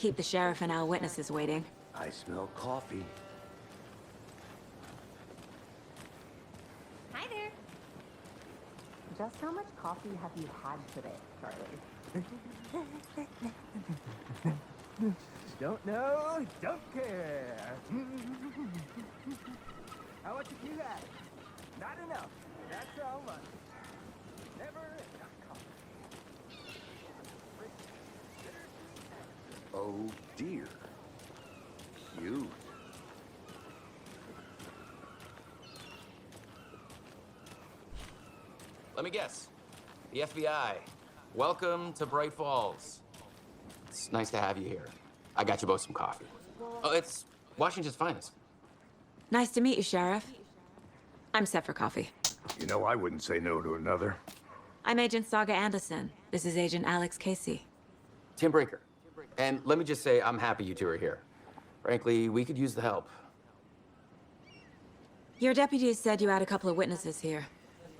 keep the sheriff and our witnesses waiting. I smell coffee. Hi there. Just how much coffee have you had today, Charlie? Don't know, don't care. How much have you had? Not enough. That's how much. Never enough coffee. Oh dear. Cute. Let me guess. The FBI. Welcome to Bright Falls. It's nice to have you here. I got you both some coffee. Oh, it's Washington's finest. Nice to meet you, Sheriff. I'm set for coffee. You know, I wouldn't say no to another. I'm Agent Saga Anderson. This is Agent Alex Casey. Tim Brinker. And let me just say, I'm happy you two are here. Frankly, we could use the help. Your deputies said you had a couple of witnesses here.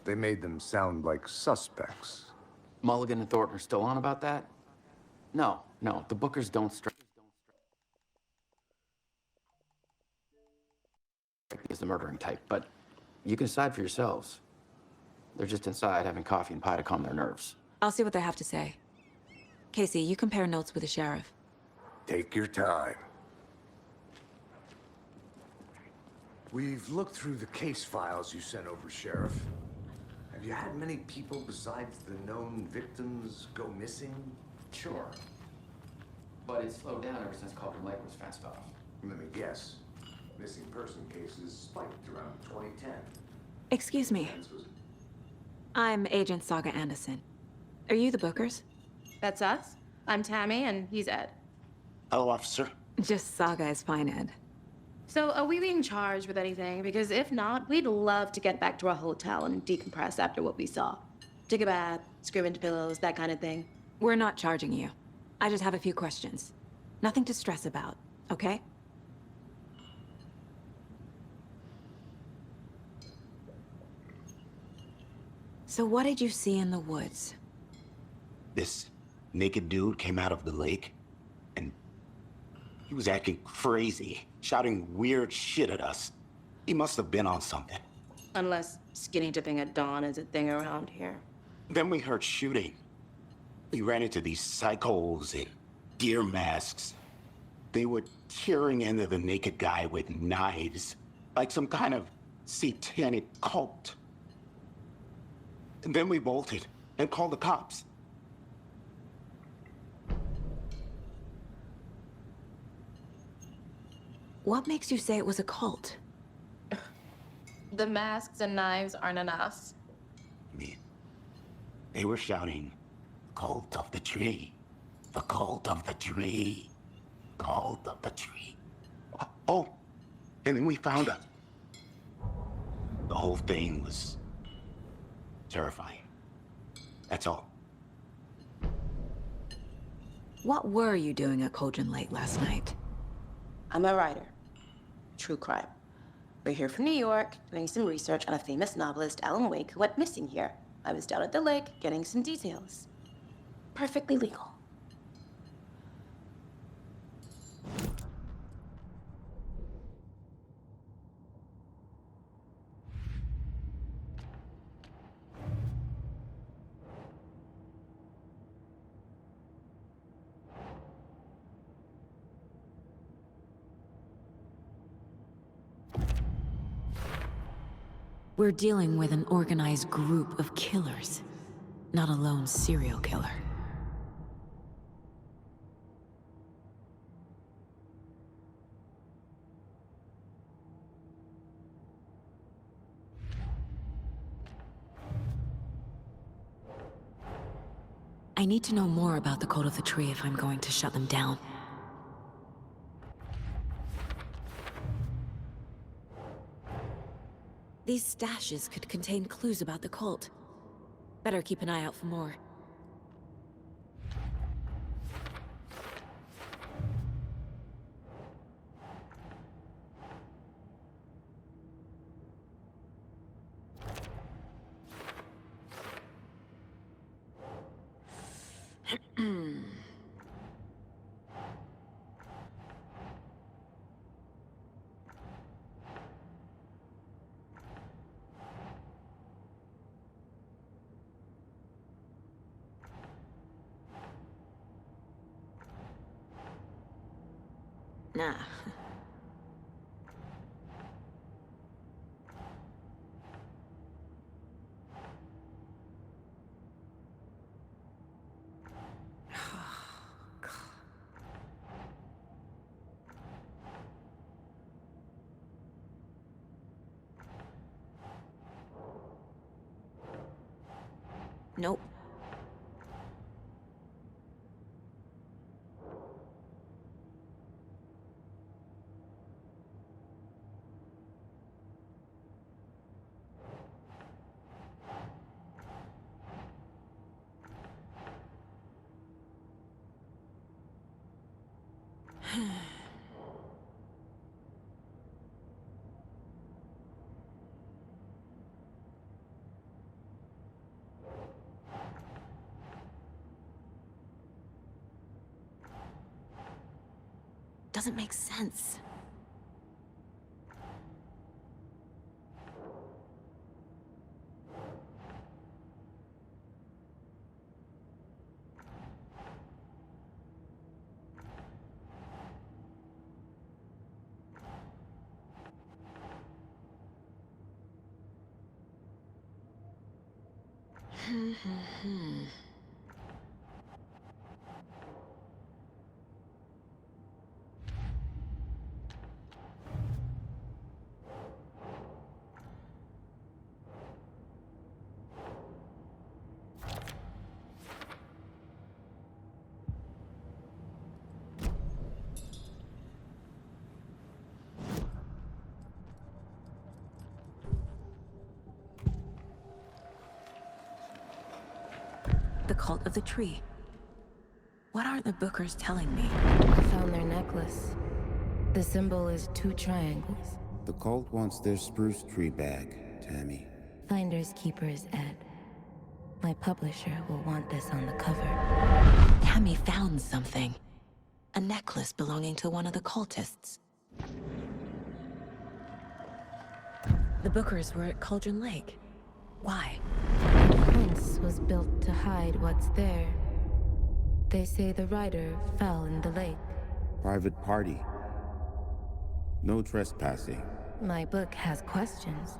They made them sound like suspects. Mulligan and Thornton are still on about that? No, the Bookers don't strike me as the murdering type, but you can decide for yourselves. They're just inside having coffee and pie to calm their nerves. I'll see what they have to say. Casey, you compare notes with the sheriff. Take your time. We've looked through the case files you sent over, Sheriff. Have you had many people besides the known victims go missing? Sure. But it's slowed down ever since Cauldron Lake was fenced off. Let me guess. Missing person cases spiked around 2010. Excuse me. I'm Agent Saga Anderson. Are you the Bookers? That's us. I'm Tammy, and he's Ed. Hello, officer. Just Saga is fine, Ed. So, are we being charged with anything? Because if not, we'd love to get back to our hotel and decompress after what we saw. Take a bath, scream into pillows, that kind of thing. We're not charging you. I just have a few questions. Nothing to stress about, okay? So what did you see in the woods? This naked dude came out of the lake, and he was acting crazy, shouting weird shit at us. He must have been on something. Unless skinny dipping at dawn is a thing around here. Then we heard shooting. We ran into these psychos in deer masks. They were tearing into the naked guy with knives, like some kind of satanic cult. And then we bolted and called the cops. What makes you say it was a cult? The masks and knives aren't enough. I mean, they were shouting, "Cult of the tree, the cult of the tree, cult of the tree." Oh, and then we found her. The whole thing was terrifying. That's all. What were you doing at Cauldron Lake last night? I'm a writer. True crime. We're here from New York, doing some research on a famous novelist, Alan Wake, who went missing here. I was down at the lake, getting some details. Perfectly legal. We're dealing with an organized group of killers, not a lone serial killer. I need to know more about the Cult of the Tree if I'm going to shut them down. These stashes could contain clues about the cult. Better keep an eye out for more. Nah. Nope. Doesn't make sense. The cult of the tree. What are the Bookers telling me? I found their necklace. The symbol is 2 triangles. The cult wants their spruce tree back, Tammy. Finders keepers, Ed. My publisher will want this on the cover. Tammy found something. A necklace belonging to one of the cultists. The Bookers were at Cauldron Lake. Why? Once was built to hide what's there. They say the rider fell in the lake. Private party. No trespassing. My book has questions.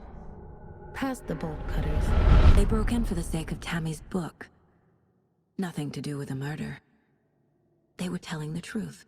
Past the bolt cutters. They broke in for the sake of Tammy's book. Nothing to do with a murder. They were telling the truth.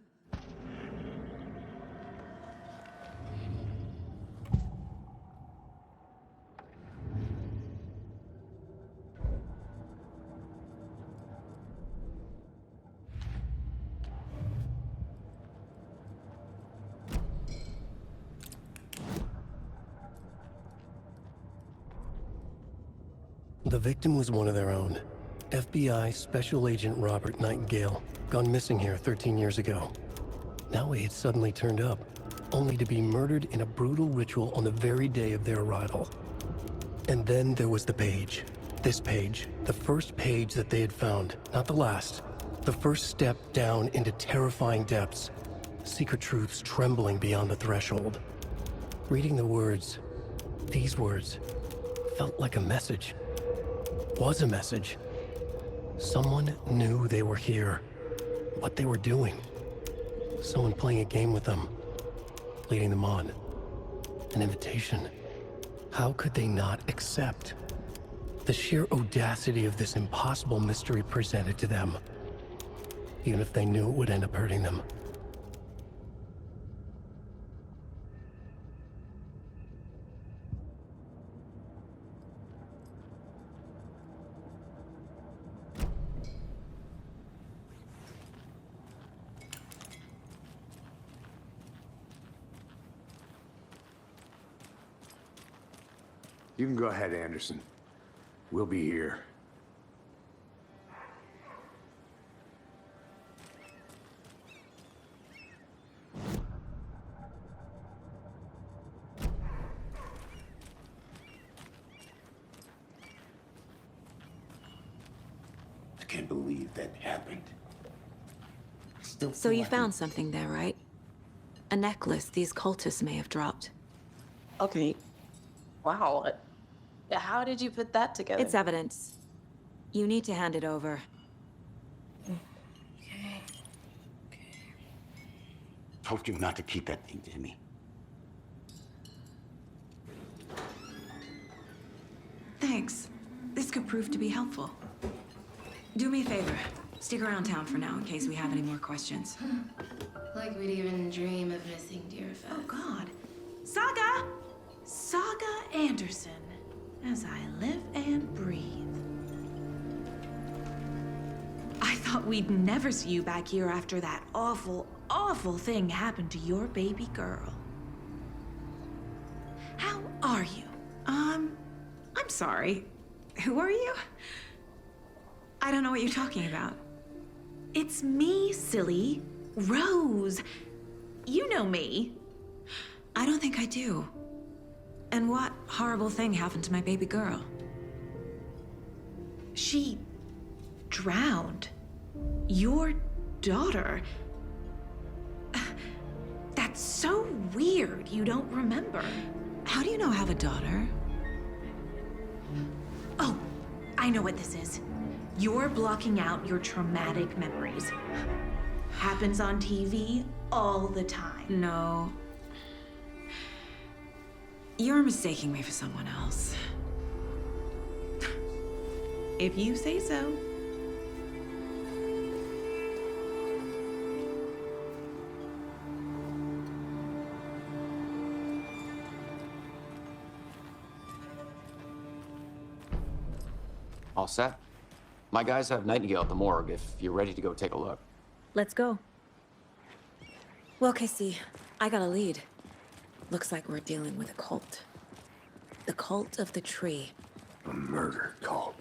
The victim was one of their own. FBI Special Agent Robert Nightingale, gone missing here 13 years ago. Now he had suddenly turned up, only to be murdered in a brutal ritual on the very day of their arrival. And then there was the page. This page, the first page that they had found, not the last. The first step down into terrifying depths. Secret truths trembling beyond the threshold. Reading the words, these words, felt like a message. Was a message. Someone knew they were here, what they were doing. Someone playing a game with them, leading them on. An invitation. How could they not accept? The sheer audacity of this impossible mystery presented to them, even if they knew it would end up hurting them. You can go ahead, Anderson. We'll be here. I can't believe that happened. I still So feel you like found something there, right? A necklace these cultists may have dropped. Okay. Wow. How did you put that together? It's evidence. You need to hand it over. Told you not to keep that thing, Timmy. Thanks. This could prove to be helpful. Do me a favor. Stick around town for now in case we have any more questions. Like we'd even dream of missing Deerfest. Oh, God. Saga! Saga Anderson. As I live and breathe. I thought we'd never see you back here after that awful, awful thing happened to your baby girl. How are you? I'm sorry. Who are you? I don't know what you're talking about. It's me, silly. Rose. You know me. I don't think I do. And what horrible thing happened to my baby girl? She drowned. Your daughter. That's so weird you don't remember. How do you know I have a daughter? Oh, I know what this is. You're blocking out your traumatic memories. Happens on TV all the time. No. You're mistaking me for someone else. If you say so. All set? My guys have Nightingale at the morgue if you're ready to go take a look. Let's go. Well, Casey, I got a lead. Looks like we're dealing with a cult. The cult of the tree. A murder cult.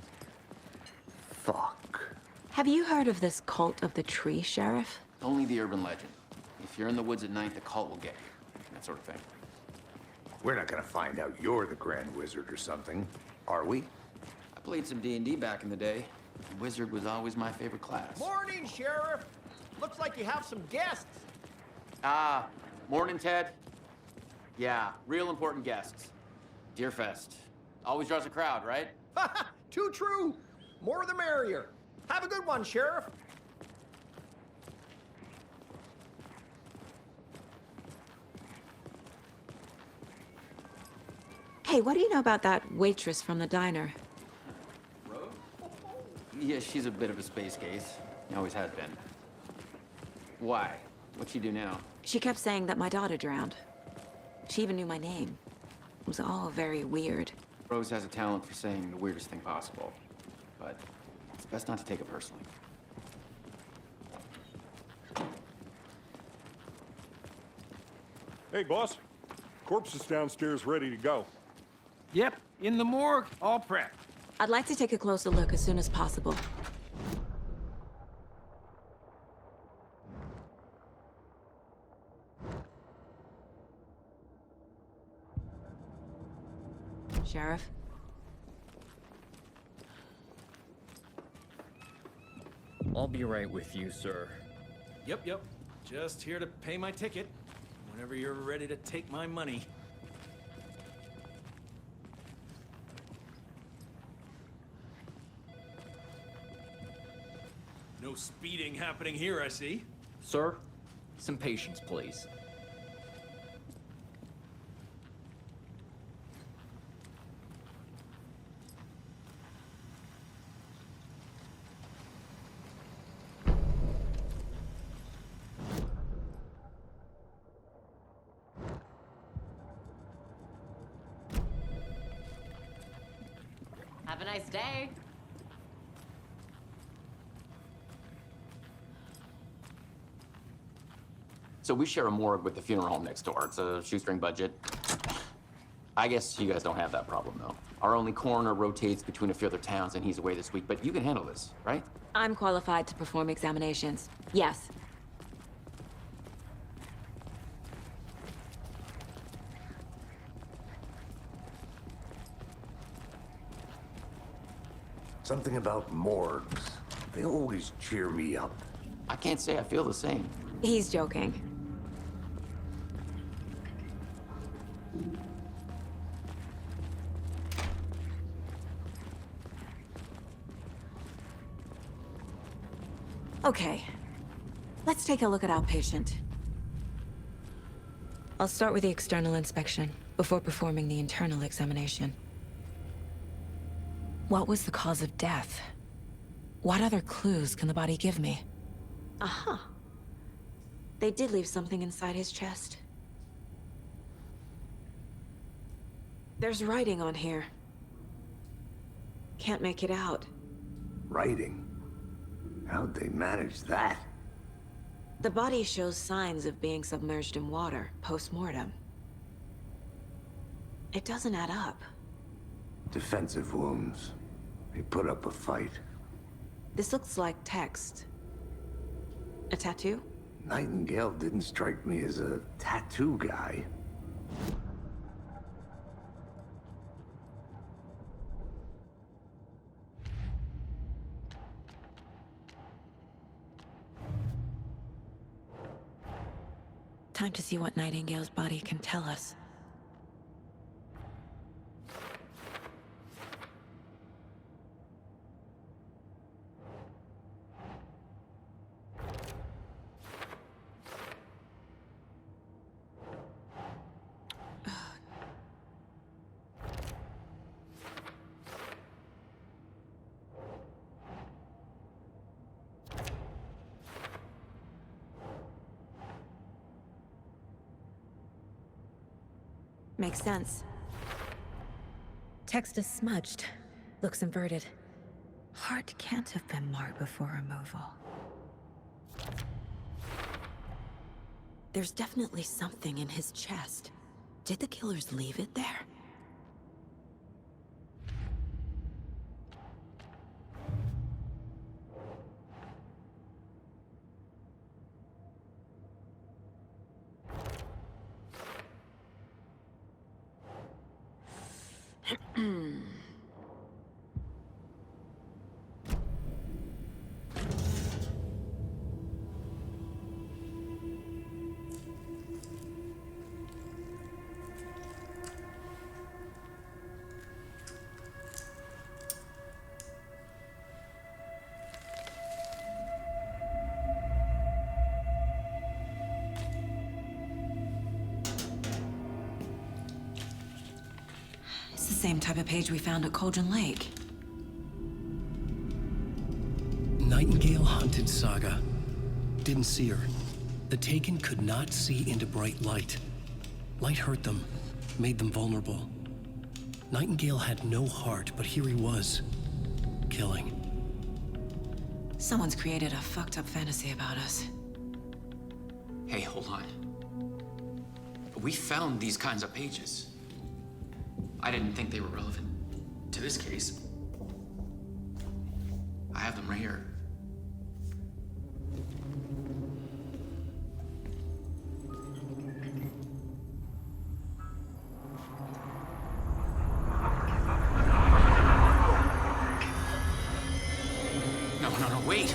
Fuck. Have you heard of this cult of the tree, Sheriff? Only the urban legend. If you're in the woods at night, the cult will get you. That sort of thing. We're not gonna find out you're the Grand Wizard or something, are we? I played some D&D back in the day. Wizard was always my favorite class. Morning, Sheriff. Looks like you have some guests. Ah, morning, Ted. Yeah, real important guests. Deerfest. Always draws a crowd, right? Too true. More the merrier. Have a good one, Sheriff. Hey, what do you know about that waitress from the diner? Rose? Yeah, she's a bit of a space case. Always has been. Why? What'd she do now? She kept saying that my daughter drowned. She even knew my name. It was all very weird. Rose has a talent for saying the weirdest thing possible. But it's best not to take it personally. Hey, boss. Corpse is downstairs ready to go. Yep, in the morgue, all prepped. I'd like to take a closer look as soon as possible. Sheriff? I'll be right with you, sir. Yep. Just here to pay my ticket. Whenever you're ready to take my money. No speeding happening here, I see. Sir, some patience, please. Have a nice day. So we share a morgue with the funeral home next door. It's a shoestring budget. I guess you guys don't have that problem, though. Our only coroner rotates between a few other towns, and he's away this week, but you can handle this, right? I'm qualified to perform examinations. Yes. Something about morgues. They always cheer me up. I can't say I feel the same. He's joking. Okay. Let's take a look at our patient. I'll start with the external inspection before performing the internal examination. What was the cause of death? What other clues can the body give me? Aha. They did leave something inside his chest. There's writing on here. Can't make it out. Writing? How'd they manage that? The body shows signs of being submerged in water post-mortem. It doesn't add up. Defensive wounds. They put up a fight. This looks like text. A tattoo? Nightingale didn't strike me as a tattoo guy. Time to see what Nightingale's body can tell us. Makes sense. Text is smudged. Looks inverted. Heart can't have been marked before removal. There's definitely something in his chest. Did the killers leave it there? It's the same type of page we found at Cauldron Lake. Nightingale hunted Saga. Didn't see her. The Taken could not see into bright light. Light hurt them, made them vulnerable. Nightingale had no heart, but here he was, killing. Someone's created a fucked up fantasy about us. Hey, hold on. We found these kinds of pages. I didn't think they were relevant to this case. I have them right here. No, wait!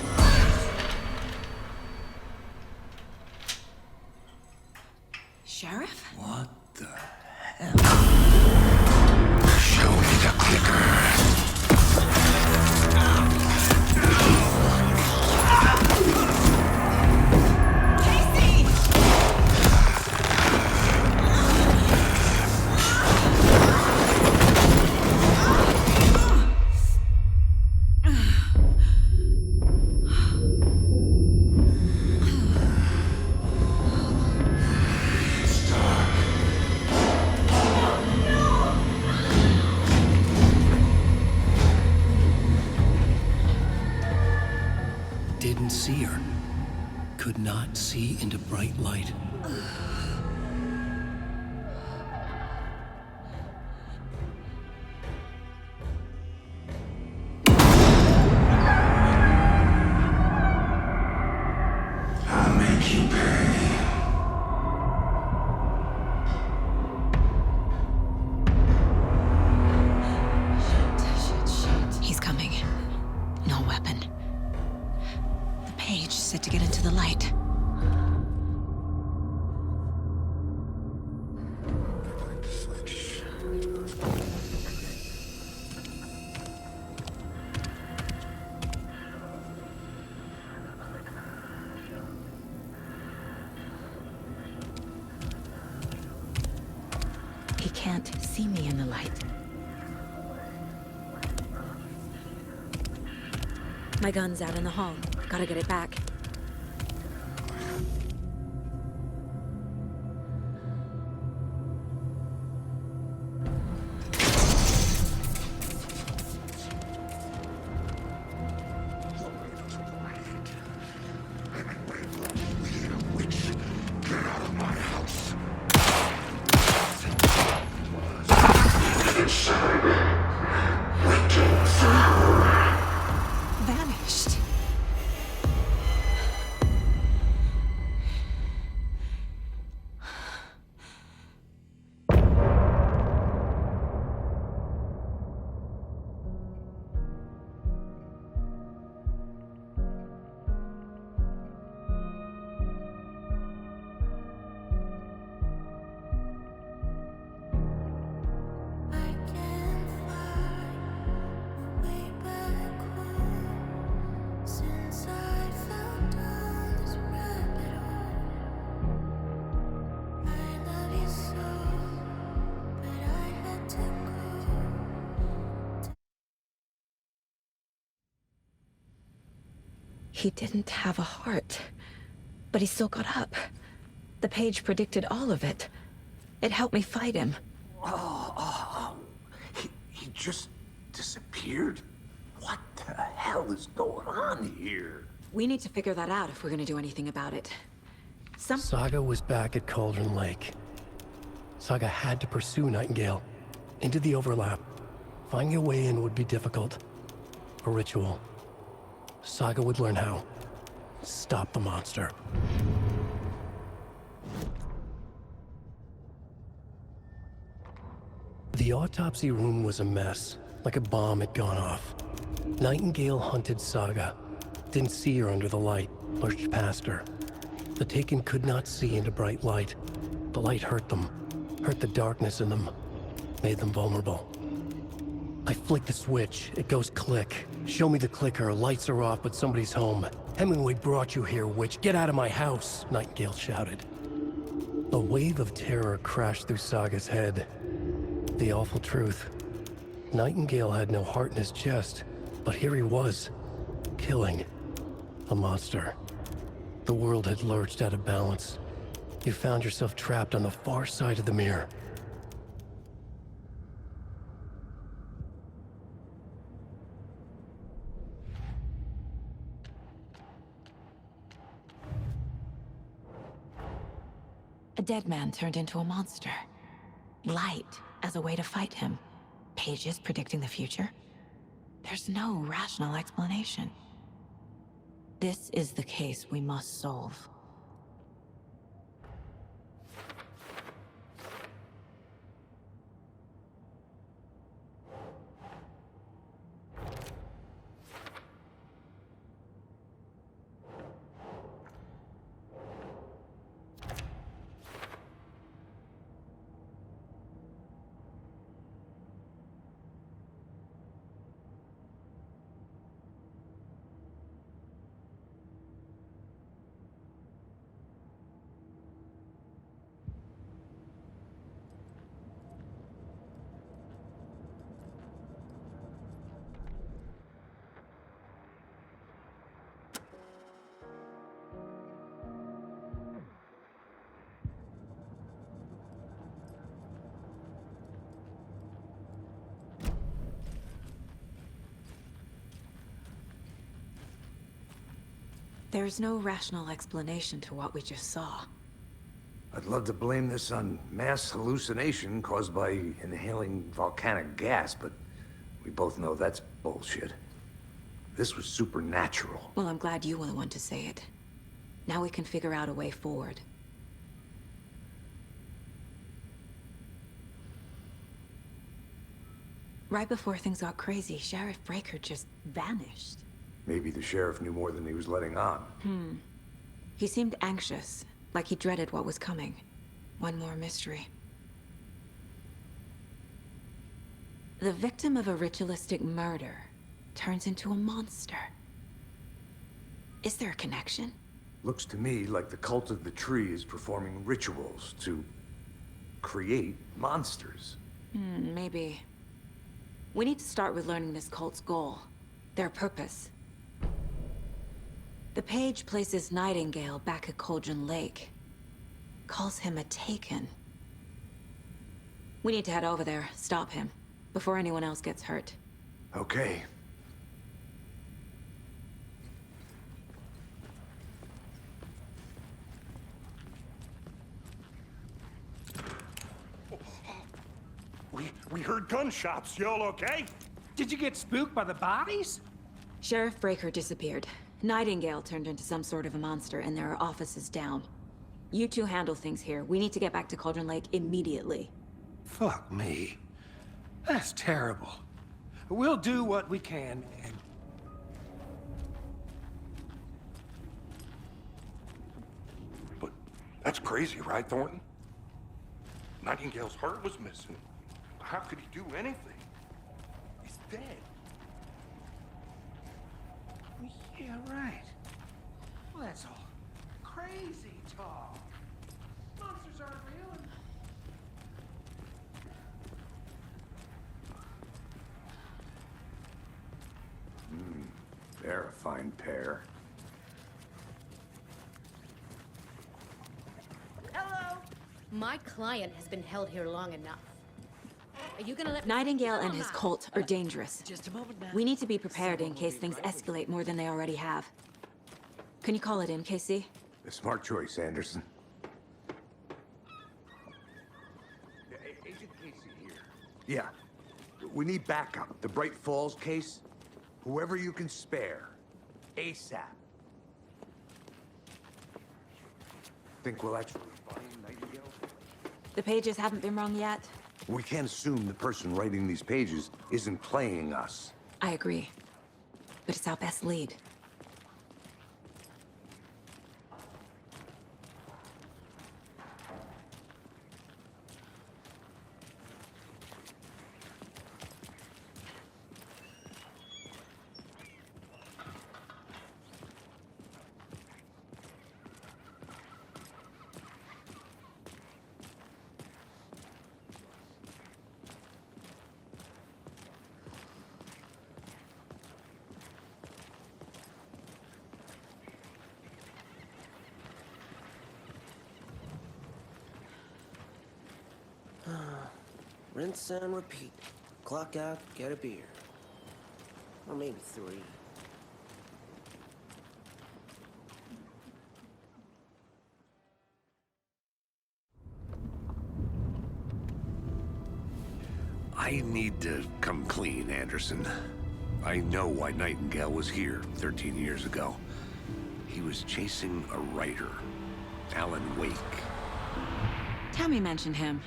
Sheriff? What the? Show me the clicker. Didn't see her. Could not see into bright light. I'll make you pay. Shit. He's coming. No weapon. The page said to get into the light. see me in the light. My gun's out in the hall. Gotta get it back. Vanished. He didn't have a heart, but he still got up. The page predicted all of it. It helped me fight him. He just disappeared? What the hell is going on here? We need to figure that out if we're gonna do anything about it. Saga was back at Cauldron Lake. Saga had to pursue Nightingale into the overlap. Finding a way in would be difficult. A ritual. Saga would learn how. Stop the monster. The autopsy room was a mess, like a bomb had gone off. Nightingale hunted Saga. Didn't see her under the light, pushed past her. The Taken could not see into bright light. The light hurt them, hurt the darkness in them, made them vulnerable. I flick the switch, it goes click. Show me the clicker, lights are off, but somebody's home. Hemingway brought you here, witch. Get out of my house, Nightingale shouted. A wave of terror crashed through Saga's head. The awful truth. Nightingale had no heart in his chest, but here he was, killing a monster. The world had lurched out of balance. You found yourself trapped on the far side of the mirror. A dead man turned into a monster. Light as a way to fight him. Pages predicting the future. There's no rational explanation. This is the case we must solve. There's no rational explanation to what we just saw. I'd love to blame this on mass hallucination caused by inhaling volcanic gas, but we both know that's bullshit. This was supernatural. Well, I'm glad you were the one to say it. Now we can figure out a way forward. Right before things got crazy, Sheriff Breaker just vanished. Maybe the sheriff knew more than he was letting on. He seemed anxious, like he dreaded what was coming. One more mystery. The victim of a ritualistic murder turns into a monster. Is there a connection? Looks to me like the cult of the tree is performing rituals to create monsters. Maybe. We need to start with learning this cult's goal. Their purpose. The page places Nightingale back at Cauldron Lake. Calls him a Taken. We need to head over there, stop him, before anyone else gets hurt. Okay. We heard gunshots. Y'all okay? Did you get spooked by the bodies? Sheriff Breaker disappeared. Nightingale turned into some sort of a monster, and there are offices down. You two handle things here. We need to get back to Cauldron Lake immediately. Fuck me. That's terrible. We'll do what we can, and... But that's crazy, right, Thornton? Nightingale's heart was missing. How could he do anything? He's dead. Yeah, right. Well, that's all crazy talk. Monsters aren't real. They're a fine pair. Hello. My client has been held here long enough. Are you gonna let Nightingale and his cult are dangerous. Just a moment now. We need to be prepared in case things escalate more than they already have. Can you call it in, Casey? A smart choice, Anderson. Agent Casey here. Yeah. We need backup. The Bright Falls case. Whoever you can spare. ASAP. Think we'll actually find Nightingale? The pages haven't been wrong yet. We can't assume the person writing these pages isn't playing us. I agree. But it's our best lead. Rinse and repeat. Clock out, get a beer. Or maybe 3. I need to come clean, Anderson. I know why Nightingale was here 13 years ago. He was chasing a writer, Alan Wake. Tammy mentioned him.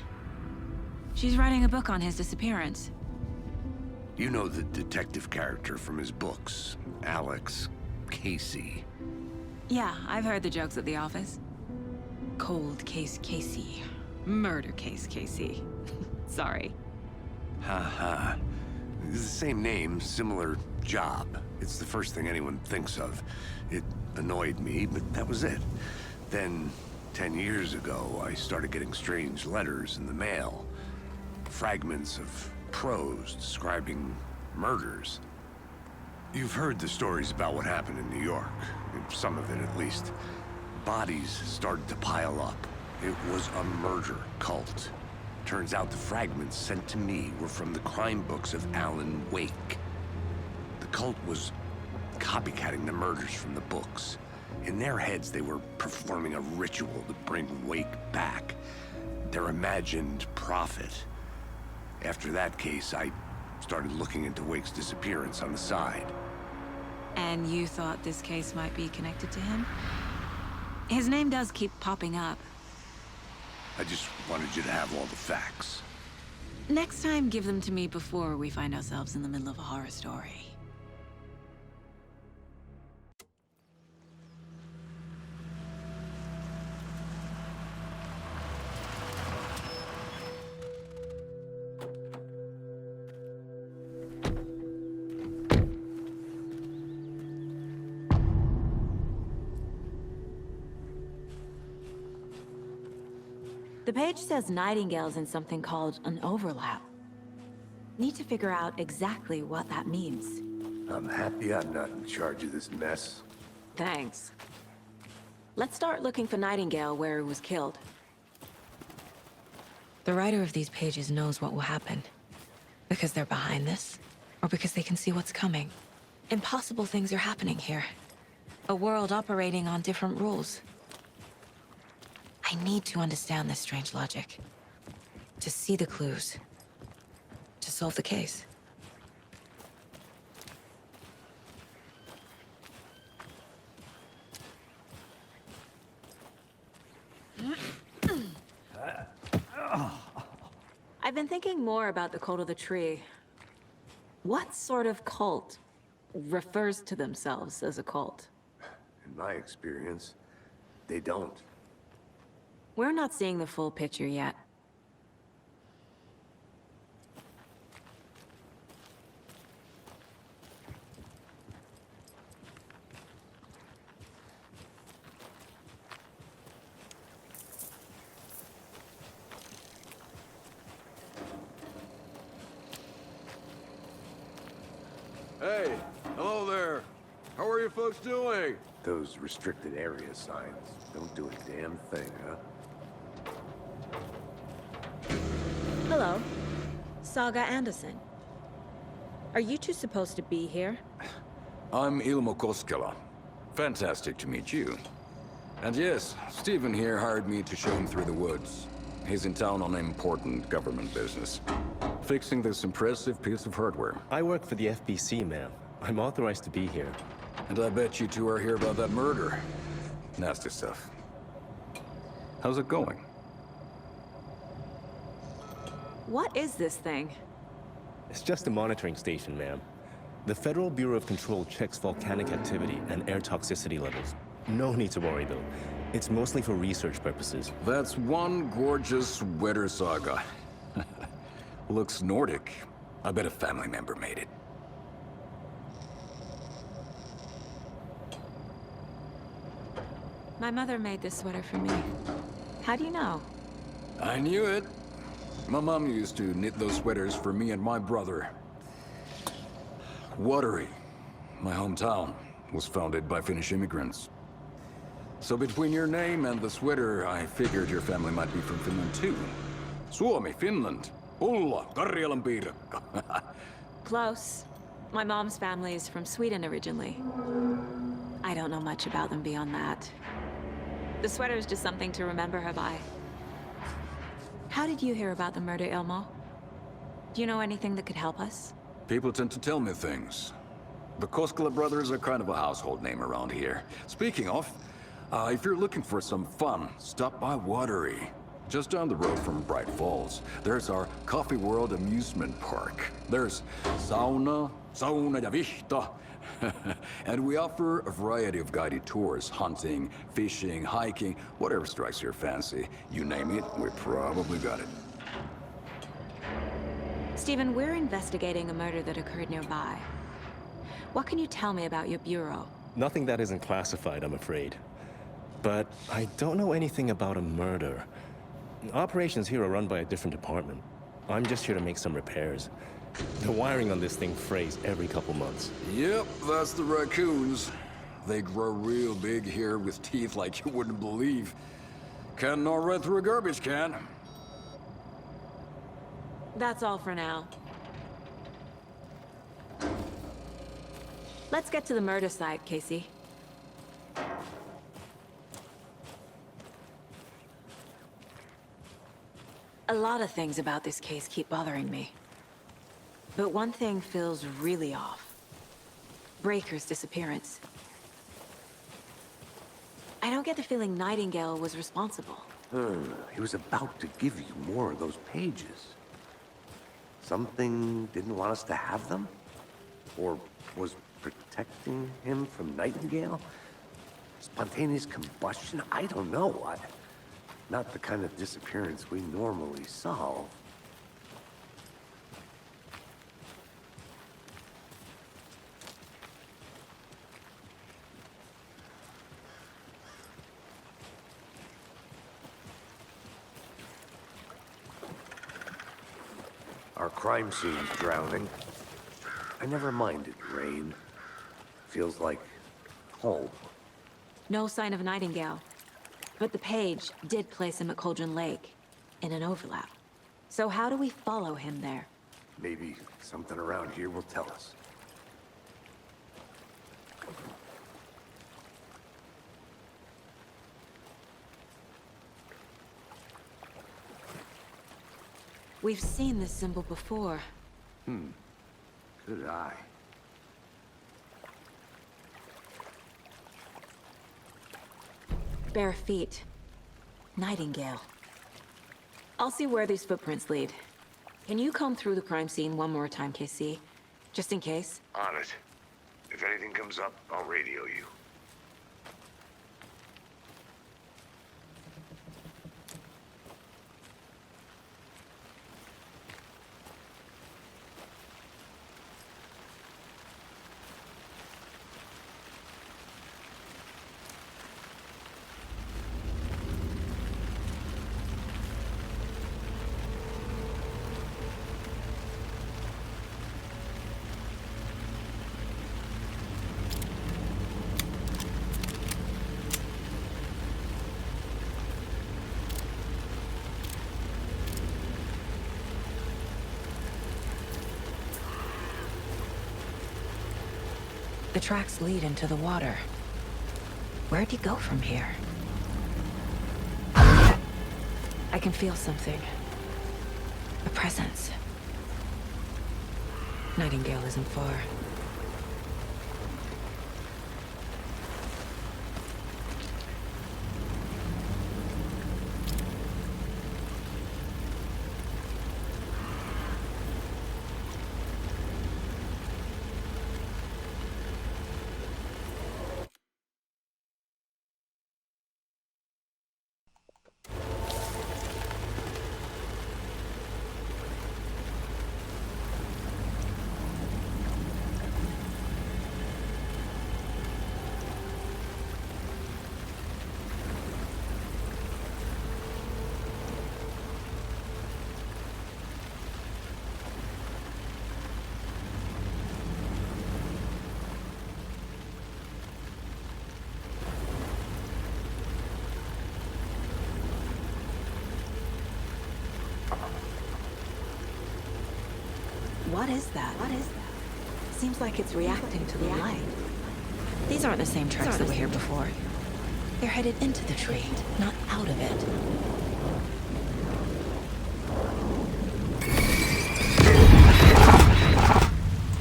She's writing a book on his disappearance. You know the detective character from his books, Alex Casey. Yeah, I've heard the jokes at the office. Cold case Casey. Murder case Casey. Sorry. Ha. It's the same name, similar job. It's the first thing anyone thinks of. It annoyed me, but that was it. Then, 10 years ago, I started getting strange letters in the mail. Fragments of prose describing murders. You've heard the stories about what happened in New York. Some of it, at least. Bodies started to pile up. It was a murder cult. Turns out the fragments sent to me were from the crime books of Alan Wake. The cult was copycatting the murders from the books. In their heads, they were performing a ritual to bring Wake back. Their imagined prophet. After that case, I started looking into Wake's disappearance on the side. And you thought this case might be connected to him? His name does keep popping up. I just wanted you to have all the facts. Next time, give them to me before we find ourselves in the middle of a horror story. The page says Nightingale's in something called an overlap. Need to figure out exactly what that means. I'm happy I'm not in charge of this mess. Thanks. Let's start looking for Nightingale where he was killed. The writer of these pages knows what will happen. Because they're behind this, or because they can see what's coming. Impossible things are happening here. A world operating on different rules. I need to understand this strange logic. To see the clues. To solve the case. I've been thinking more about the cult of the tree. What sort of cult refers to themselves as a cult? In my experience, they don't. We're not seeing the full picture yet. Hey, hello there. How are you folks doing? Those restricted area signs don't do a damn thing, huh? Hello. Saga Anderson. Are you two supposed to be here? I'm Ilmo Koskela. Fantastic to meet you. And yes, Stephen here hired me to show him through the woods. He's in town on important government business. Fixing this impressive piece of hardware. I work for the FBC, ma'am. I'm authorized to be here. And I bet you two are here about that murder. Nasty stuff. How's it going? What is this thing? It's just a monitoring station, ma'am. The Federal Bureau of Control checks volcanic activity and air toxicity levels. No need to worry, though. It's mostly for research purposes. That's one gorgeous weather saga. Looks Nordic. I bet a family member made it. My mother made this sweater for me. How do you know? I knew it. My mom used to knit those sweaters for me and my brother. Watery, my hometown, was founded by Finnish immigrants. So between your name and the sweater, I figured your family might be from Finland too. Suomi, Finland. Ulla, Karjalan piirakka. Close. My mom's family is from Sweden originally. I don't know much about them beyond that. The sweater is just something to remember her by. How did you hear about the murder, Ilmo? Do you know anything that could help us? People tend to tell me things. The Koskela brothers are kind of a household name around here. Speaking of, if you're looking for some fun, stop by Watery. Just down the road from Bright Falls, there's our Coffee World amusement park. There's sauna ja vihta. And we offer a variety of guided tours, hunting, fishing, hiking, whatever strikes your fancy. You name it, we probably got it. Stephen, we're investigating a murder that occurred nearby. What can you tell me about your bureau? Nothing that isn't classified, I'm afraid. But I don't know anything about a murder. Operations here are run by a different department. I'm just here to make some repairs. The wiring on this thing frays every couple months. Yep, that's the raccoons. They grow real big here with teeth like you wouldn't believe. Can't gnaw right through a garbage can. That's all for now. Let's get to the murder site, Casey. A lot of things about this case keep bothering me. But one thing feels really off. Breaker's disappearance. I don't get the feeling Nightingale was responsible. He was about to give you more of those pages. Something didn't want us to have them? Or was protecting him from Nightingale? Spontaneous combustion? I don't know. Not the kind of disappearance we normally solve. Our crime scene's drowning. I never minded rain. Feels like home. No sign of Nightingale. But the page did place him at Cauldron Lake, in an overlap. So how do we follow him there? Maybe something around here will tell us. We've seen this symbol before. Good eye. Bare feet. Nightingale. I'll see where these footprints lead. Can you comb through the crime scene one more time, KC? Just in case? On it. If anything comes up, I'll radio you. The tracks lead into the water. Where'd he go from here? I can feel something. A presence. Nightingale isn't far. What is that? Seems like it's reacting to the light. These aren't the same tracks that were here before. They're headed into the tree, not out of it.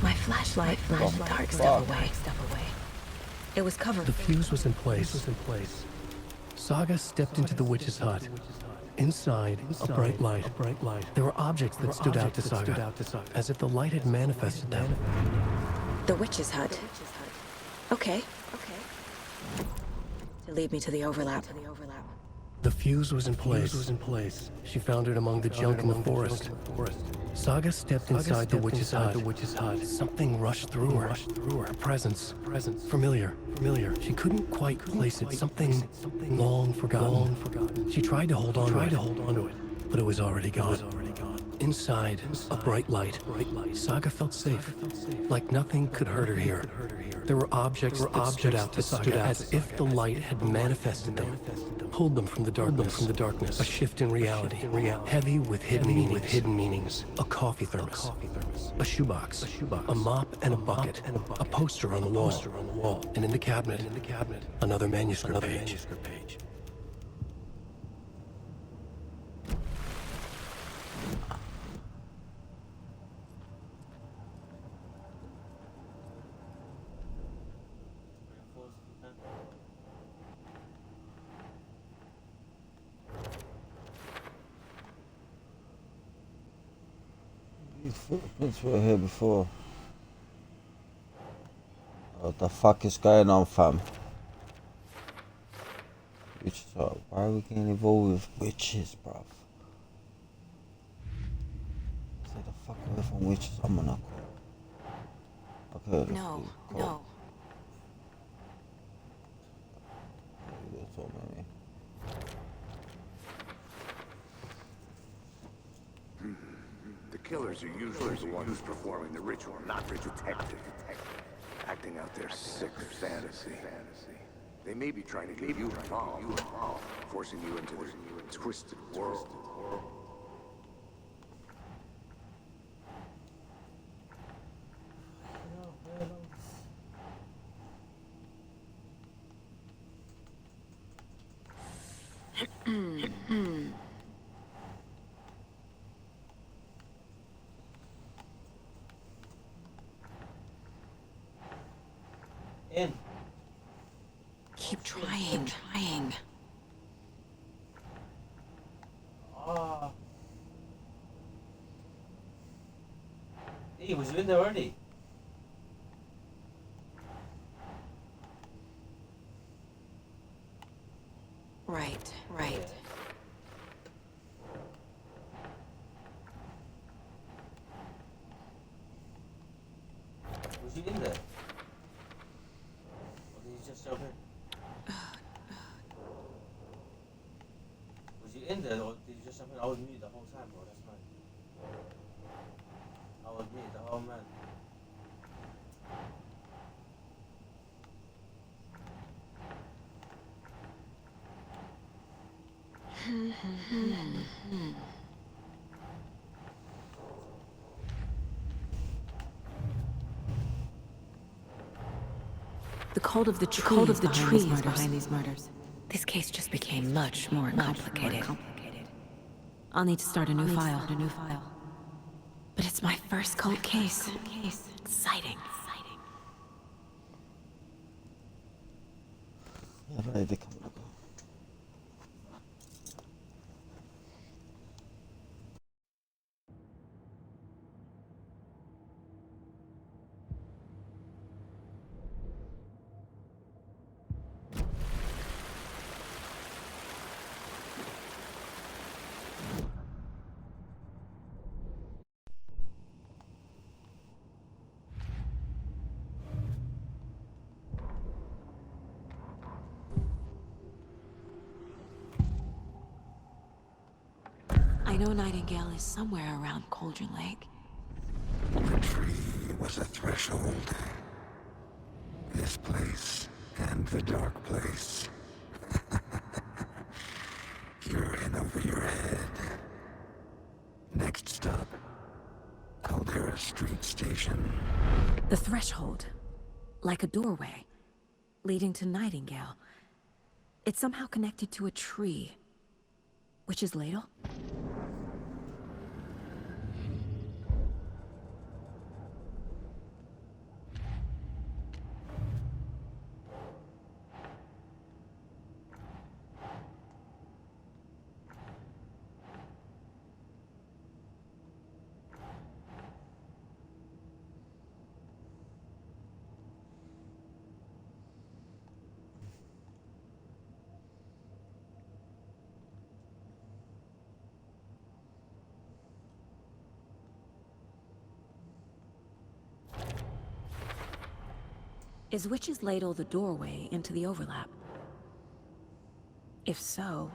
My flashlight flashed dark stuff away. It was covered. The fuse was in place. Saga stepped into the witch's hut. Inside, a bright light. There were objects that stood out to Saga, as if the light had manifested them. The witch's hut. Okay. To lead me to the overlap. The fuse was in place. She found it among the junk in the forest. Saga stepped inside the witch's hut. Something rushed through her. A presence. Familiar. She couldn't quite place it. Something long forgotten. She tried to hold on to it, but it was already gone. Inside, a bright light. Saga felt safe, like nothing could hurt her here. There were objects that stood out to Saga as if the light had manifested them, pulled them from the darkness. A shift in reality, heavy with hidden meanings. A coffee thermos, a shoebox, a mop and a bucket, a poster on the wall, and in the cabinet, another manuscript page. These footprints were here before. What the fuck is going on, fam? Witches are. Why are we getting involved with witches, bruv? Stay the fuck away from witches. I'm gonna call. Okay. No. That's all, maybe. The killer's Killers are usually the ones performing the ritual, not the detective. Acting out their sick fantasy. They may be trying to get you involved, forcing you into their twisted world. In. Keep trying. Ah. Hey, was you in there already? Right. Was you in there? Or did you just jump in? Was you in there or did you just jump in? I was mute the whole time, bro. That's fine. I was mute the whole man. The cult of the tree is behind these murders. This case just became much more complicated. I'll need to start a new file. But it's my first cult case. Exciting. jävla det kan man gå. I know Nightingale is somewhere around Cauldron Lake. The tree was a threshold. This place and the dark place. You're in over your head. Next stop, Caldera Street Station. The threshold. Like a doorway. Leading to Nightingale. It's somehow connected to a tree. Witch's Ladle? Is Witch's Ladle the doorway into the overlap? If so,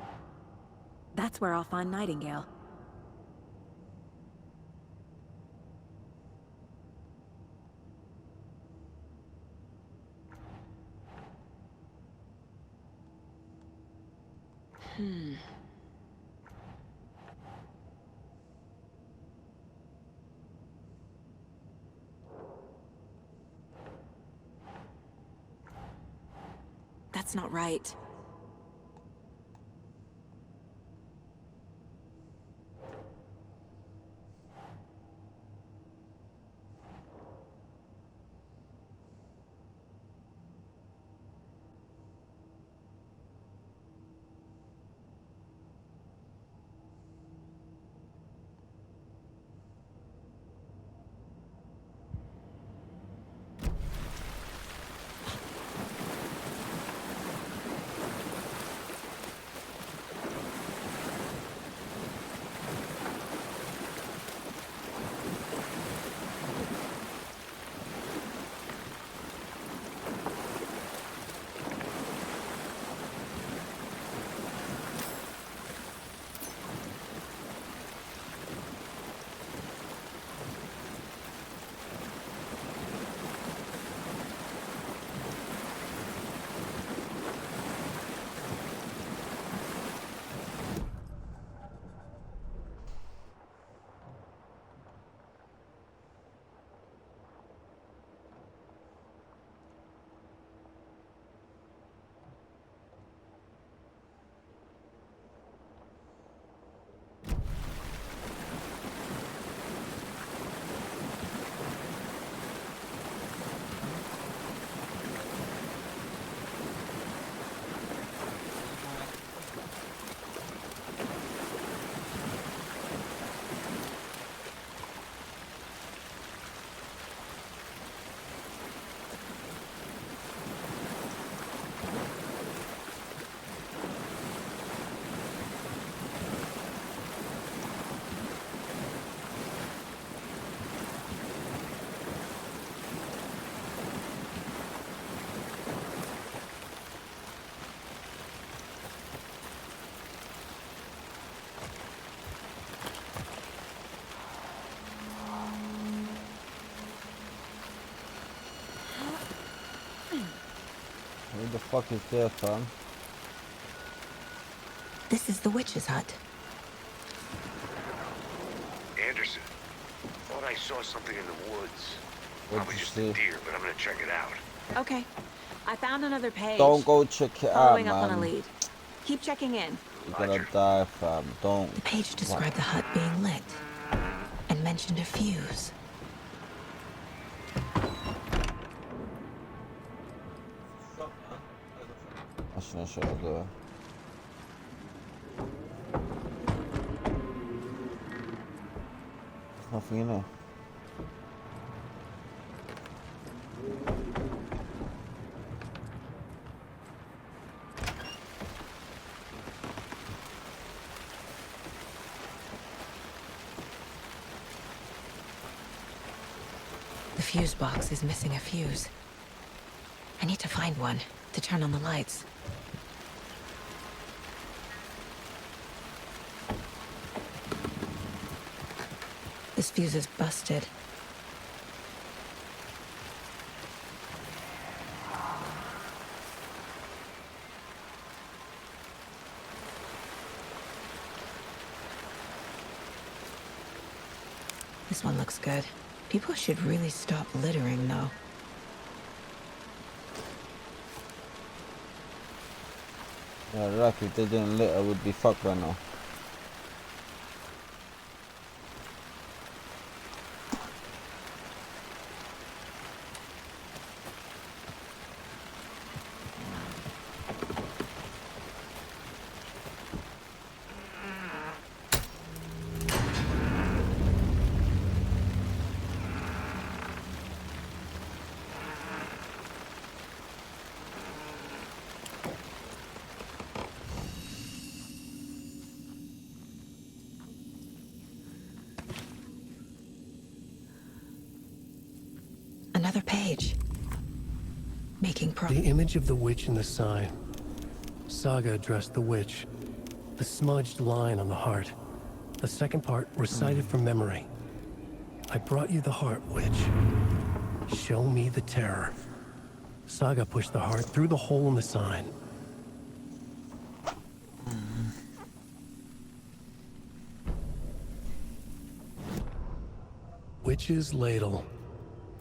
that's where I'll find Nightingale. That's not right. Who the fuck is there, fam? This is the witch's hut. Anderson, thought I saw something in the woods. What'd Probably you just see? a deer, but I'm gonna check it out. Okay. I found another page. Don't go check it out, Following up on a man. lead. Keep checking in. You're gonna die, fam. Don't. The page described the hut being lit and mentioned a fuse. عشان شغله. ما فينا. The fuse box is missing a fuse. I need to find one to turn on the lights. This fuse is busted. This one looks good. People should really stop littering, though. Yeah, like if they didn't litter, would be fucked right now. Another page. Making The image of the witch in the sign. Saga addressed the witch. The smudged line on the heart. The second part recited from memory. I brought you the heart, witch. Show me the terror. Saga pushed the heart through the hole in the sign. Witch's ladle.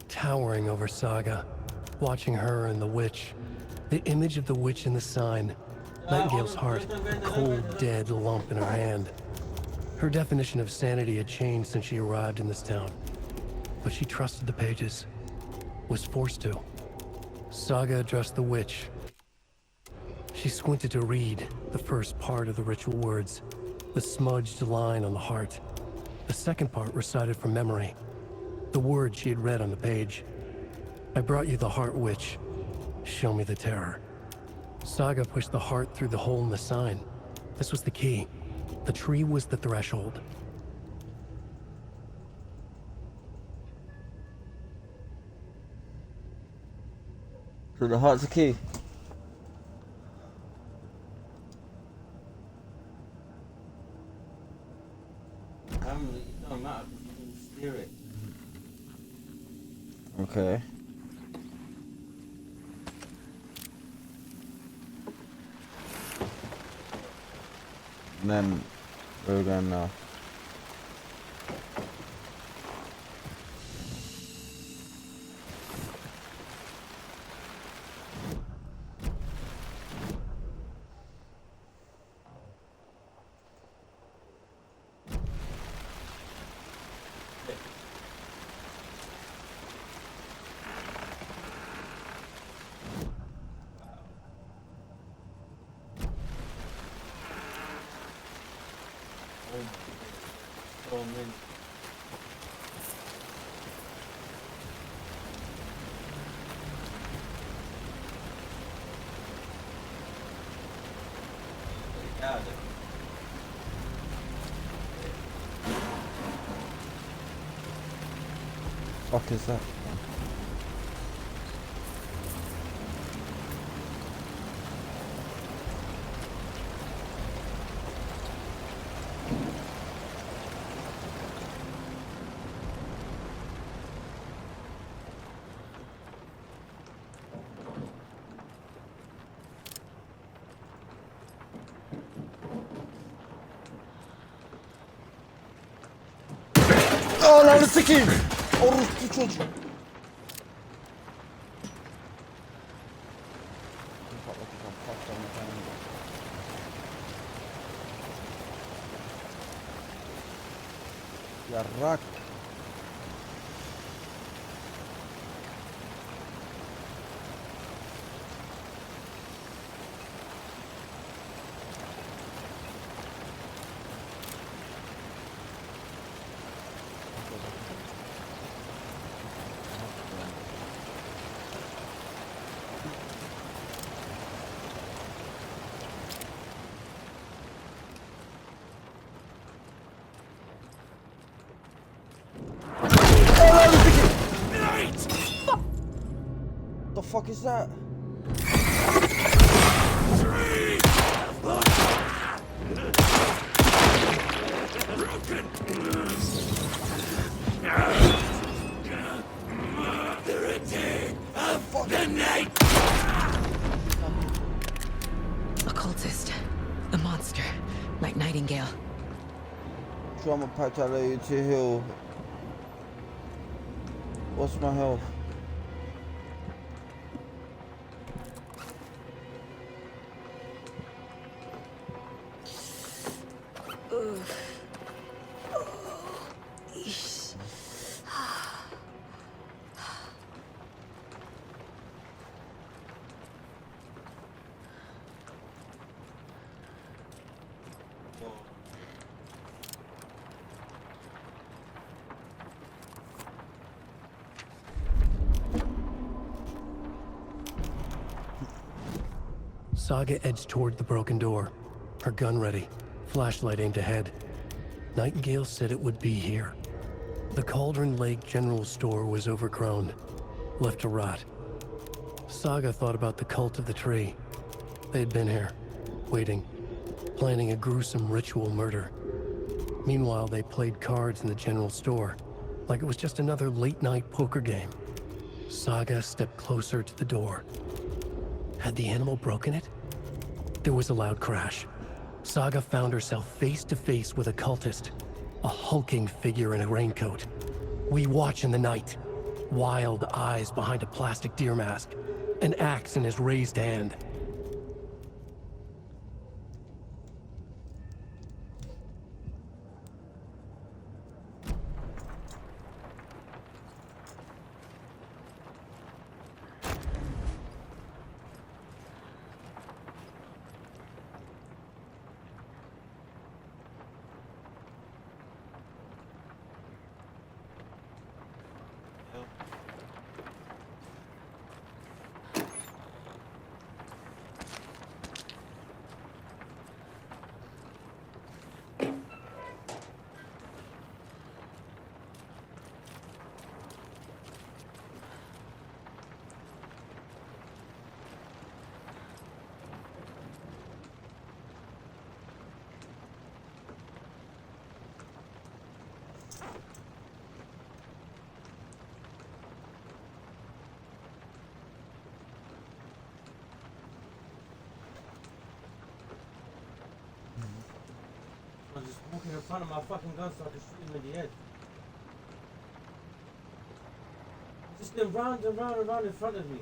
Towering over Saga, watching her and the witch. The image of the witch in the sign. Nightingale's heart, a cold, dead lump in her hand. Her definition of sanity had changed since she arrived in this town. But she trusted the pages. Was forced to. Saga addressed the witch. She squinted to read the first part of the ritual words. The smudged line on the heart. The second part recited from memory. The word she had read on the page. I brought you the heart, witch. Show me the terror. Saga pushed the heart through the hole in the sign. This was the key. The tree was the threshold. So the heart's the key. It don't matter because you can steer it. Okay. And then where are we going now? Fuck is that? Ananı sikeyim. Orospu çocuğu. Yarrak. The fuck is that? Occultist. A monster. Like Nightingale. Trauma packed out of to heal. What's my health? Saga edged toward the broken door, her gun ready, flashlight aimed ahead. Nightingale said it would be here. The Cauldron Lake General Store was overgrown, left to rot. Saga thought about the cult of the tree. They had been here, waiting, planning a gruesome ritual murder. Meanwhile, they played cards in the general store, like it was just another late-night poker game. Saga stepped closer to the door. Had the animal broken it? There was a loud crash. Saga found herself face to face with a cultist, a hulking figure in a raincoat. We watch in the night. Wild eyes behind a plastic deer mask, an axe in his raised hand. I was just walking in front of my fucking gun so I could shoot him in the head. Just been round and round and round in front of me.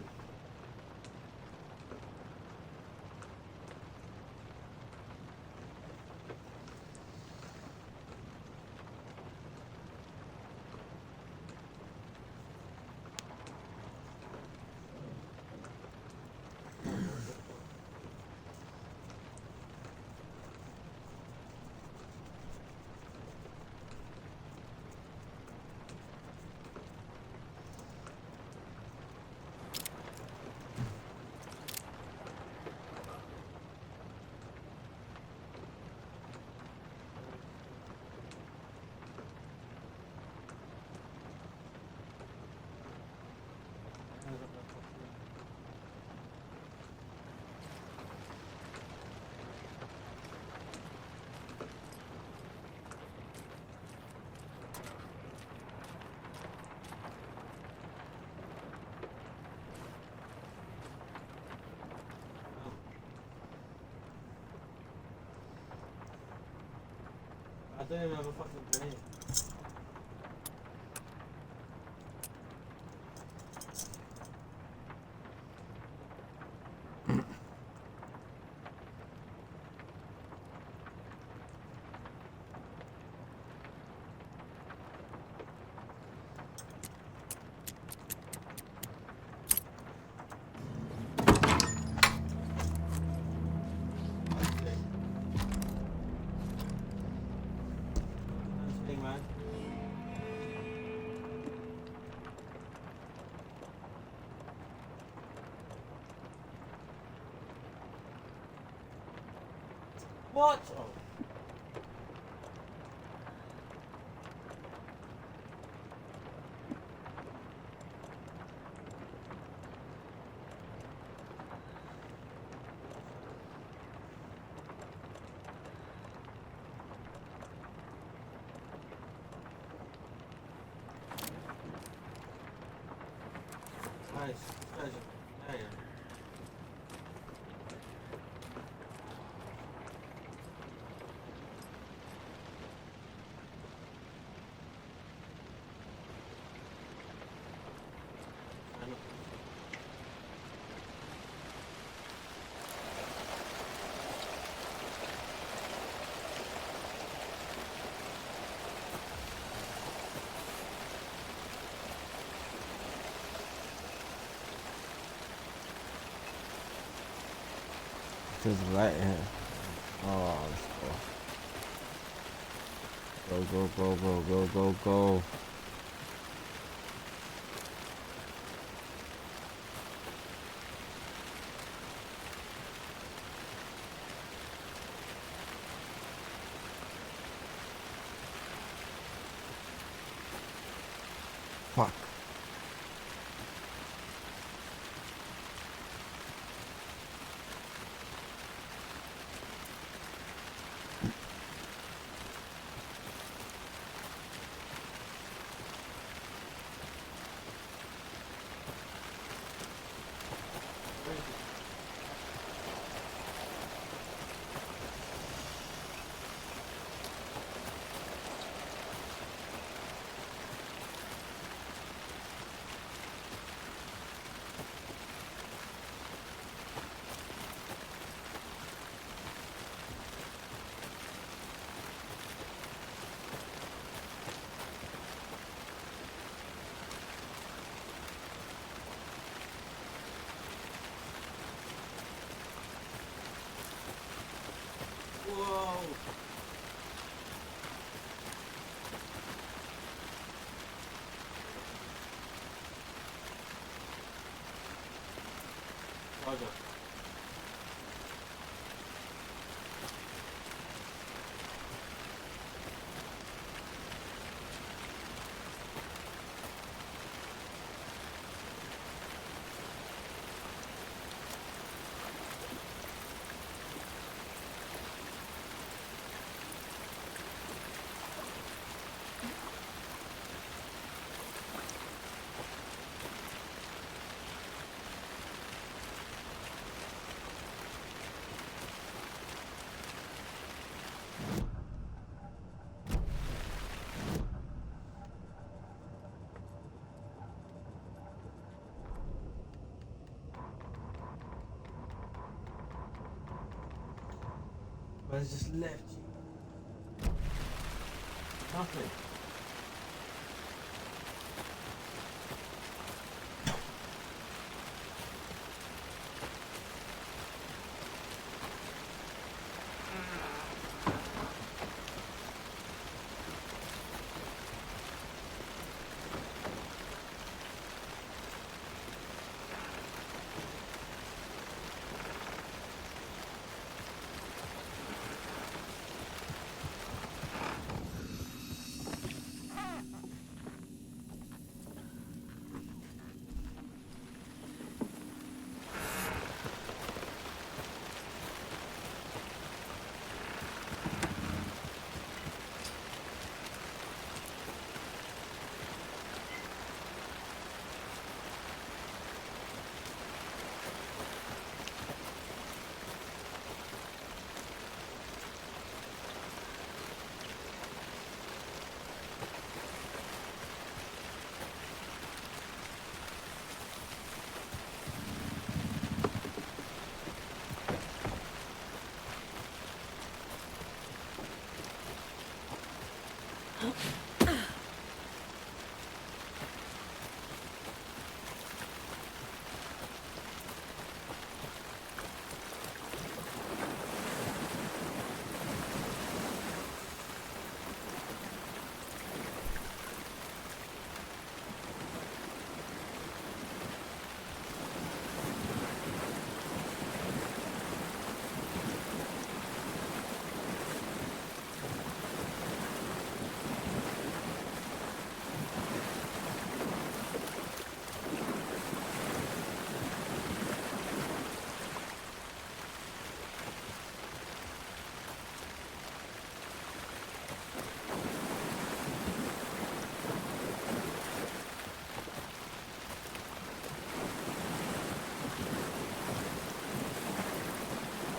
I don't even have a fucking grenade. What? Oh. Nice. This guy's a player. Just right here. Oh, let's go. Go. Fuck. Whoa! Roger. Man's just left you. Nothing.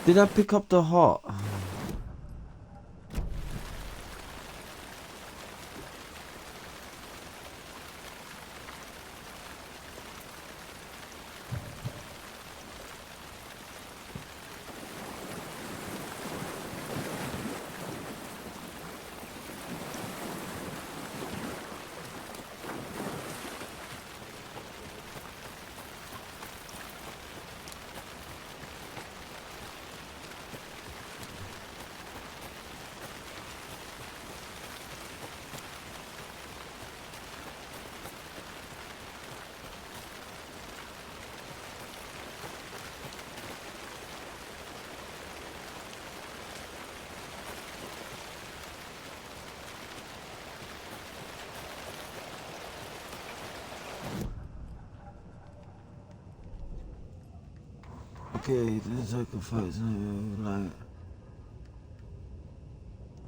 Did I pick up the heart? Okay, the sacrifice, like...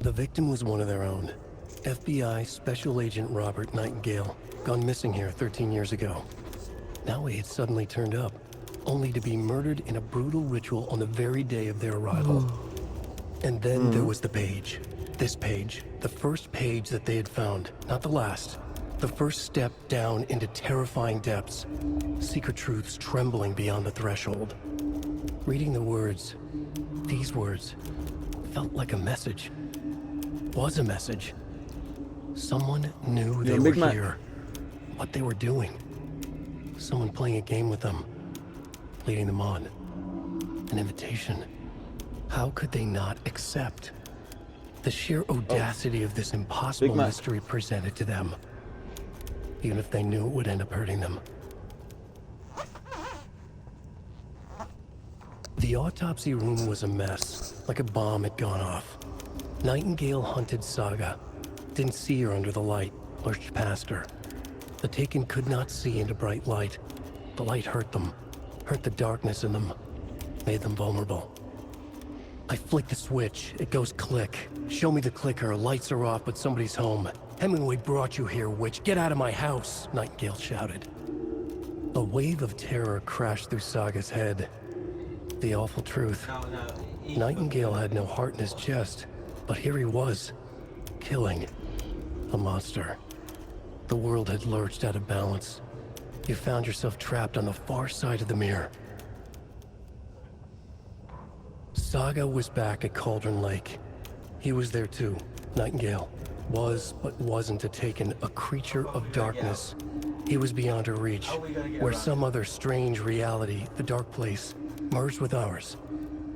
The victim was one of their own. FBI Special Agent Robert Nightingale, gone missing here 13 years ago. Now he had suddenly turned up, only to be murdered in a brutal ritual on the very day of their arrival. And then there was the page. This page, the first page that they had found, not the last. The first step down into terrifying depths. Secret truths trembling beyond the threshold. Reading the words, these words, felt like a message. Was a message. Someone knew they were here. What they were doing. Someone playing a game with them. Leading them on. An invitation. How could they not accept? The sheer audacity of this impossible mystery presented to them. Even if they knew it would end up hurting them. The autopsy room was a mess, like a bomb had gone off. Nightingale hunted Saga. Didn't see her under the light, lurched past her. The Taken could not see into bright light. The light hurt them, hurt the darkness in them, made them vulnerable. I flick the switch, it goes click. Show me the clicker, lights are off, but somebody's home. Hemingway brought you here, witch. Get out of my house, Nightingale shouted. A wave of terror crashed through Saga's head. The awful truth. Nightingale had no heart in his chest, but here he was, killing a monster. The world had lurched out of balance. You found yourself trapped on the far side of the mirror. Saga was back at Cauldron Lake. He was there too, Nightingale. Was, but wasn't a Taken, a creature of darkness. He was beyond her reach, where some other strange reality, the dark place, merged with ours.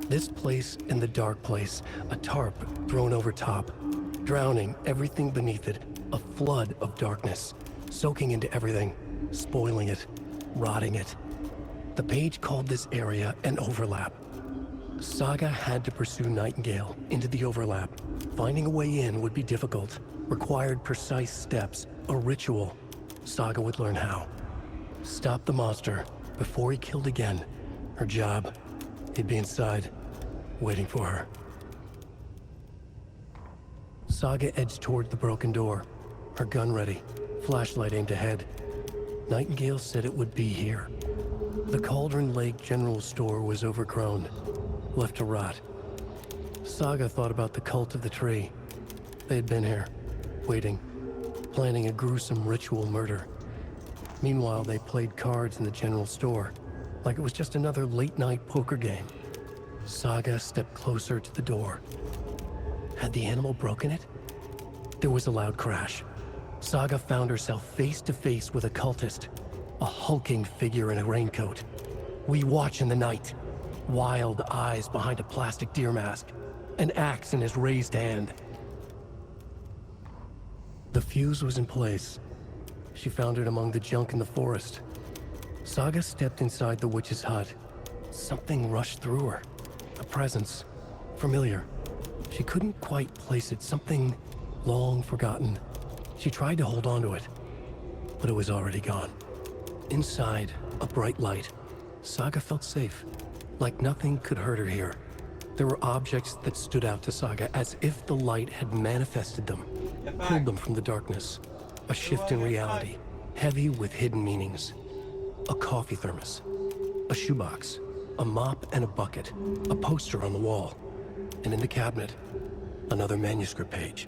This place and the dark place, a tarp thrown over top, drowning everything beneath it, a flood of darkness, soaking into everything, spoiling it, rotting it. The page called this area an overlap. Saga had to pursue Nightingale into the overlap. Finding a way in would be difficult, required precise steps, a ritual. Saga would learn how. Stop the monster before he killed again. Her job, he'd be inside, waiting for her. Saga edged toward the broken door, her gun ready, flashlight aimed ahead. Nightingale said it would be here. The Cauldron Lake General Store was overgrown, left to rot. Saga thought about the cult of the tree. They had been here, waiting, planning a gruesome ritual murder. Meanwhile, they played cards in the general store, like it was just another late-night poker game. Saga stepped closer to the door. Had the animal broken it? There was a loud crash. Saga found herself face to face with a cultist, a hulking figure in a raincoat. We watch in the night. Wild eyes behind a plastic deer mask, an axe in his raised hand. The fuse was in place. She found it among the junk in the forest. Saga stepped inside the witch's hut. Something rushed through her. A presence. Familiar. She couldn't quite place it. Something long forgotten. She tried to hold on to it, but it was already gone. Inside, a bright light. Saga felt safe. Like nothing could hurt her here. There were objects that stood out to Saga as if the light had manifested them, pulled them from the darkness. A shift in reality, heavy with hidden meanings. A coffee thermos, a shoebox, a mop and a bucket, a poster on the wall, and in the cabinet, another manuscript page.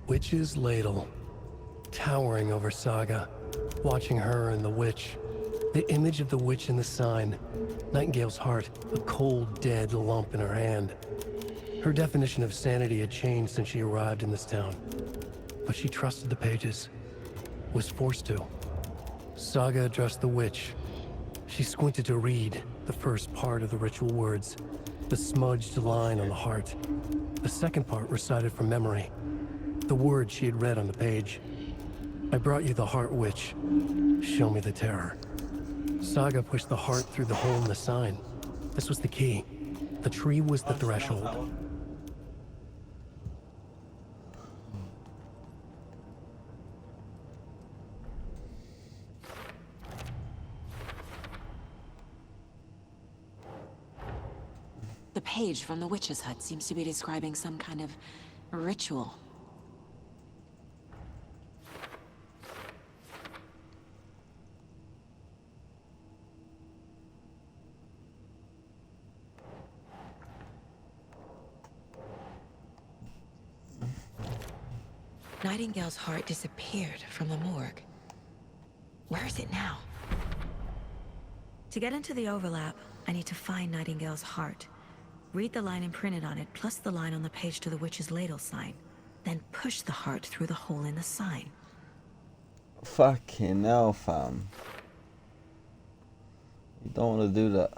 Witch's ladle, towering over Saga, watching her and the witch. The image of the witch in the sign, Nightingale's heart, a cold, dead lump in her hand. Her definition of sanity had changed since she arrived in this town, but she trusted the pages, was forced to. Saga addressed the witch. She squinted to read the first part of the ritual words, the smudged line on the heart. The second part recited from memory, the words she had read on the page. I brought you the heart, witch. Show me the terror. Saga pushed the heart through the hole in the sign. This was the key. The tree was the threshold. The page from the witch's hut seems to be describing some kind of ritual. Nightingale's heart disappeared from the morgue. Where is it now? To get into the overlap, I need to find Nightingale's heart. Read the line imprinted on it, plus the line on the page to the witch's ladle sign. Then push the heart through the hole in the sign. Fucking hell, fam. You don't want to do that.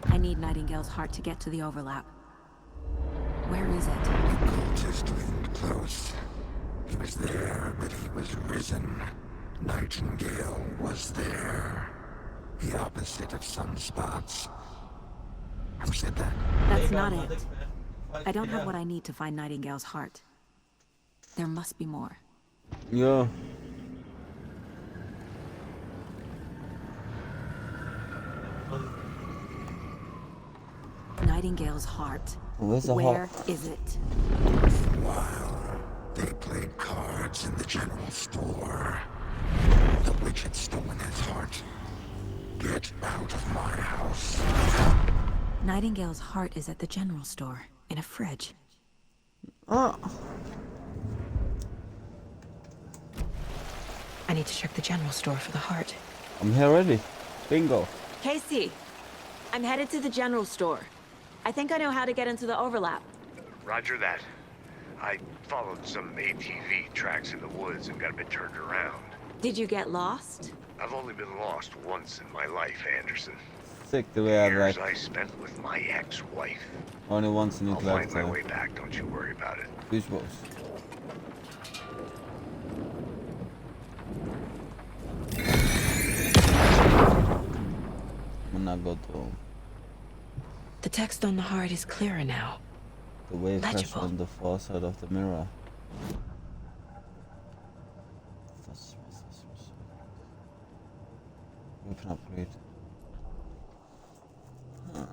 I need Nightingale's heart to get to the overlap. Where is it? The cultist leaned close. He was there, but he was risen. Nightingale was there. The opposite of sunspots. Who said that? That's not it. I don't have what I need to find Nightingale's heart. There must be more. Yeah. Nightingale's heart. Where's the Where heart? is it? While they played cards in the general store, the witch had stolen his heart. Get out of my house. Nightingale's heart is at the general store, in a fridge. Oh. I need to check the general store for the heart. I'm here already. Bingo. Casey, I'm headed to the general store. I think I know how to get into the overlap. Roger that. I followed some ATV tracks in the woods and got a bit turned around. Did you get lost? I've only been lost once in my life, Anderson. Sick the way I Years like. I spent with my ex-wife. Only once in I'll his find my lifetime. way back, don't you worry about it. Visuals. I'm not go to The text on the heart is clearer now. the wave pressure Legible. on the far side of the mirror. Open up, read. Huh.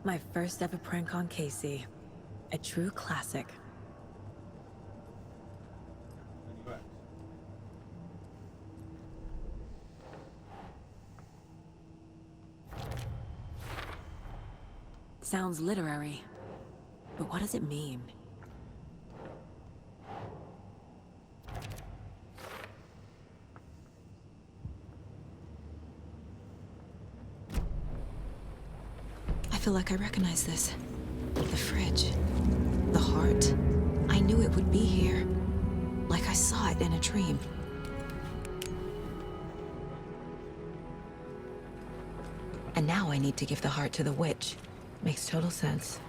My first ever prank on Casey. A true classic. Sounds literary, but what does it mean? I feel like I recognize this. The fridge. The heart. I knew it would be here. Like I saw it in a dream. And now I need to give the heart to the witch. Makes total sense.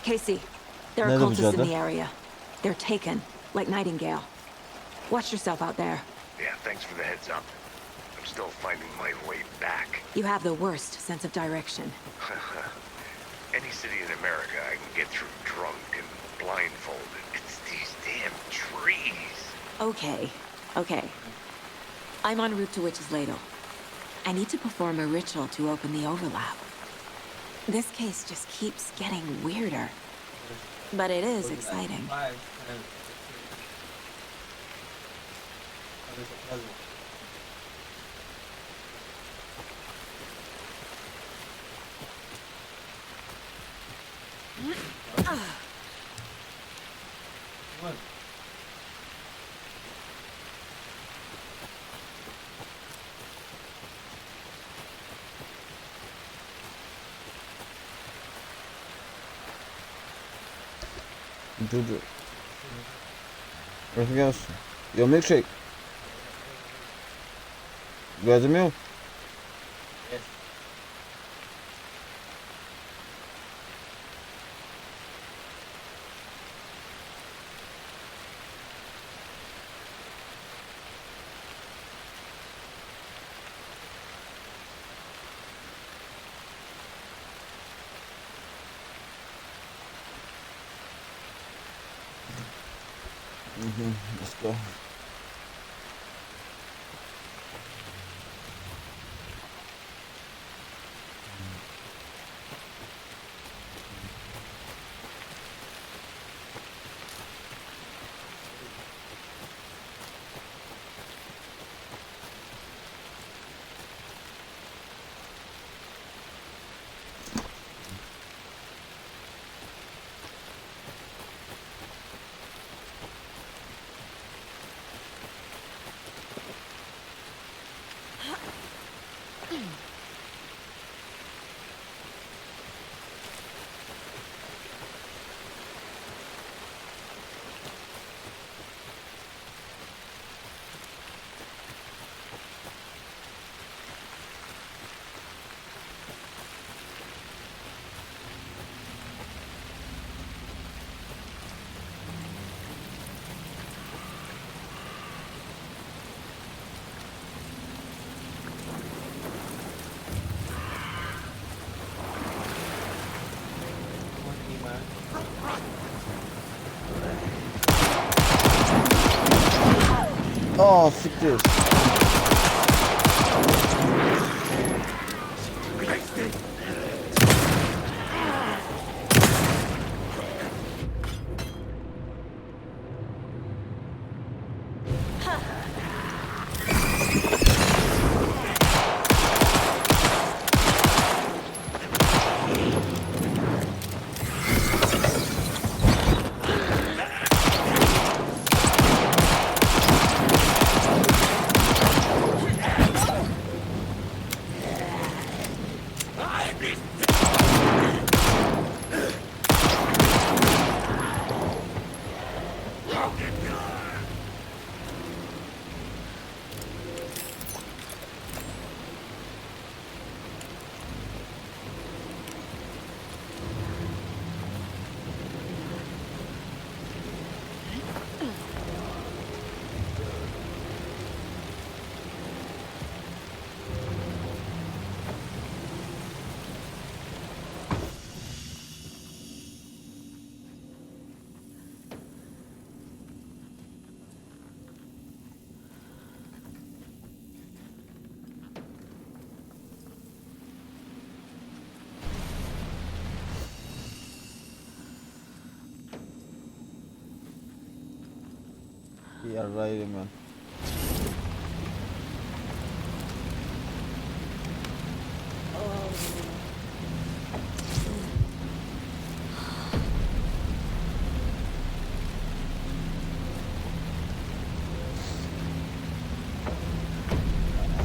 Casey, there are None of each cultists in other. the area. They're taken, like Nightingale. Watch yourself out there. Yeah, thanks for the heads up. I'm still finding my way back. You have the worst sense of direction. Any city in America I can get through drunk Okay. I'm en route to Witch's Ladle. I need to perform a ritual to open the overlap. This case just keeps getting weirder. But it is exciting. Juju. Everything else. Yo, milkshake. You guys a meal? Yes. Let's go. Oh, fuck this. Yeah, right, man.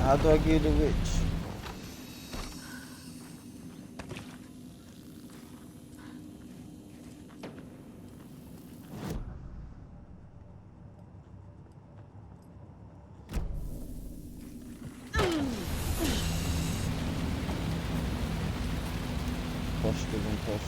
How do I get the witch? Push, give him push.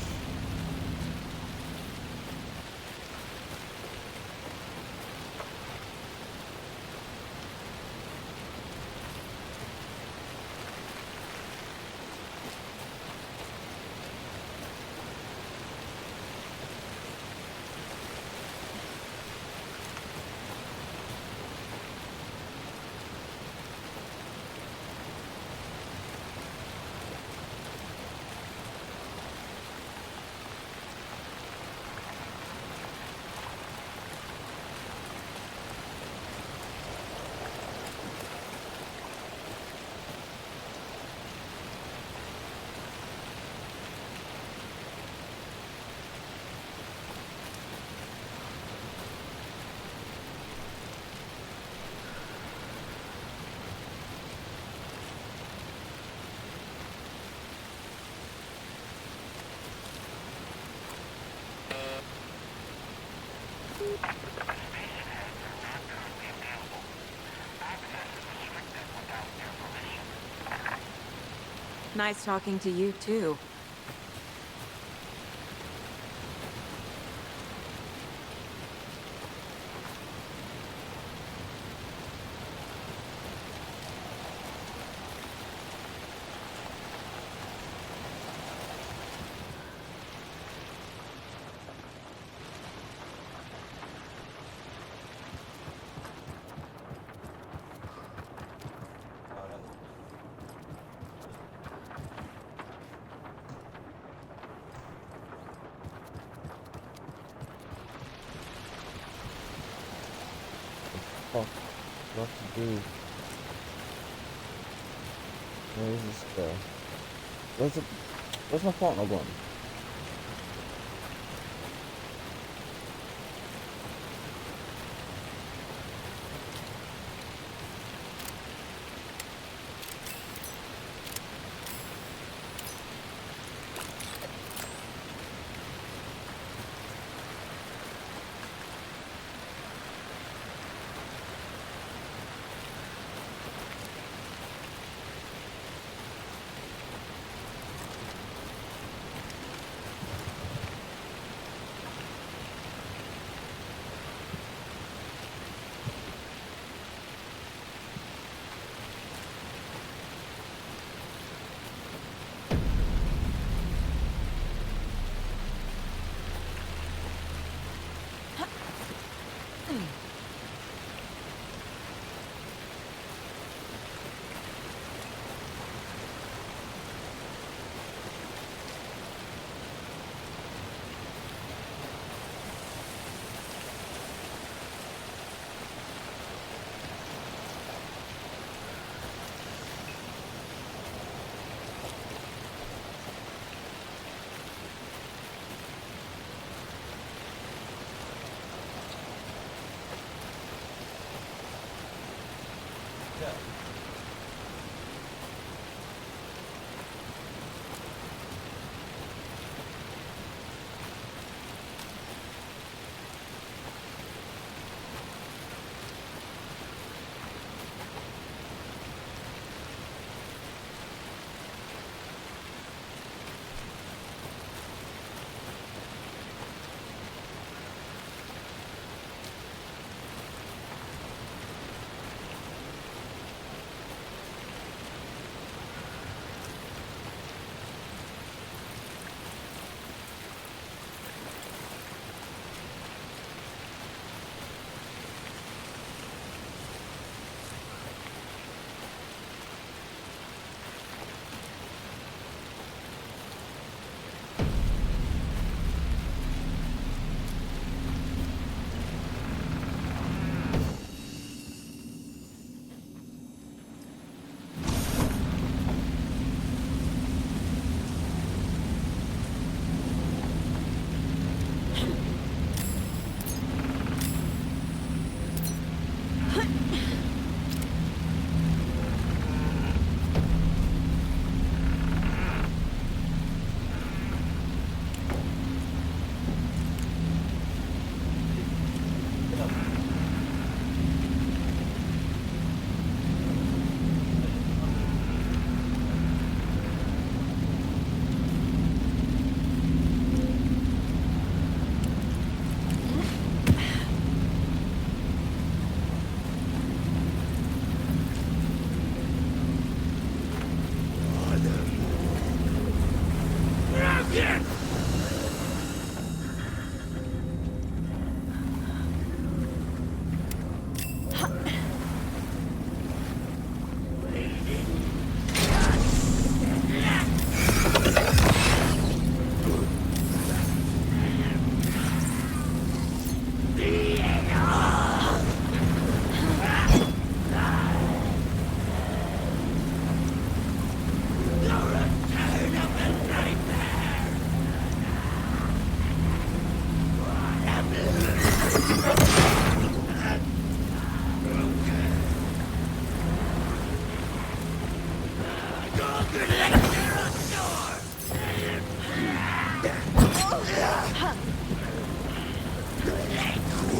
Nice talking to you, too. Fuck. What to do? Where is this guy? Where's my partner gone?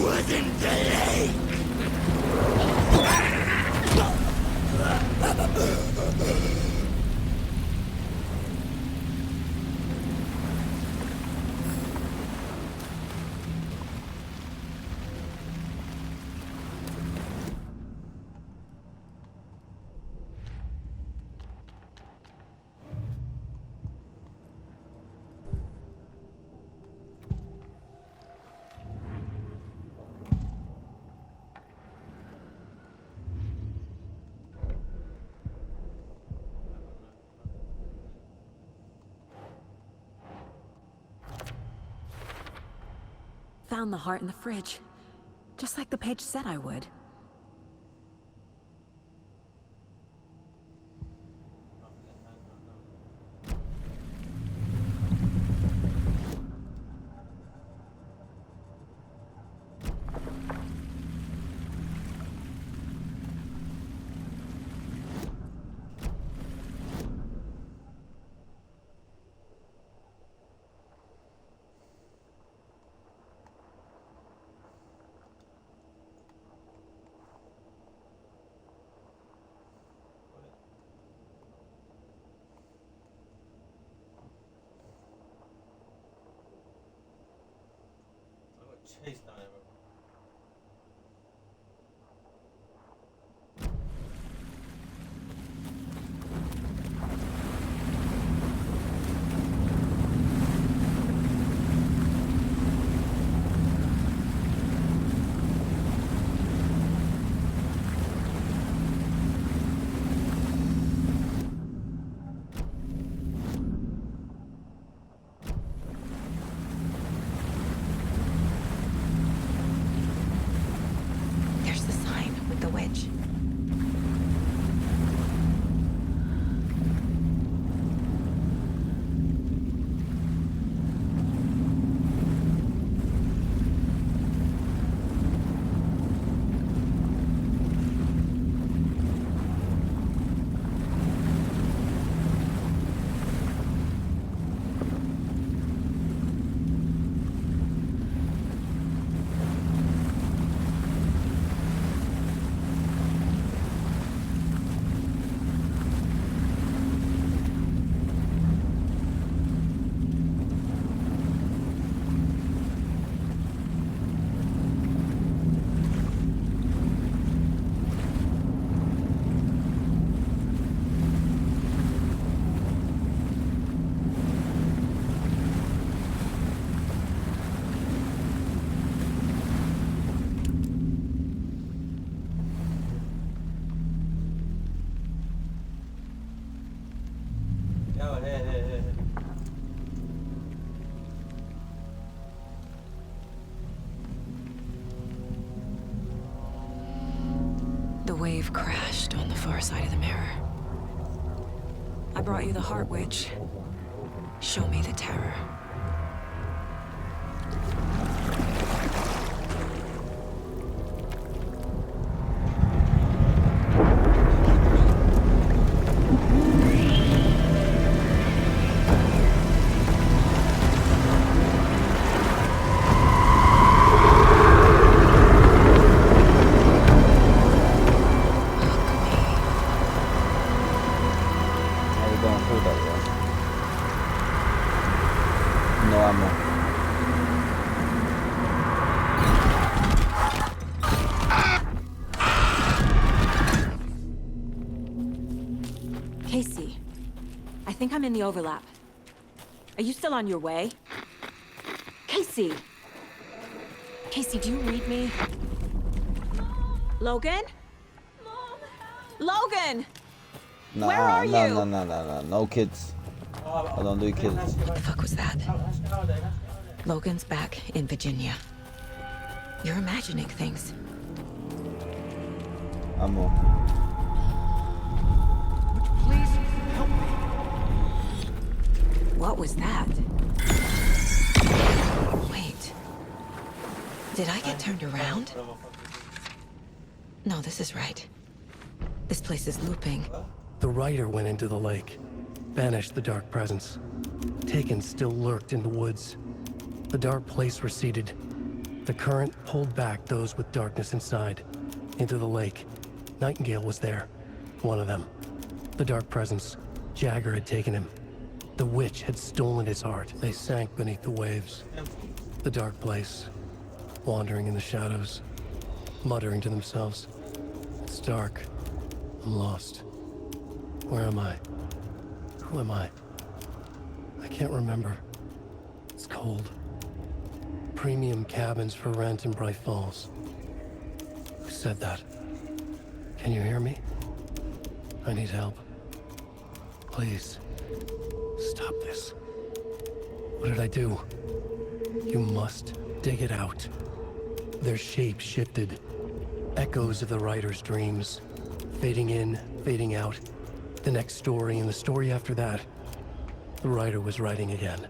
wasn't the lake. Found the heart in the fridge. Just like the page said I would. Chase down everyone. There's the sign with the witch. Yo, hey. The wave crashed on the far side of the mirror. I brought you the Heart Witch. Show me the terror. How we going through that, bro? No ammo. Casey, I think I'm in the overlap. Are you still on your way? Casey! Casey, do you read me? Logan? Logan! Nah, Where are you? No kids. I don't do kids. What the fuck was that? Logan's back in Virginia. You're imagining things. Ammo. Please help me. What was that? Wait. Did I get turned around? No, this is right. This place is looping. The rider went into the lake, banished the dark presence. Taken still lurked in the woods. The dark place receded. The current pulled back those with darkness inside, into the lake. Nightingale was there, one of them. The dark presence, Jagger had taken him. The witch had stolen his heart. They sank beneath the waves. The dark place, wandering in the shadows, muttering to themselves. It's dark. I'm lost. Where am I? Who am I? I can't remember. It's cold. Premium cabins for rent in Bright Falls. Who said that? Can you hear me? I need help. Please. Stop this. What did I do? You must dig it out. Their shape shifted. Echoes of the writer's dreams. Fading in, fading out. The next story and the story after that. The writer was writing again.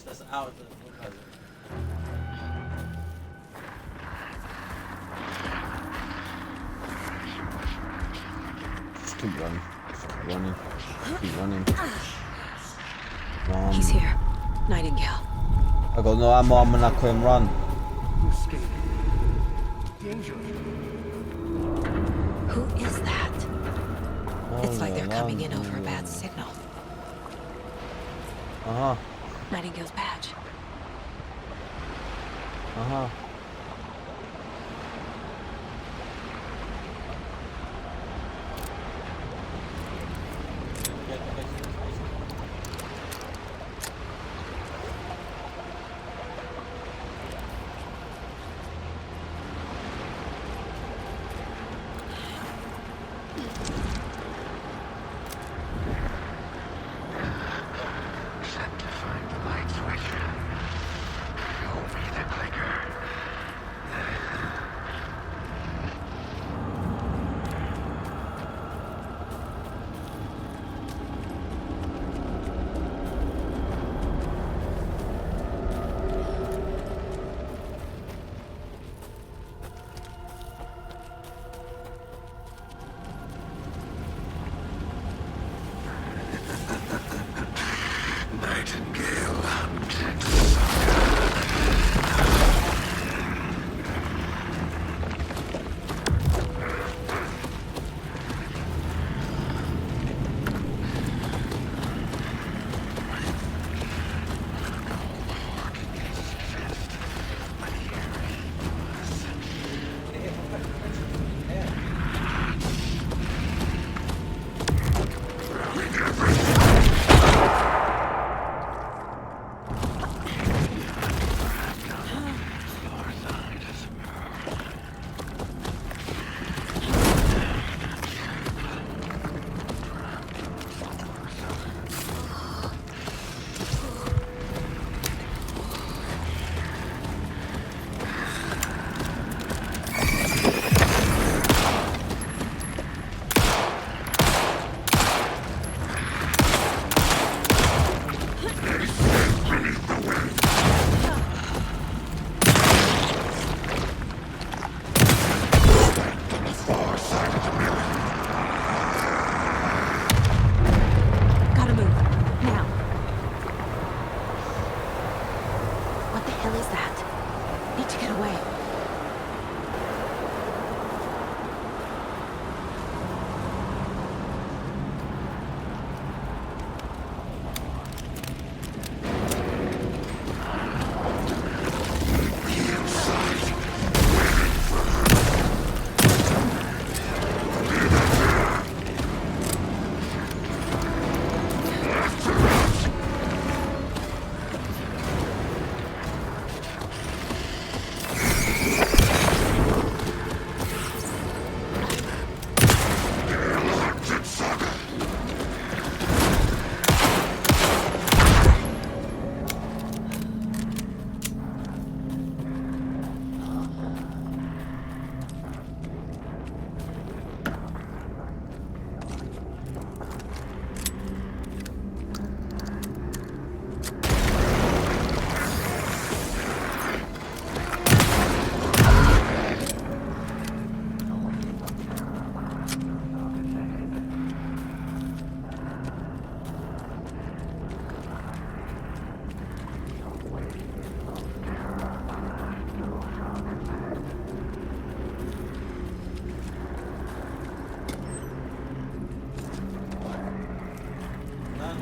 Das out. Just keep running. Just keep running. Keep running. He's here. Nightingale. I got no ammo, I'm gonna quit and run. Who is that? It's like they're coming in over a bad signal. Uh-huh. Nightingale's badge. Uh-huh.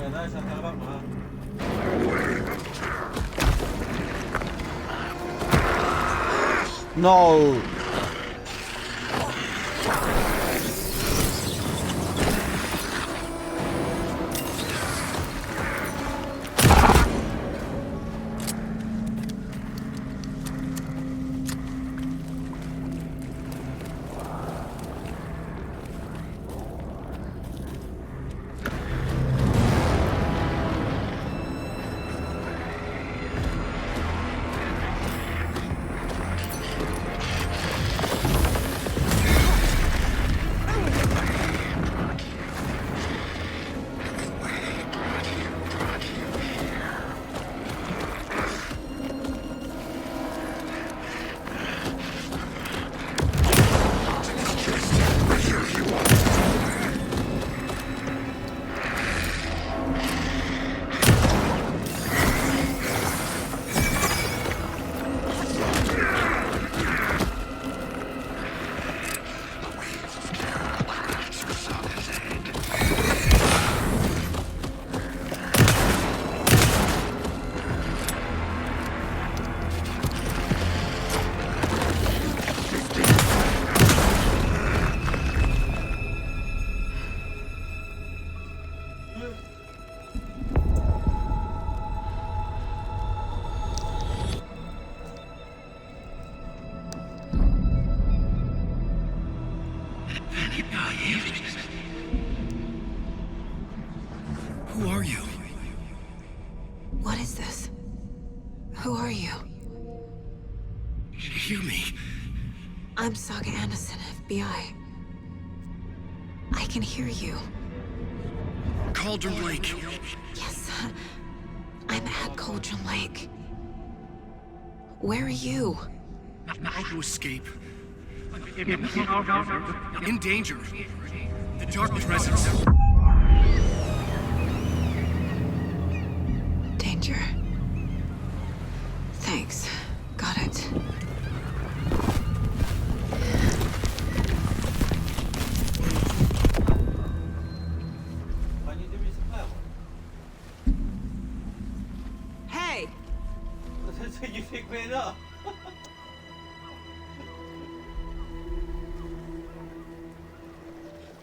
Arkada aşağıya bakma ha. No. Who are you? What is this? Who are you? Hear me. I'm Saga Anderson, FBI. I can hear you. Cauldron Lake. Yes, I'm at Cauldron Lake. Where are you? How to escape. In danger. The Dark Presence. Danger. Thanks. Got it. Hey! You picked me up.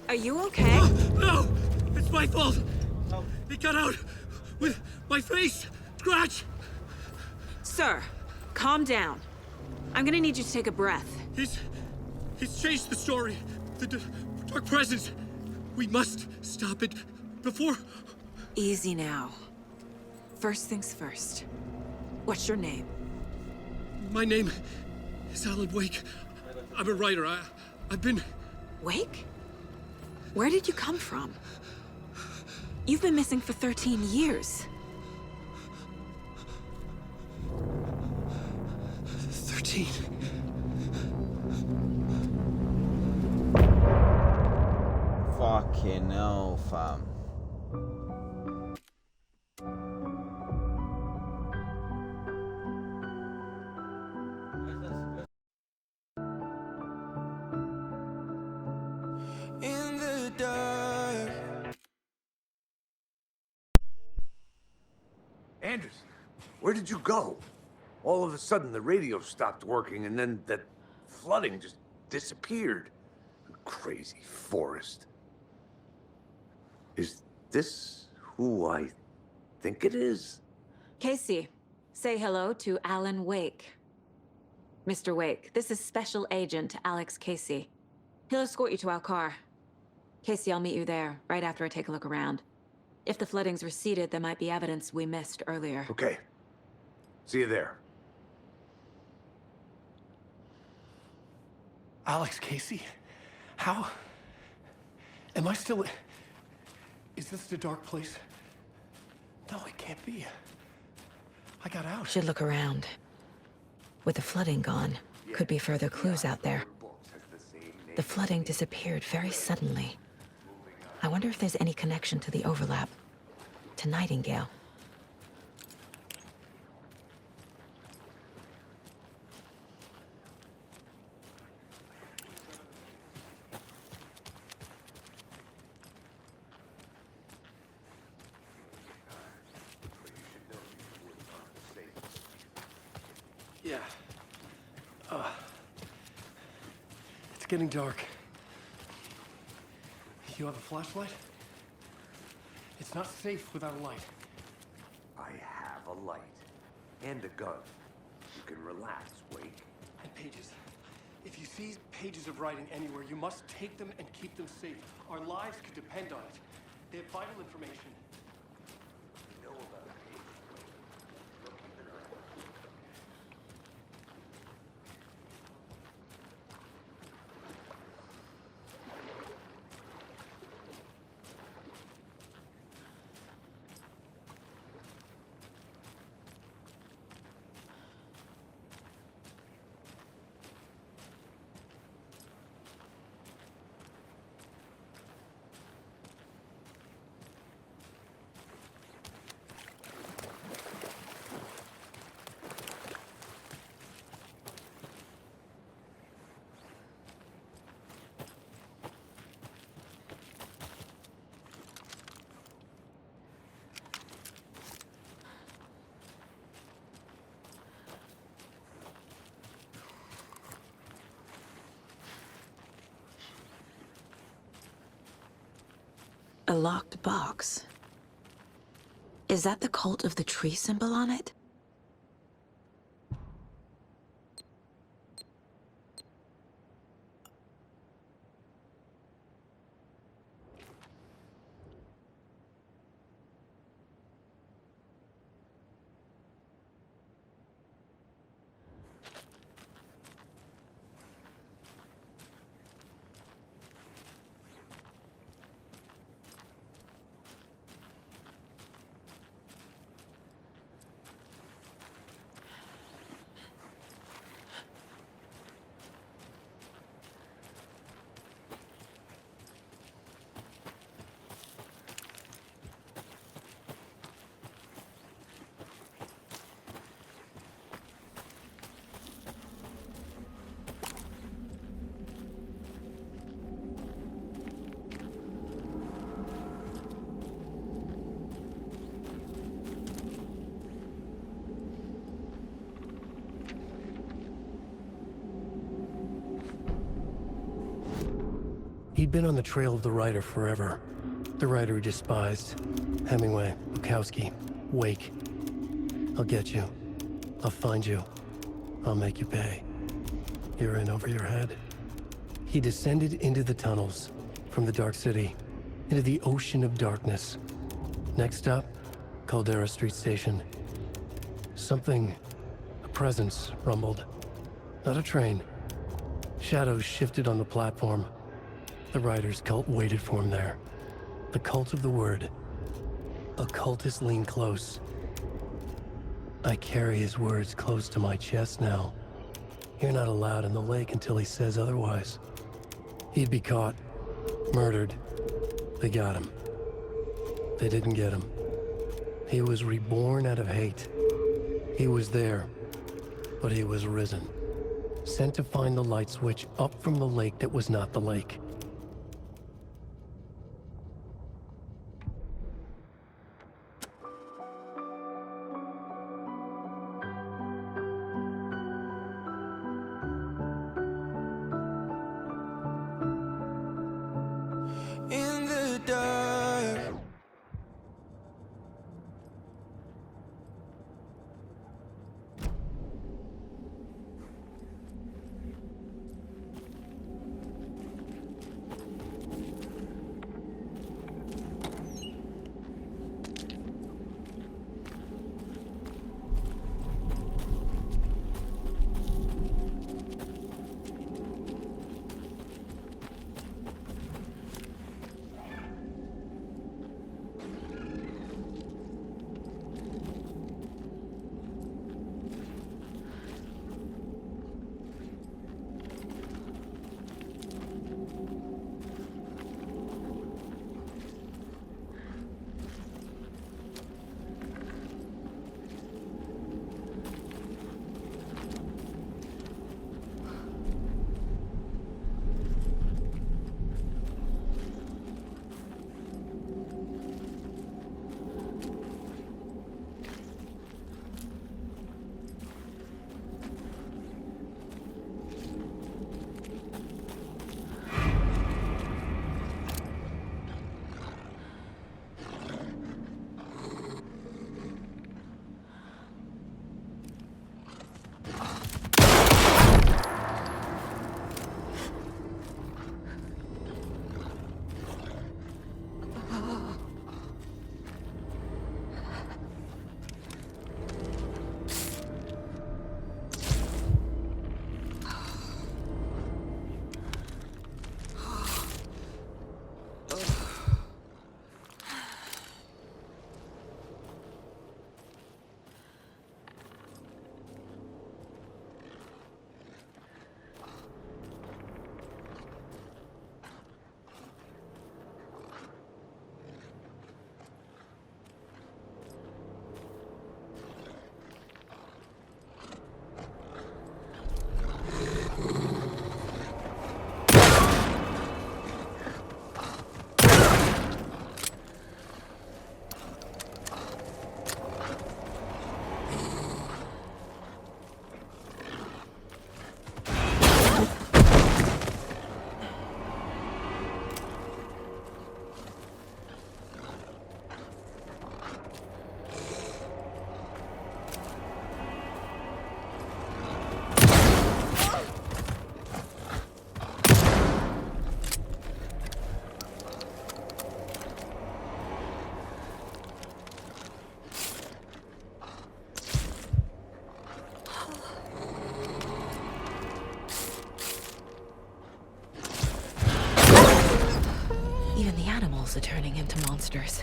Are you okay? No! It's my fault! It got out with my face! Scratch! Sir, calm down. I'm gonna need you to take a breath. He's changed the story. The Dark Presence. We must stop it before... Easy now. First things first. What's your name? My name is Alan Wake. I'm a writer. I've been... Wake? Where did you come from? You've been missing for 13 years. 13. Fucking hell, fam. In the dark. Anderson, where did you go? All of a sudden, the radio stopped working, and then that flooding just disappeared. Crazy forest. Is this who I think it is? Casey, say hello to Alan Wake. Mr. Wake, this is Special Agent Alex Casey. He'll escort you to our car. Casey, I'll meet you there, right after I take a look around. If the flooding's receded, there might be evidence we missed earlier. Okay. See you there. Alex Casey? How? Am I still... Is this the dark place? No, it can't be. I got out. Should look around. With the flooding gone, could be further clues out there. The flooding disappeared very suddenly. I wonder if there's any connection to the overlap. To Nightingale. Yeah. It's getting dark. You have a flashlight? It's not safe without a light. I have a light. And a gun. You can relax, Wake. And pages. If you see pages of writing anywhere, you must take them and keep them safe. Our lives could depend on it. They have vital information. You know about pages, Wake. Don't keep an eye on them. A locked box. Is that the cult of the tree symbol on it? He'd been on the trail of the writer forever. The writer he despised. Hemingway, Bukowski, Wake. I'll get you. I'll find you. I'll make you pay. You're in over your head. He descended into the tunnels, from the Dark City, into the ocean of darkness. Next up, Caldera Street Station. Something, a presence, rumbled. Not a train. Shadows shifted on the platform. The writer's cult waited for him there. The cult of the word. Occultists lean close. I carry his words close to my chest now. You're not allowed in the lake until he says otherwise. He'd be caught, murdered. They got him. They didn't get him. He was reborn out of hate. He was there, but he was risen. Sent to find the light switch up from the lake that was not the lake. In the dark, animals are turning into monsters.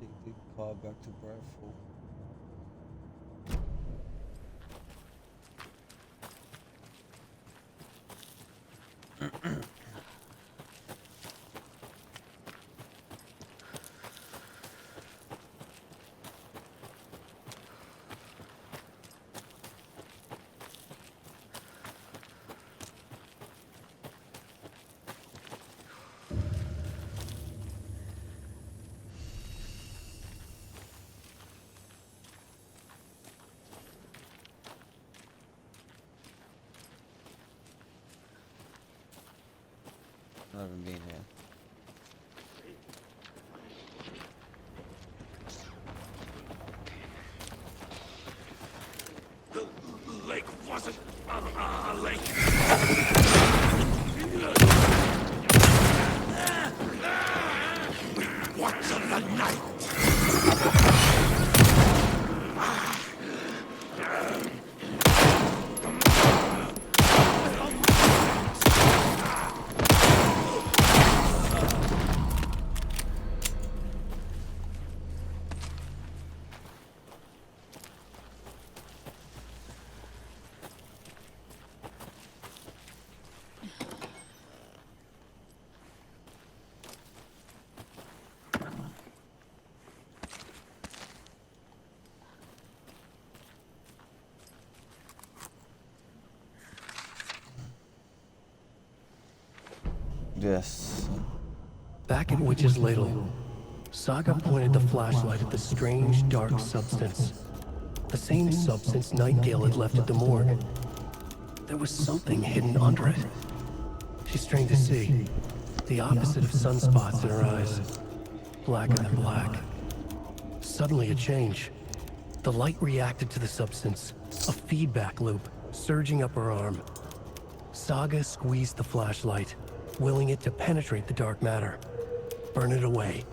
Take the car back to Bradford. Not even being here. The lake wasn't a lake. What's of the night? Yes. Back at Witch's Ladle, Saga pointed the flashlight at the strange, dark substance. The same substance Nightingale had left at the morgue. There was something hidden under it. She strained to see. The opposite of sunspots in her eyes. Blacker than black. Suddenly a change. The light reacted to the substance. A feedback loop, surging up her arm. Saga squeezed the flashlight, willing it to penetrate the dark matter. Burn it away.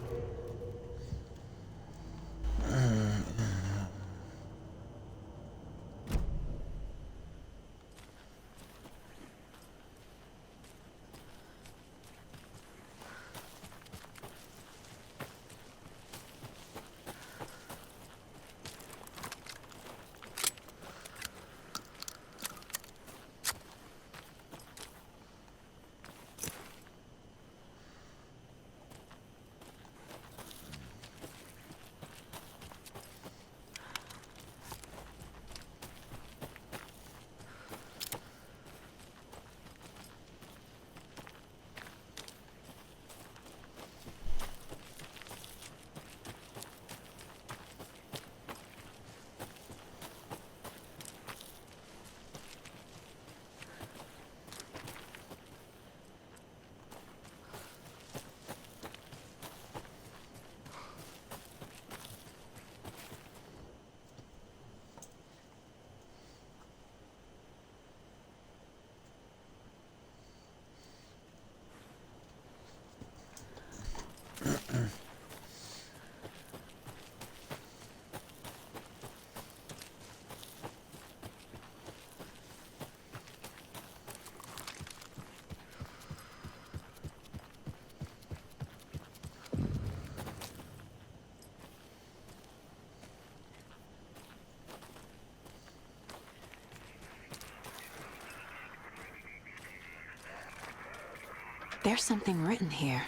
There's something written here.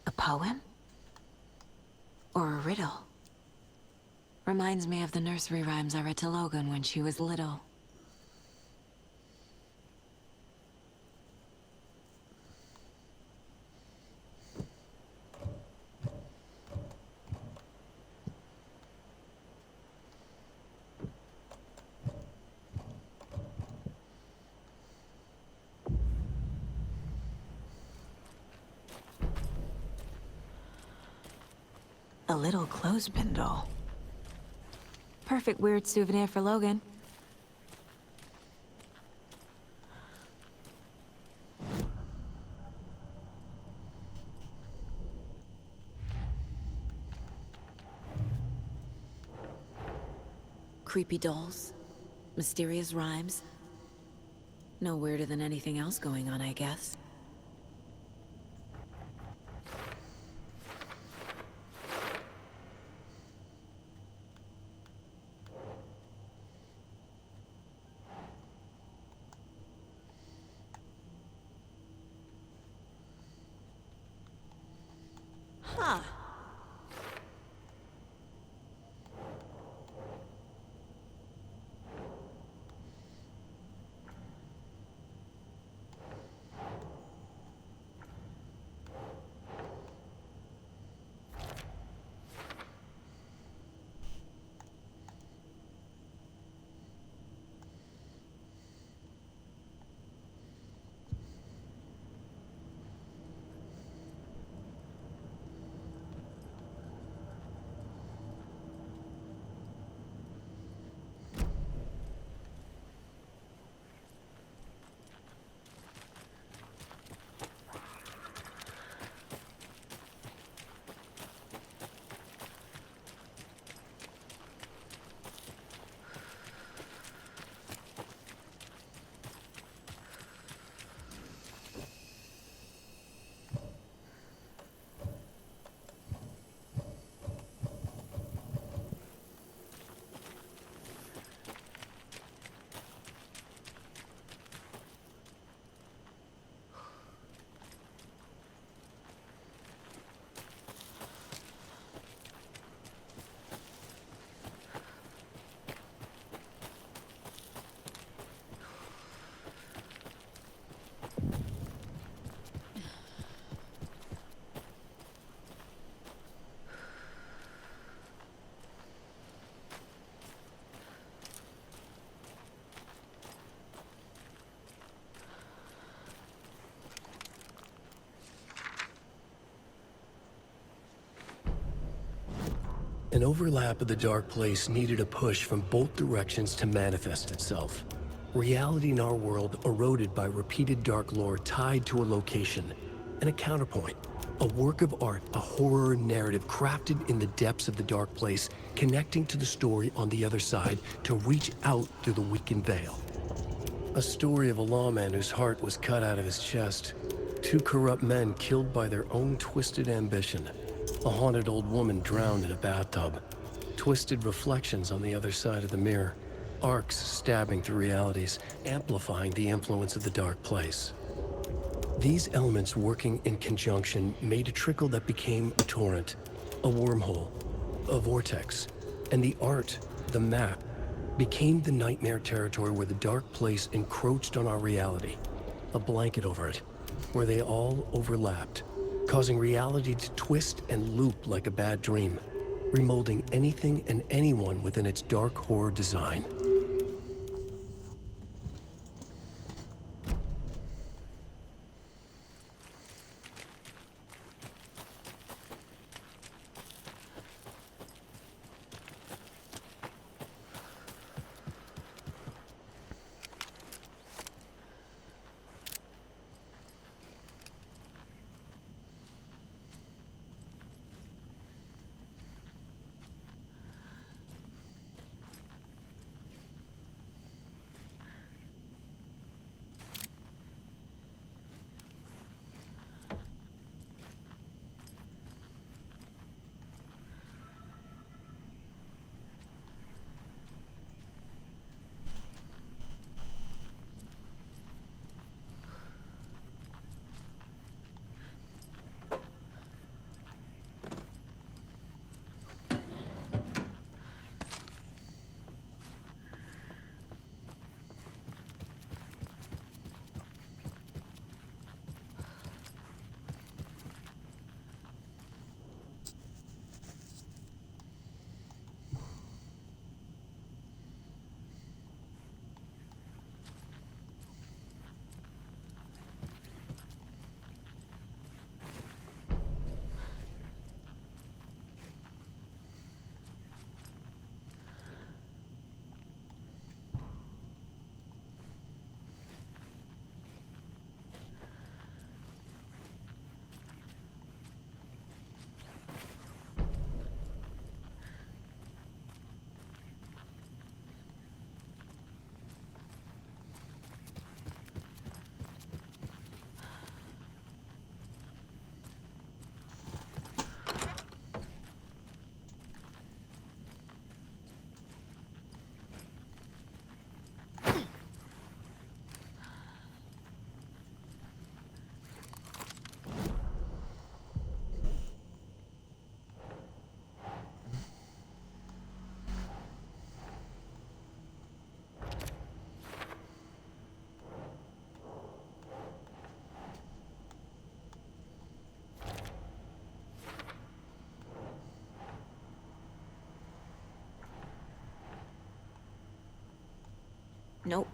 A poem? Or a riddle? Reminds me of the nursery rhymes I read to Logan when she was little. A little clothespin doll. Perfect weird souvenir for Logan. Creepy dolls. Mysterious rhymes. No weirder than anything else going on, I guess. Huh. An overlap of the Dark Place needed a push from both directions to manifest itself. Reality in our world eroded by repeated dark lore tied to a location, and a counterpoint. A work of art, a horror narrative crafted in the depths of the Dark Place, connecting to the story on the other side to reach out through the weakened veil. A story of a lawman whose heart was cut out of his chest. Two corrupt men killed by their own twisted ambition. A haunted old woman drowned in a bathtub. Twisted reflections on the other side of the mirror. Arcs stabbing through realities, amplifying the influence of the Dark Place. These elements working in conjunction made a trickle that became a torrent, a wormhole, a vortex, and the art, the map, became the nightmare territory where the Dark Place encroached on our reality, a blanket over it, where they all overlapped, causing reality to twist and loop like a bad dream, remolding anything and anyone within its dark horror design. Nope.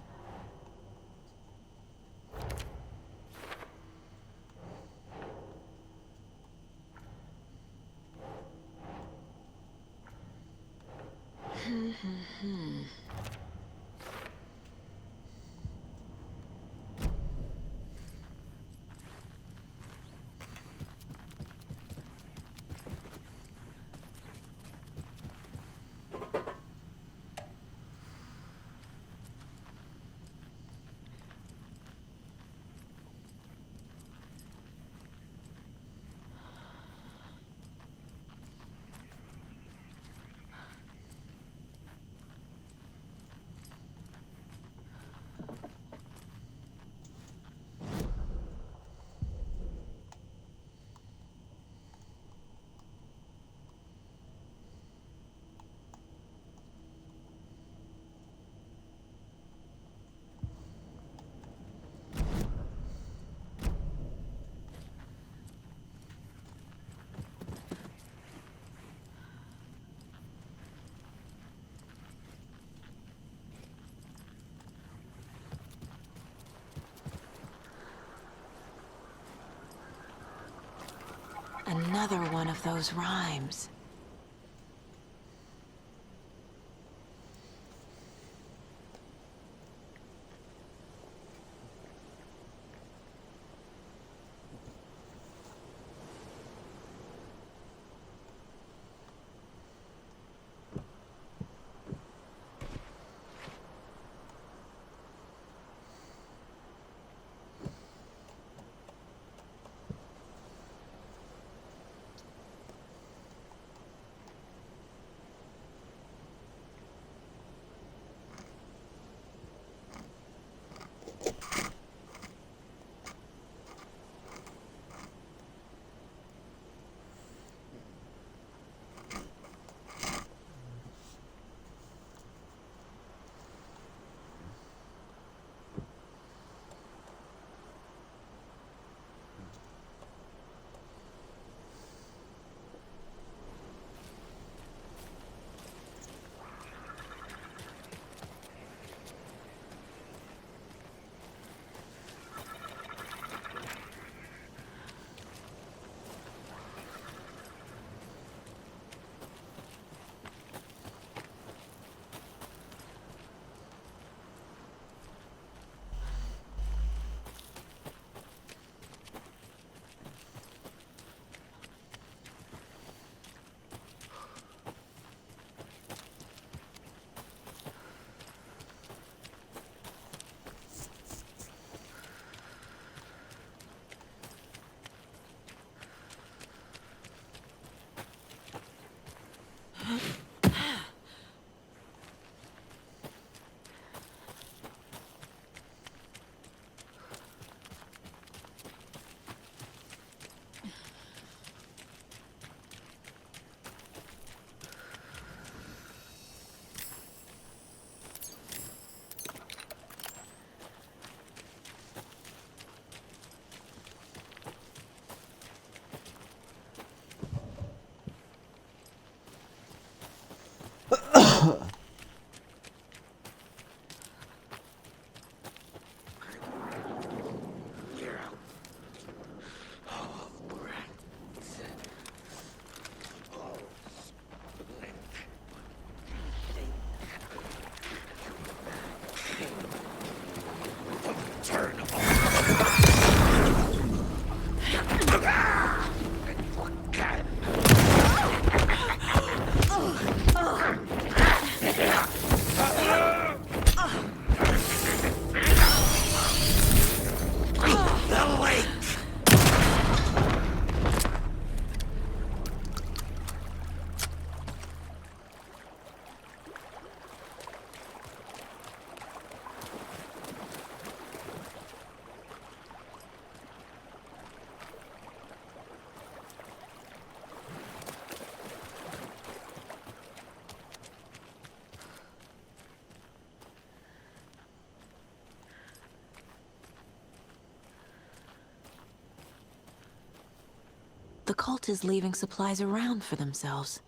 Another one of those rhymes. The cult is leaving supplies around for themselves.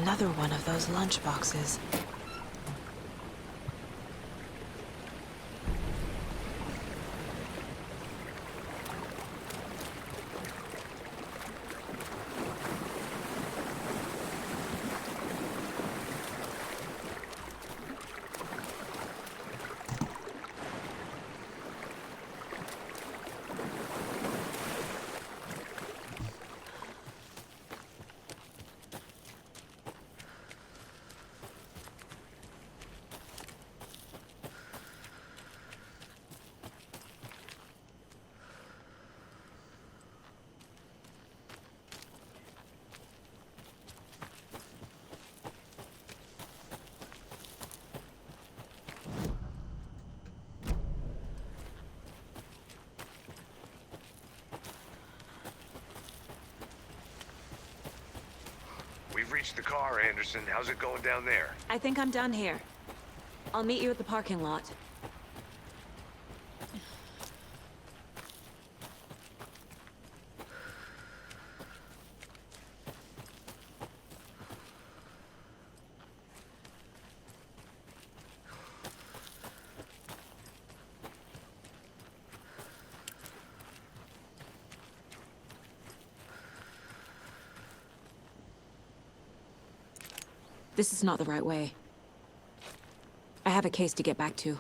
Another one of those lunch boxes. We've reached the car, Anderson. How's it going down there? I think I'm done here. I'll meet you at the parking lot. This is not the right way. I have a case to get back to.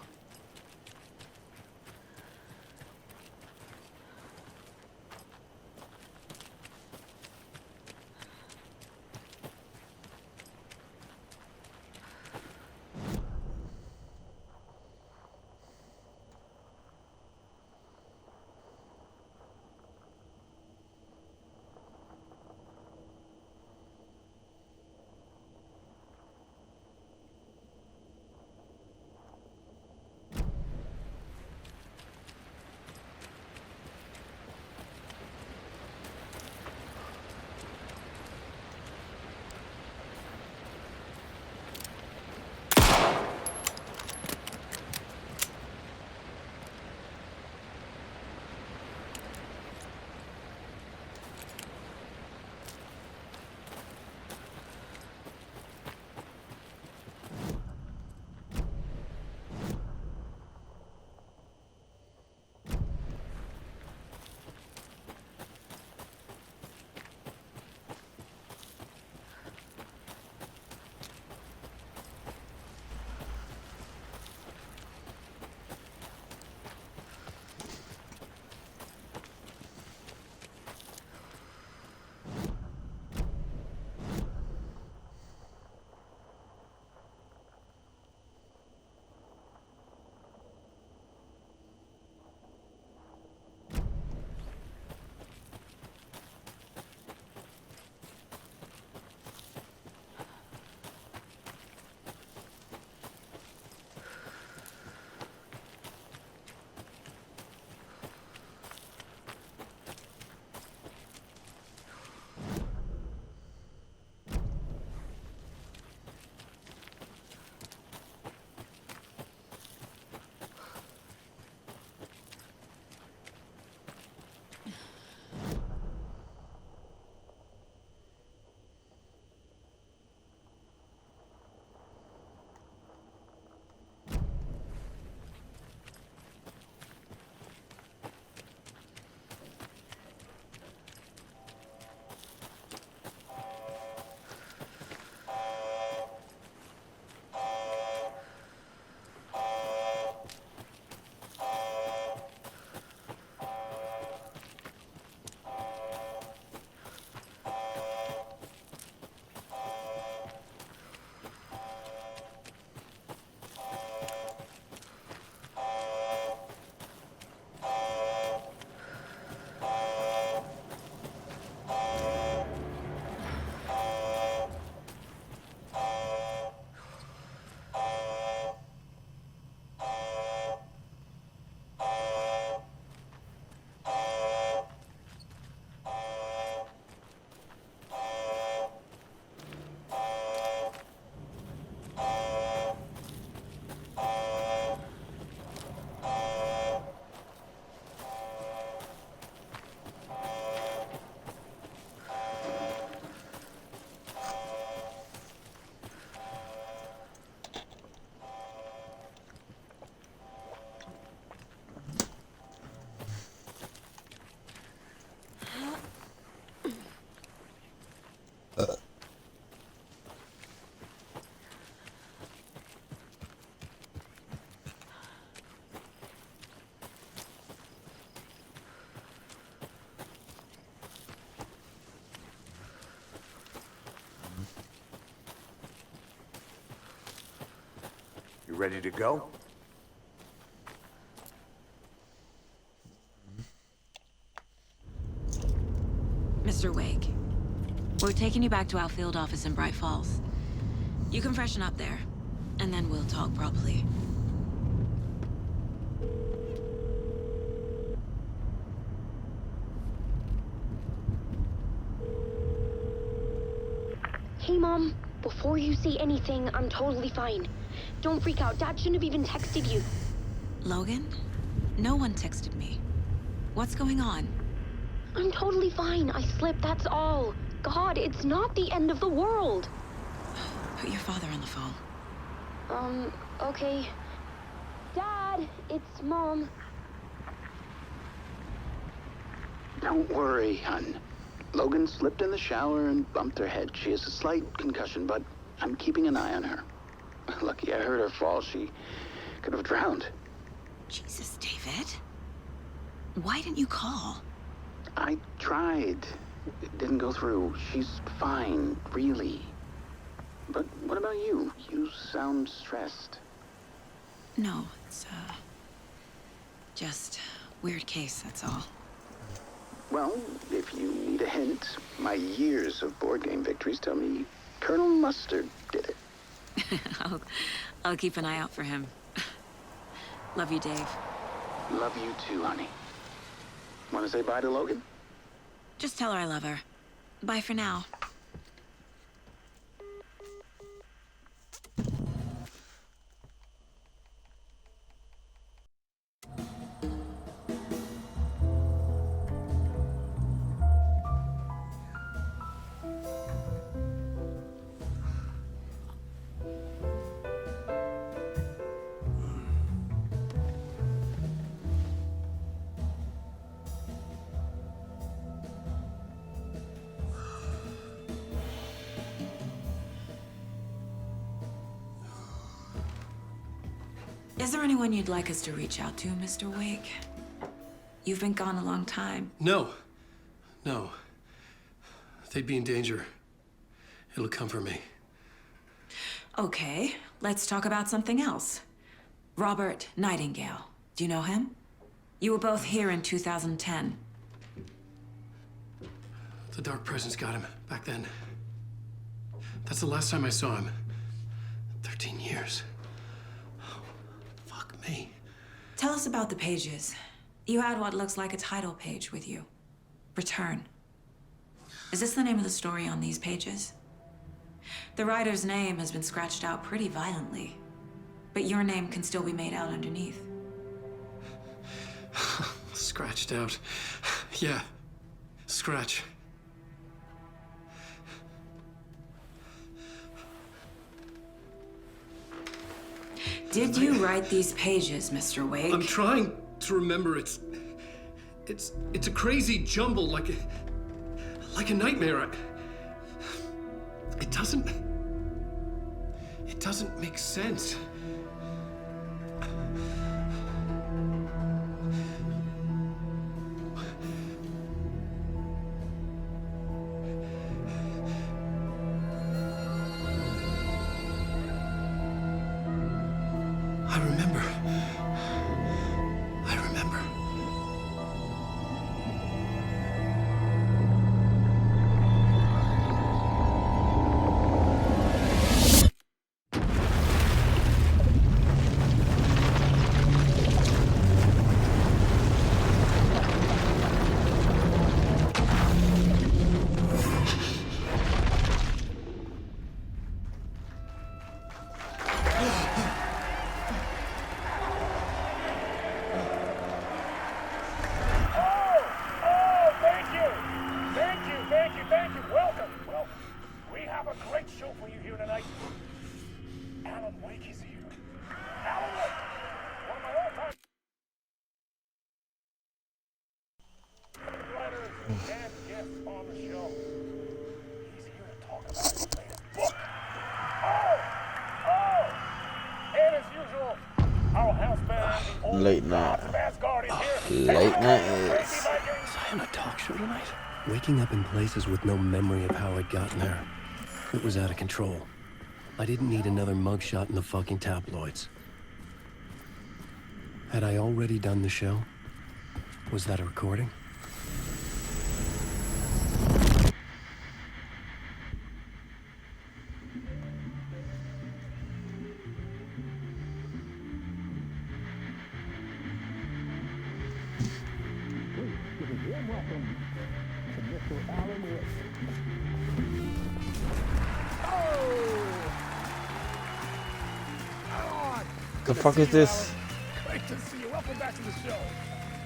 ready to go? Mr. Wake, we're taking you back to our field office in Bright Falls. You can freshen up there, and then we'll talk properly. Hey, Mom. Before you say anything, I'm totally fine. Don't freak out. Dad shouldn't have even texted you. Logan? No one texted me. What's going on? I'm totally fine. I slipped, that's all. God, it's not the end of the world. Put your father on the phone. Okay. Dad, it's Mom. Don't worry, hon. Logan slipped in the shower and bumped her head. She has a slight concussion, but I'm keeping an eye on her. Lucky I heard her fall. She could have drowned. Jesus, David. Why didn't you call? I tried. It didn't go through. She's fine, really. But what about you? You sound stressed. No, it's, just weird case, that's all. Well, if you need a hint, my years of board game victories tell me Colonel Mustard did it. I'll keep an eye out for him. Love you, Dave. Love you too, honey. Want to say bye to Logan? Just tell her I love her. Bye for now. Is there anyone you'd like us to reach out to, Mr. Wake? You've been gone a long time. No. No. They'd be in danger. It'll come for me. Okay, let's talk about something else. Robert Nightingale. Do you know him? You were both here in 2010. The Dark Presence got him back then. That's the last time I saw him. 13 years. Fuck me. Tell us about the pages. You had what looks like a title page with you. Return. Is this the name of the story on these pages? The writer's name has been scratched out pretty violently, but your name can still be made out underneath. Scratched out. Yeah. Scratch. Did you write these pages, Mr. Wake? I'm trying to remember. It's a crazy jumble, like a nightmare. It doesn't make sense. I remember. Thank you. Welcome. We have a great show for you here tonight. Alan Wake is here. Alan Wake, one of my all-time writers and guests on the show. He's here to talk about his latest book. And as usual, our house band, the old Late night. of Asgard is here. Late night is. Was I on a talk show tonight? Waking up in places with no memory of how I'd gotten there. It was out of control. I didn't need another mugshot in the fucking tabloids. Had I already done the show? Was that a recording? The fuck is this? Great to see you. Welcome back to the show.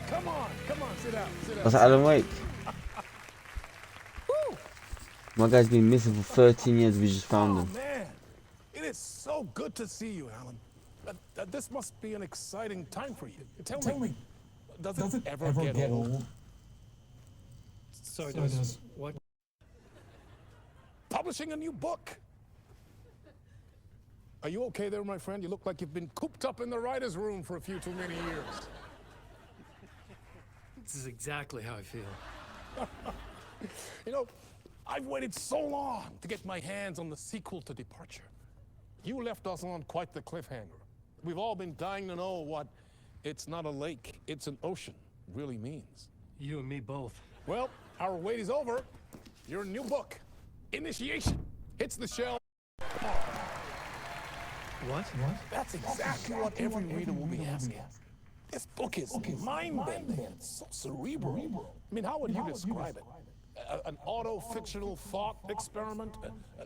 Come on, sit down, sit down. That's Alan Wake. My guy's been missing for 13 years. We just found him. Man, it is so good to see you, Alan. This must be an exciting time for you. Tell me, does it ever get old? So does what? Publishing a new book. Are you okay there, my friend? You look like you've been cooped up in the writer's room for a few too many years. This is exactly how I feel. You know, I've waited so long to get my hands on the sequel to Departure. You left us on quite the cliffhanger. We've all been dying to know what "it's not a lake, it's an ocean" really means. You and me both. Well, our wait is over. Your new book, Initiation, hits the shelf. What? That's exactly what every reader will be asking. This book is mind-bending. It's so cerebral. I mean, how would you describe it? An auto-fictional thought experiment?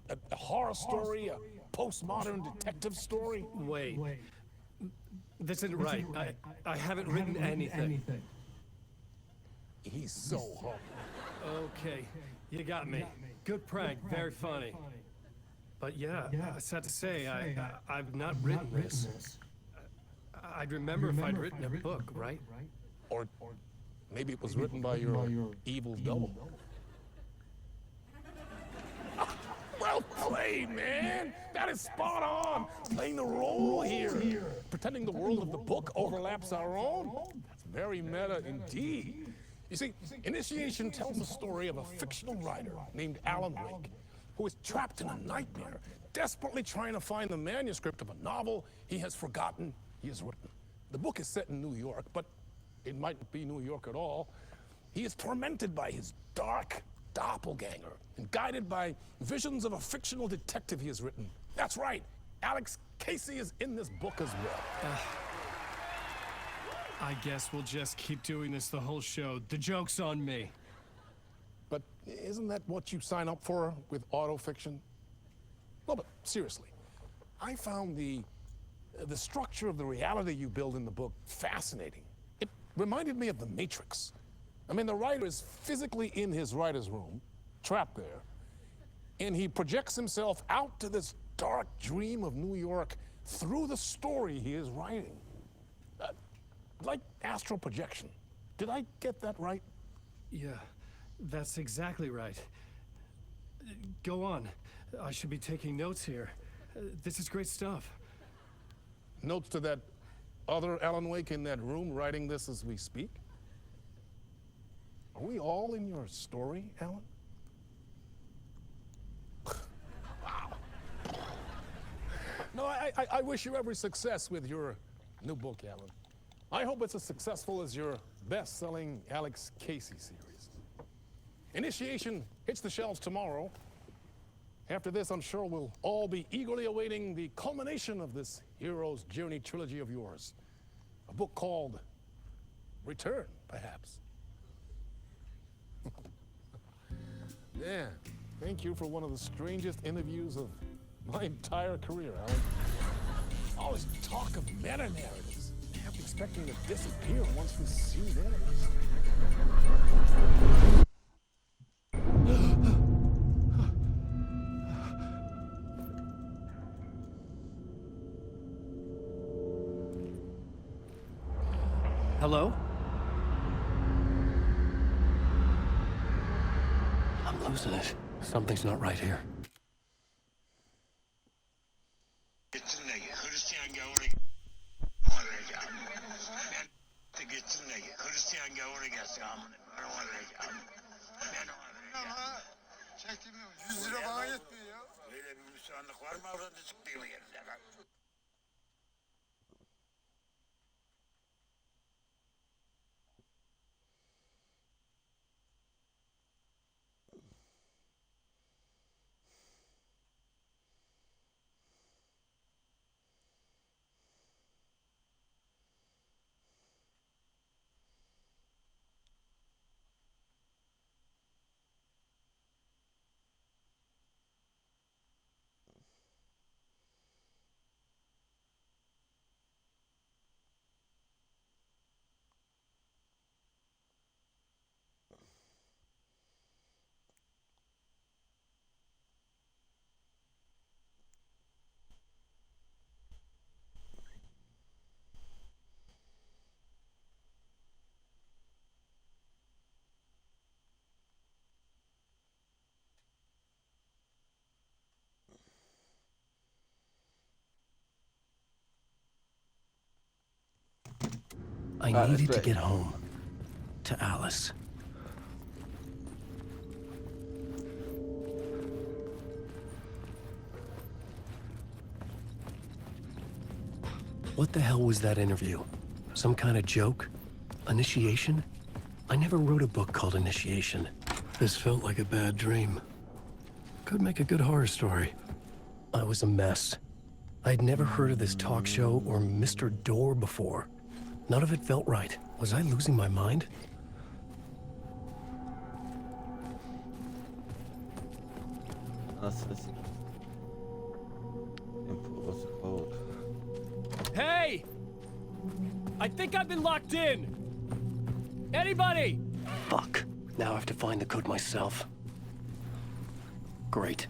A horror story? A postmodern detective story? Wait. This isn't right. I haven't written anything. He's so humble. Okay, you got me. Good prank, very funny. But yeah, sad to say, I've not written this. I'd remember if I'd written a book, right? Or maybe it was written by your evil double. Well played, man! That is spot on! Playing the role here. Pretending the world of the book overlaps our own. That's very meta indeed. You see, Initiation tells the story of a fictional writer named Alan Wake, who is trapped in a nightmare, desperately trying to find the manuscript of a novel he has forgotten he has written. The book is set in New York, but it mightn't be New York at all. He is tormented by his dark doppelganger and guided by visions of a fictional detective he has written. That's right, Alex Casey is in this book as well. I guess we'll just keep doing this the whole show. The joke's on me. But isn't that what you sign up for with autofiction? No, but seriously, I found the structure of the reality you build in the book fascinating. It reminded me of The Matrix. I mean, the writer is physically in his writer's room, trapped there, and he projects himself out to this dark dream of New York through the story he is writing. Like astral projection. Did I get that right? Yeah, that's exactly right. Go on. I should be taking notes here. This is great stuff. Notes to that other Alan Wake in that room writing this as we speak? Are we all in your story, Alan? Wow. No, I wish you every success with your new book, Alan. I hope it's as successful as your best-selling Alex Casey series. Initiation hits the shelves tomorrow. After this, I'm sure we'll all be eagerly awaiting the culmination of this hero's journey trilogy of yours. A book called Return, perhaps. Yeah, thank you for one of the strangest interviews of my entire career, Alan. All this talk of meta-narratives. I kept expecting to disappear once we see theirs. Hello? I'm losing it. Something's not right here. I needed to get home. To Alice. What the hell was that interview? Some kind of joke? Initiation? I never wrote a book called Initiation. This felt like a bad dream. Could make a good horror story. I was a mess. I'd never heard of this talk show or Mr. Door before. None of it felt right. Was I losing my mind? Hey! I think I've been locked in! Anybody? Fuck. Now I have to find the code myself. Great.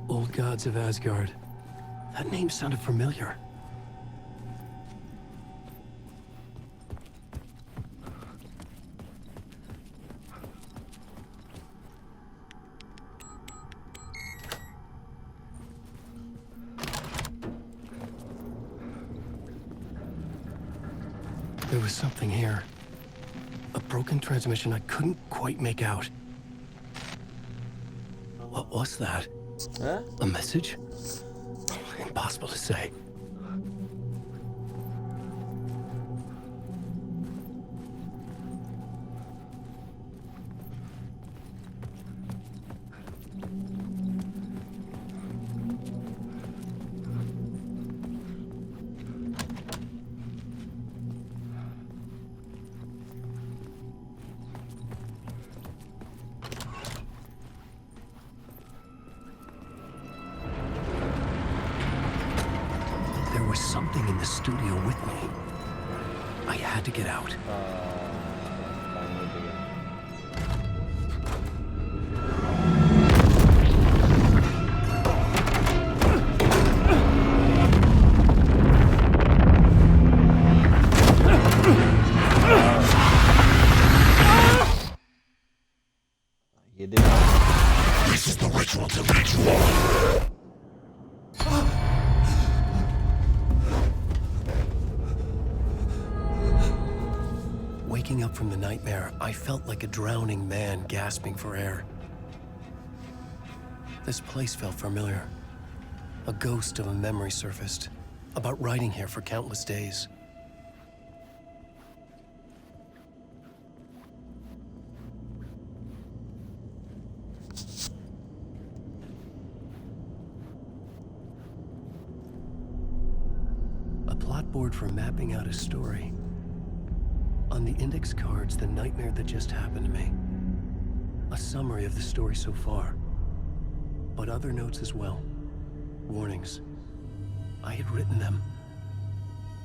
Old Gods of Asgard. That name sounded familiar. There was something here. A broken transmission I couldn't quite make out. What was that? Huh? A message? Impossible to say. There was something in the studio with me. I had to get out. This is the ritual to lead you on. Waking up from the nightmare, I felt like a drowning man gasping for air. This place felt familiar. A ghost of a memory surfaced, about riding here for countless days. A plot board for mapping out a story. On the index cards, the nightmare that just happened to me. A summary of the story so far. But other notes as well. Warnings. I had written them.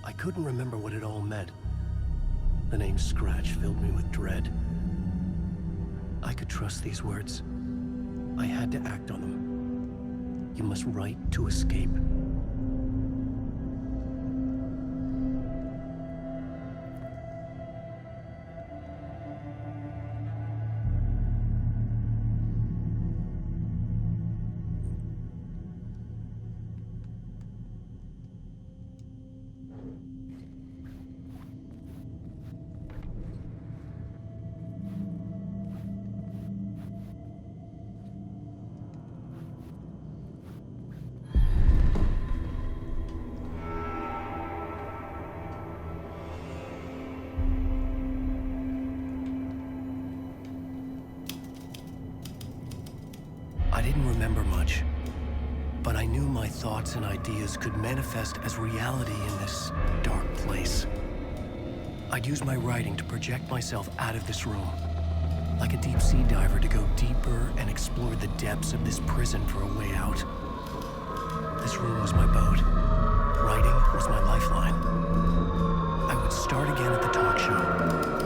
I couldn't remember what it all meant. The name Scratch filled me with dread. I could trust these words. I had to act on them. You must write to escape. I didn't remember much, but I knew my thoughts and ideas could manifest as reality in this dark place. I'd use my writing to project myself out of this room, like a deep-sea diver to go deeper and explore the depths of this prison for a way out. This room was my boat. Writing was my lifeline. I would start again at the talk show.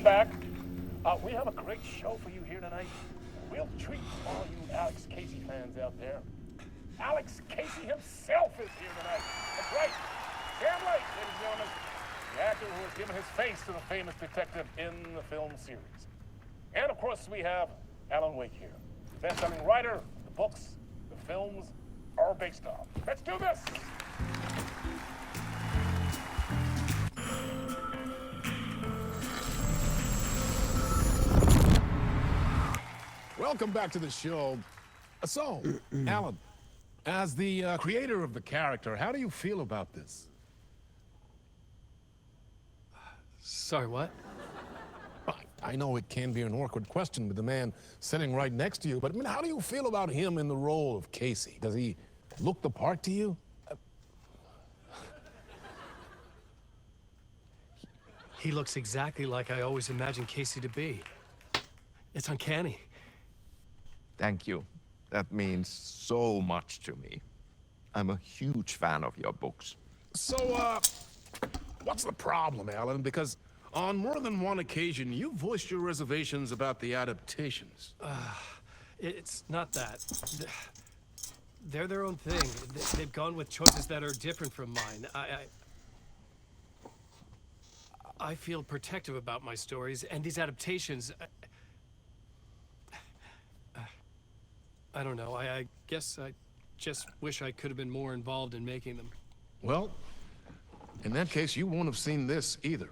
welcome back. We have a great show for you here tonight. Real treat for all you Alex Casey fans out there. Alex Casey himself is here tonight. That's right. Sam Lake, ladies and gentlemen. The actor who has given his face to the famous detective in the film series. And of course, we have Alan Wake here. Best-selling writer, the books, the films are based on. Let's do this! Welcome back to the show. So, Alan, as the creator of the character, how do you feel about this? Sorry, what? I know it can be an awkward question with the man sitting right next to you, but I mean, how do you feel about him in the role of Casey? Does he look the part to you? He looks exactly like I always imagined Casey to be. It's uncanny. Thank you. That means so much to me. I'm a huge fan of your books. So, what's the problem, Alan? Because on more than one occasion, you voiced your reservations about the adaptations. It's not that. They're their own thing. They've gone with choices that are different from mine. I feel protective about my stories, and these adaptations... I don't know. I guess I just wish I could have been more involved in making them. Well, in that case, you won't have seen this either.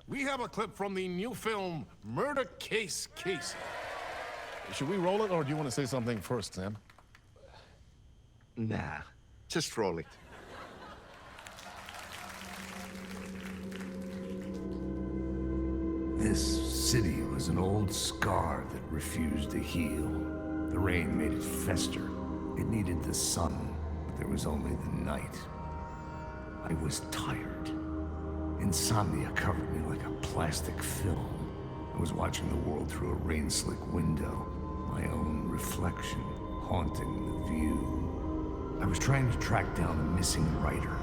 We have a clip from the new film, Murder Case Casey. Should we roll it, or do you want to say something first, Sam? Nah, just roll it. This city was an old scar that refused to heal. The rain made it fester. It needed the sun, but there was only the night. I was tired. Insomnia covered me like a plastic film. I was watching the world through a rain-slick window, my own reflection haunting the view. I was trying to track down a missing writer.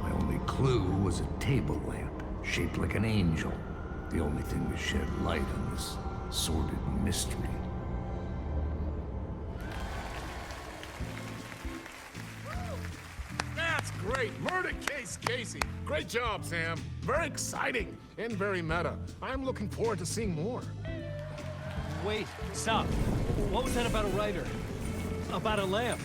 My only clue was a table lamp, shaped like an angel. The only thing to shed light on this sordid mystery. That's great! Murder Case Casey! Great job, Sam. Very exciting and very meta. I'm looking forward to seeing more. Wait, stop. What was that about a writer? About a lamp?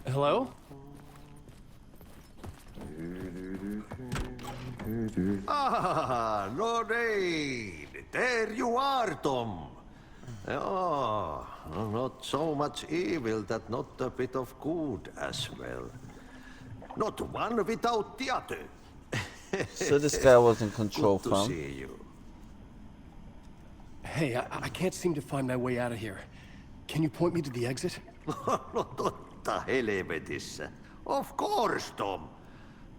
Hello? Ah, Lord Aid! There you are, Tom. Oh, not so much evil that not a bit of good as well. Not one without the other. So this guy was in control Good to from. see you. Hey, I can't seem to find my way out of here. Can you point me to the exit? Totta helvetissä. Of course, Tom.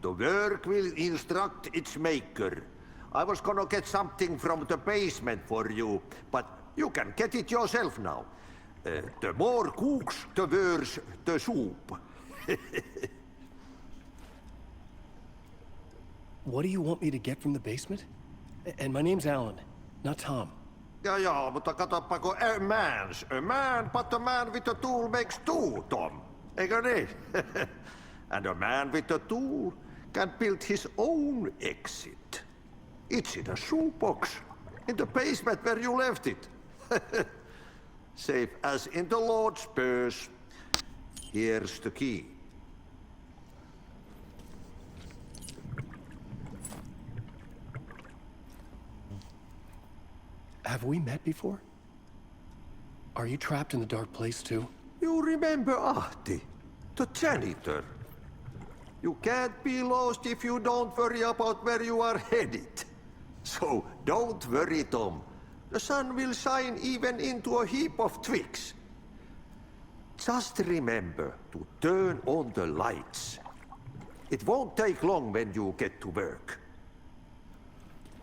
The work will instruct its maker. I was gonna get something from the basement for you, but you can get it yourself now. The more cooks, the worse the soup. What do you want me to get from the basement? And my name's Alan, not Tom. Ja, mutta katoppa kun a man, but a man with a tool makes two, Tom. Eikö niin? And a man with a tool can build his own exit. It's in a shoebox, in the basement where you left it. Safe as in the Lord's purse. Here's the key. Have we met before? Are you trapped in the dark place too? You remember Ahti, the janitor. You can't be lost if you don't worry about where you are headed. So don't worry, Tom. The sun will shine even into a heap of twigs. Just remember to turn on the lights. It won't take long when you get to work.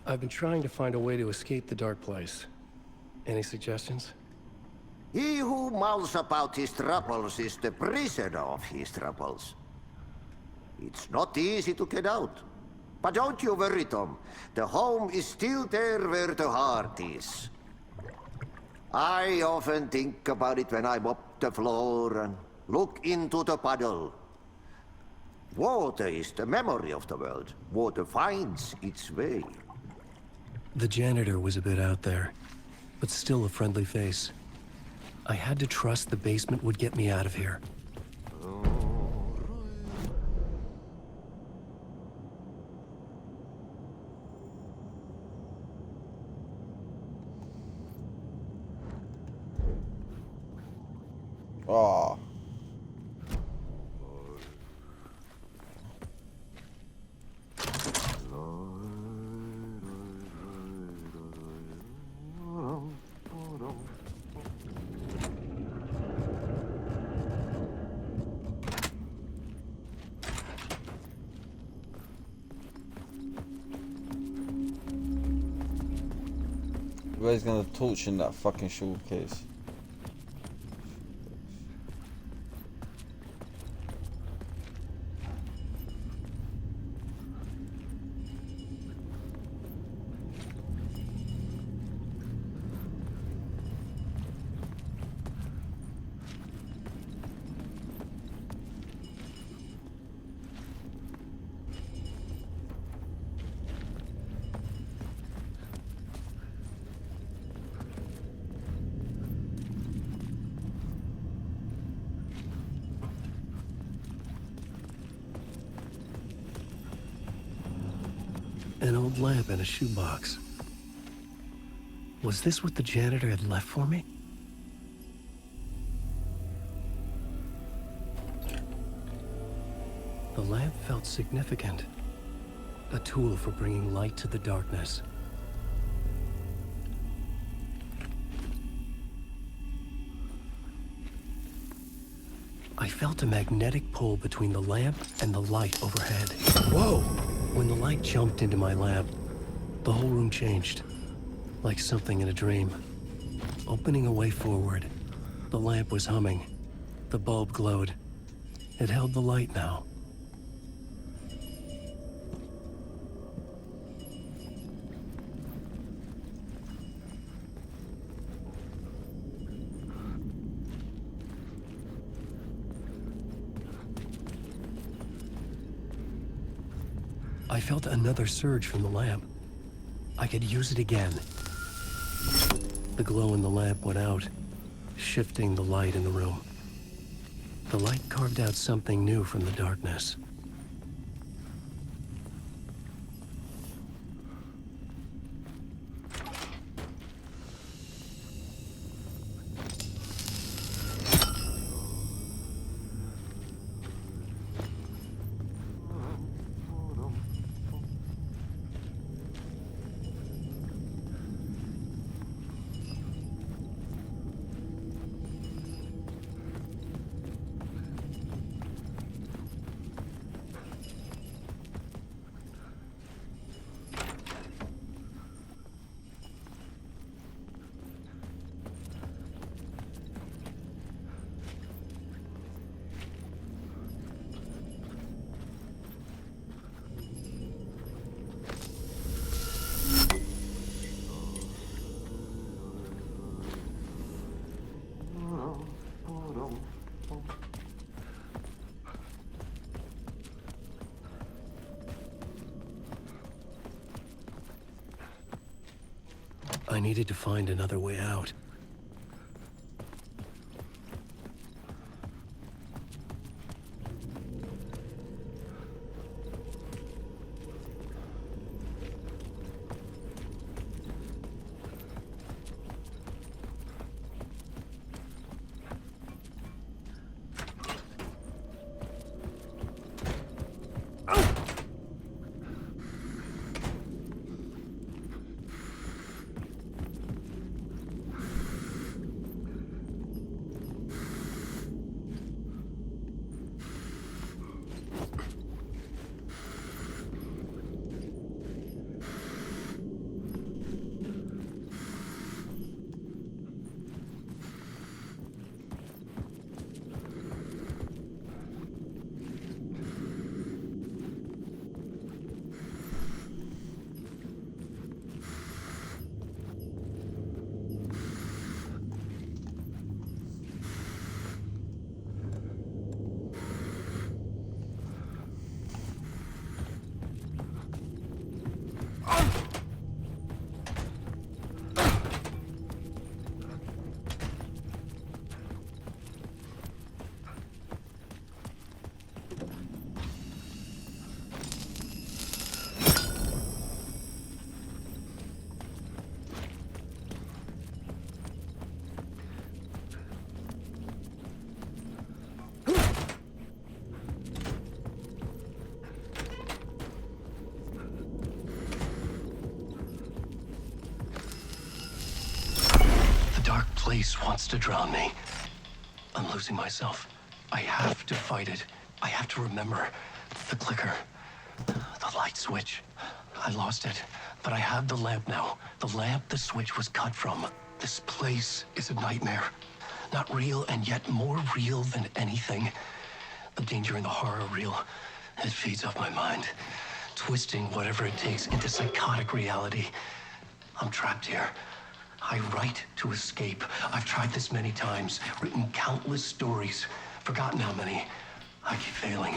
I've been trying to find a way to escape the dark place. Any suggestions? He who mulls about his troubles is the prisoner of his troubles. It's not easy to get out. But don't you worry, Tom. The home is still there where the heart is. I often think about it when I mop the floor and look into the puddle. Water is the memory of the world. Water finds its way. The janitor was a bit out there, but still a friendly face. I had to trust the basement would get me out of here. Oh. Where's gonna torch in that fucking showcase? An old lamp in a shoebox. Was this what the janitor had left for me? The lamp felt significant. A tool for bringing light to the darkness. I felt a magnetic pull between the lamp and the light overhead. Whoa! When the light jumped into my lamp, the whole room changed, like something in a dream. Opening a way forward, the lamp was humming. The bulb glowed. It held the light now. I felt another surge from the lamp. I could use it again. The glow in the lamp went out, shifting the light in the room. The light carved out something new from the darkness. I needed to find another way out. Place wants to drown me. I'm losing myself. I have to fight it. I have to remember. The clicker. The light switch. I lost it. But I have the lamp now. The lamp the switch was cut from. This place is a nightmare. Not real, and yet more real than anything. The danger and the horror real. It feeds off my mind. Twisting whatever it takes into psychotic reality. I'm trapped here. I write to escape. I've tried this many times, written countless stories, forgotten how many. I keep failing,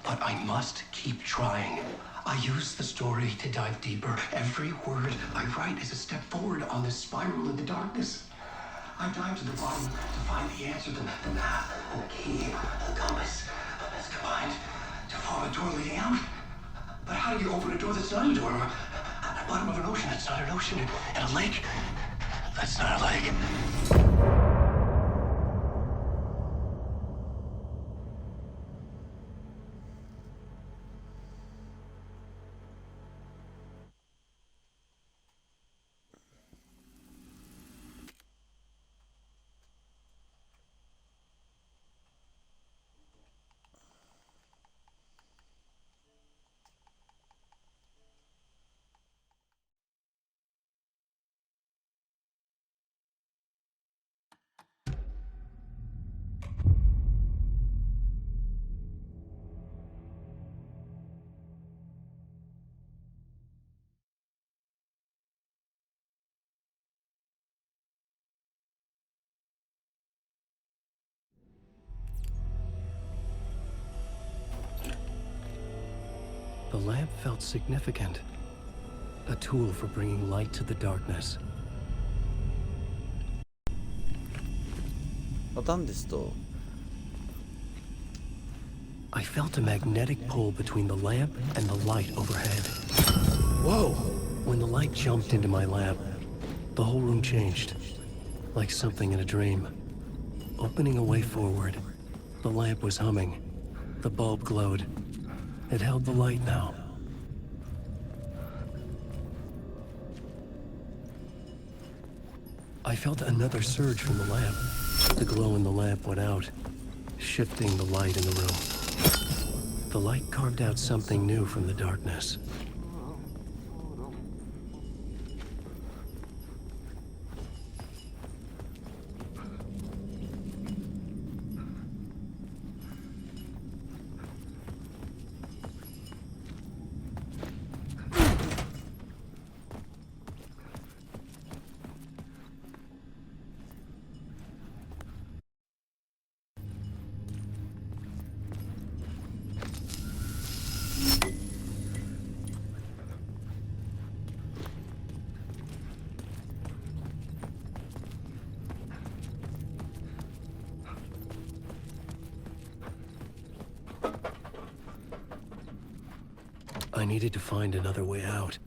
but I must keep trying. I use the story to dive deeper. Every word I write is a step forward on this spiral in the darkness. I dive to the bottom to find the answer, the map, and the key, the compass. It's combined to form a door leading out. But how do you open a door that's not a door? At the bottom of an ocean that's not an ocean, and a lake that's not a lake. The lamp felt significant. A tool for bringing light to the darkness. なんですと I felt a magnetic pull between the lamp and the light overhead. Whoa! When the light jumped into my lap, the whole room changed. Like something in a dream. Opening a way forward, the lamp was humming. The bulb glowed. It held the light now. I felt another surge from the lamp. The glow in the lamp went out, shifting the light in the room. The light carved out something new from the darkness. I needed to find another way out.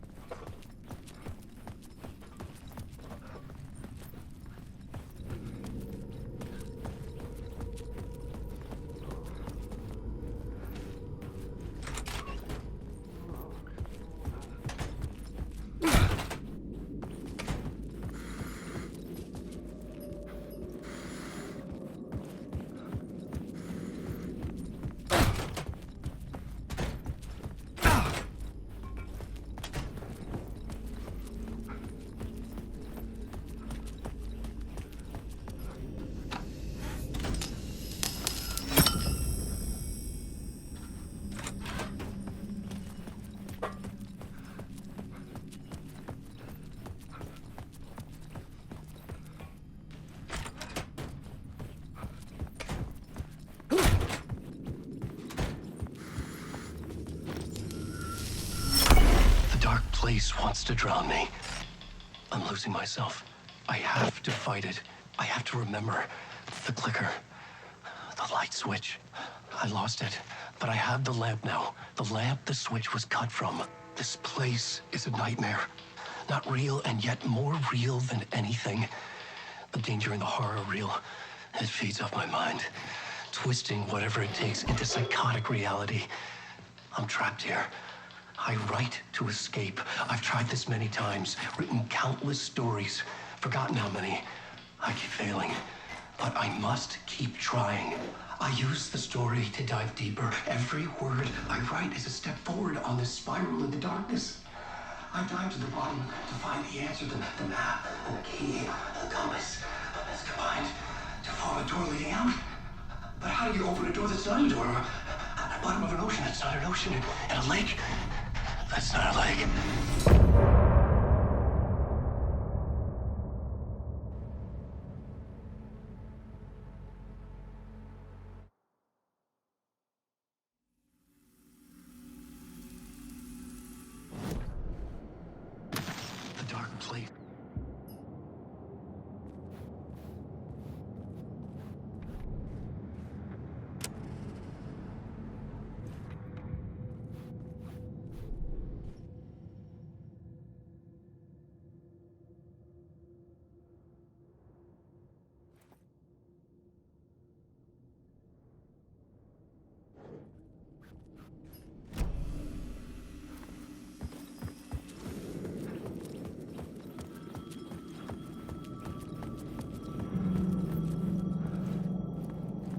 Place wants to drown me. I'm losing myself. I have to fight it. I have to remember the clicker, the light switch. I lost it, but I have the lamp now. The lamp the switch was cut from. This place is a nightmare. Not real, and yet more real than anything. The danger and the horror real. It feeds off my mind, twisting whatever it takes into psychotic reality. I'm trapped here. I write to escape. I've tried this many times, written countless stories, forgotten how many. I keep failing, but I must keep trying. I use the story to dive deeper. Every word I write is a step forward on this spiral into darkness. I dive to the bottom to find the answer, the map, the key, the compass. It's combined to form a door leading out. But how do you open a door that's not a door? At the bottom of an ocean that's not an ocean, and a lake that's not a lake. The dark place.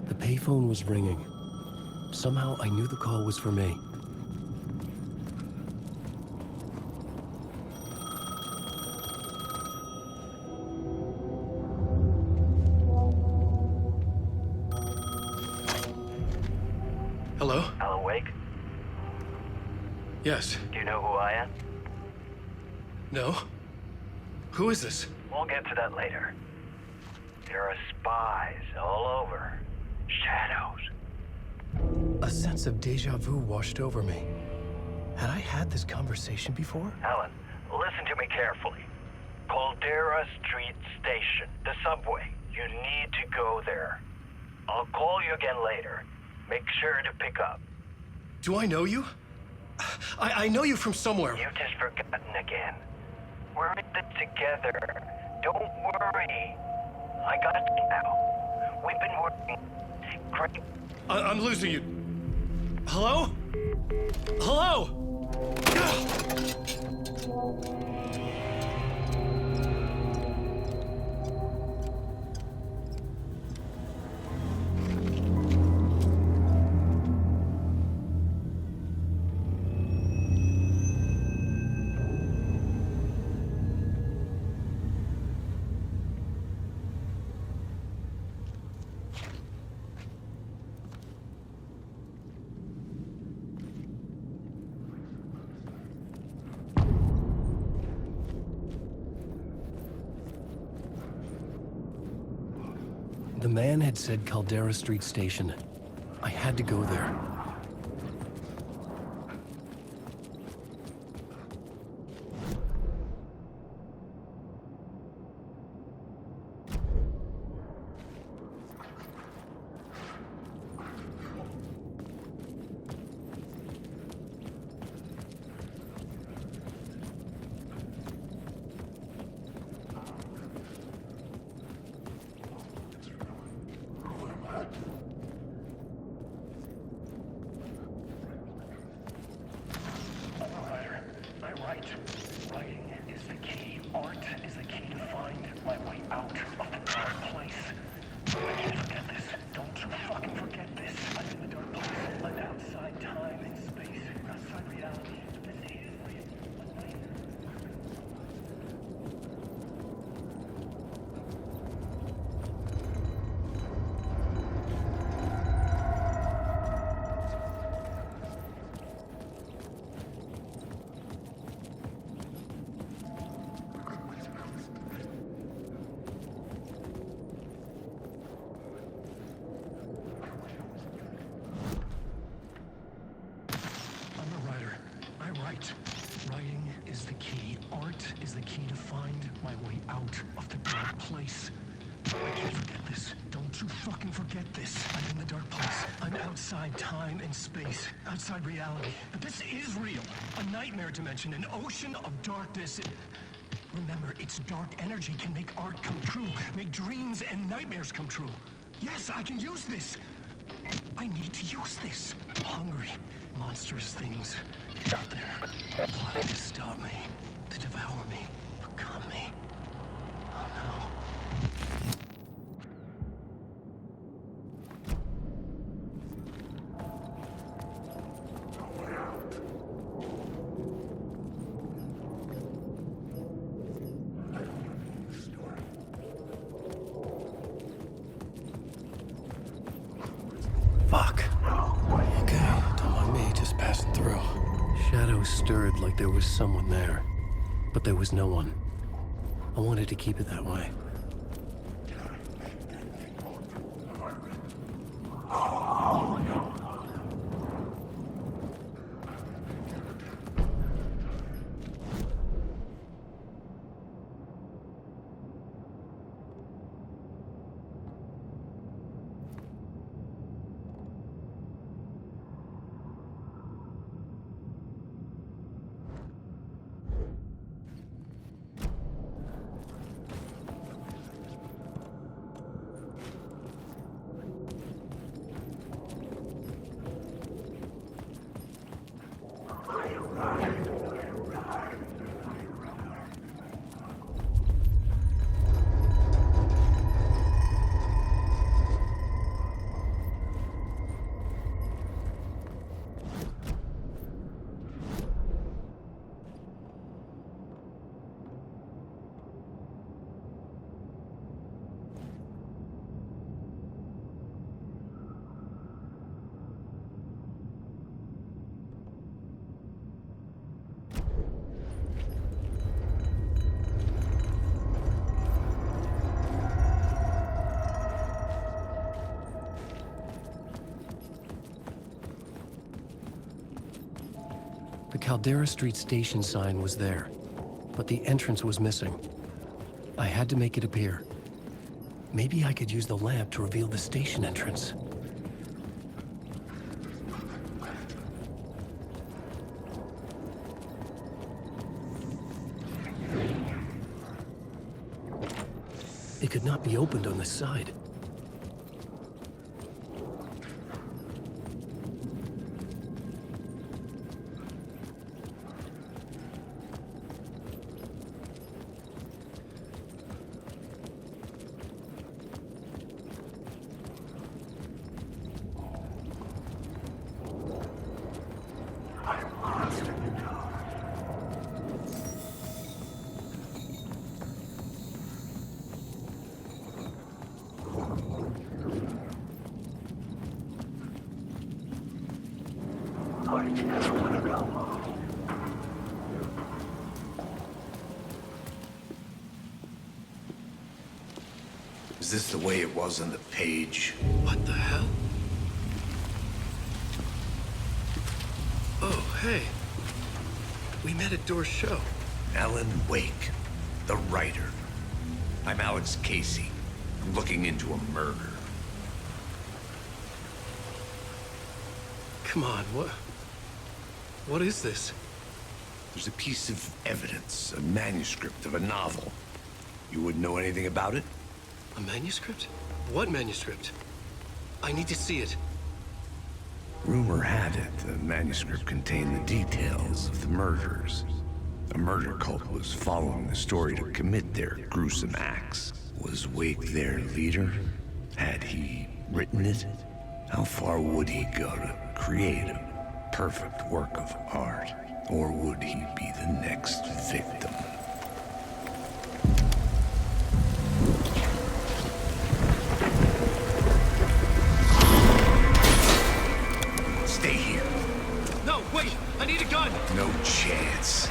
The payphone was ringing. Somehow I knew the call was for me. Hello? Alan Wake? Yes. Do you know who I am? No? Who is this? We'll get to that later. There are spies all over. Shadows. A sense of deja vu washed over me. Had I had this conversation before? Alan, listen to me carefully. Caldera Street Station, the subway. You need to go there. I'll call you again later. Make sure to pick up. Do I know you? I know you from somewhere. You've just forgotten again. We're in it together. Don't worry. I got you now. We've been working great. I'm losing you. Hello? Hello? The man had said Caldera Street Station. I had to go there. my way out of the dark place. I can't forget this. Don't you fucking forget this. I'm in the dark place. I'm outside time and space. Outside reality. But this is real. A nightmare dimension. An ocean of darkness. Remember, its dark energy can make art come true. Make dreams and nightmares come true. Yes, I can use this. I need to use this. Hungry, monstrous things out there. Plotting to stop me. To devour me. Become me. Oh no. Fuck. Okay, don't mind me, just passing through. Shadows stirred like there was someone there, but there was no one. I wanted to keep it that way. The Caldera Street station sign was there, but the entrance was missing. I had to make it appear. Maybe I could use the lamp to reveal the station entrance. It could not be opened on the side. Is this the way it was on the page? What the hell? Oh, hey. We met at Door's show. Alan Wake, the writer. I'm Alex Casey. I'm looking into a murder. Come on, what is this? There's a piece of evidence, a manuscript of a novel. You wouldn't know anything about it? A manuscript? What manuscript? I need to see it. Rumor had it the manuscript contained the details of the murders. A murder cult was following the story to commit their gruesome acts. Was Wake their leader? Had he written it? How far would he go to create a perfect work of art? Or would he be the next victim? Stay here. No, wait! I need a gun! No chance.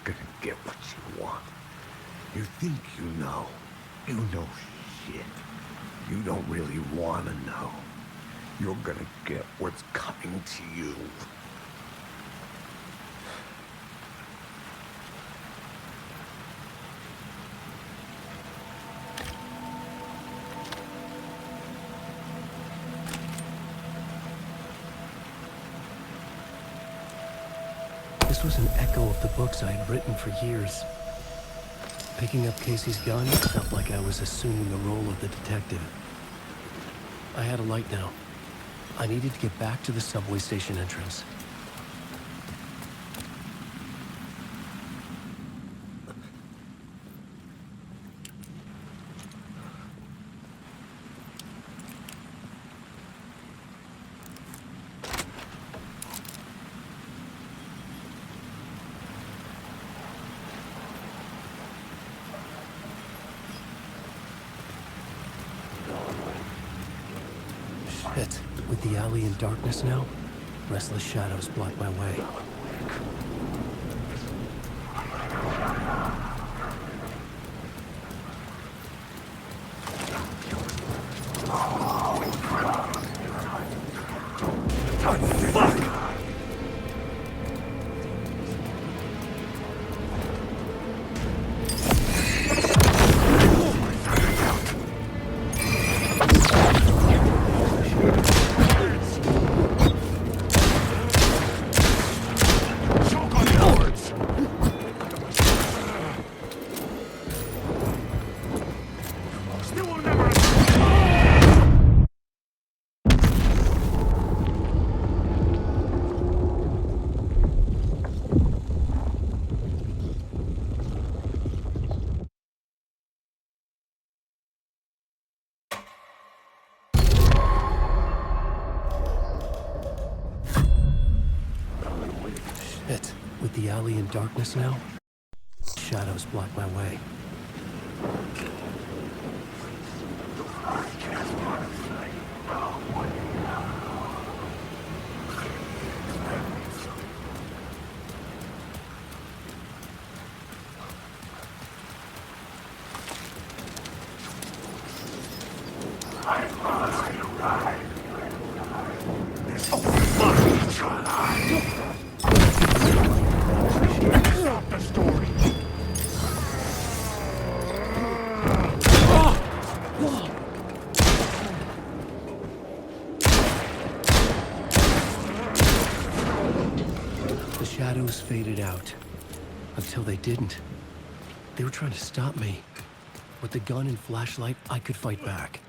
gonna get what you want. You think you know. You know shit. You don't really want to know. You're gonna get what's coming to you. This was an echo of the books I had written for years. Picking up Casey's gun felt like I was assuming the role of the detective. I had a light now. I needed to get back to the subway station entrance. Shit. With the alley in darkness now, restless shadows block my way. Shit. With the alley in darkness now, shadows block my way. The shadows faded out. Until they didn't. They were trying to stop me. With the gun and flashlight, I could fight back.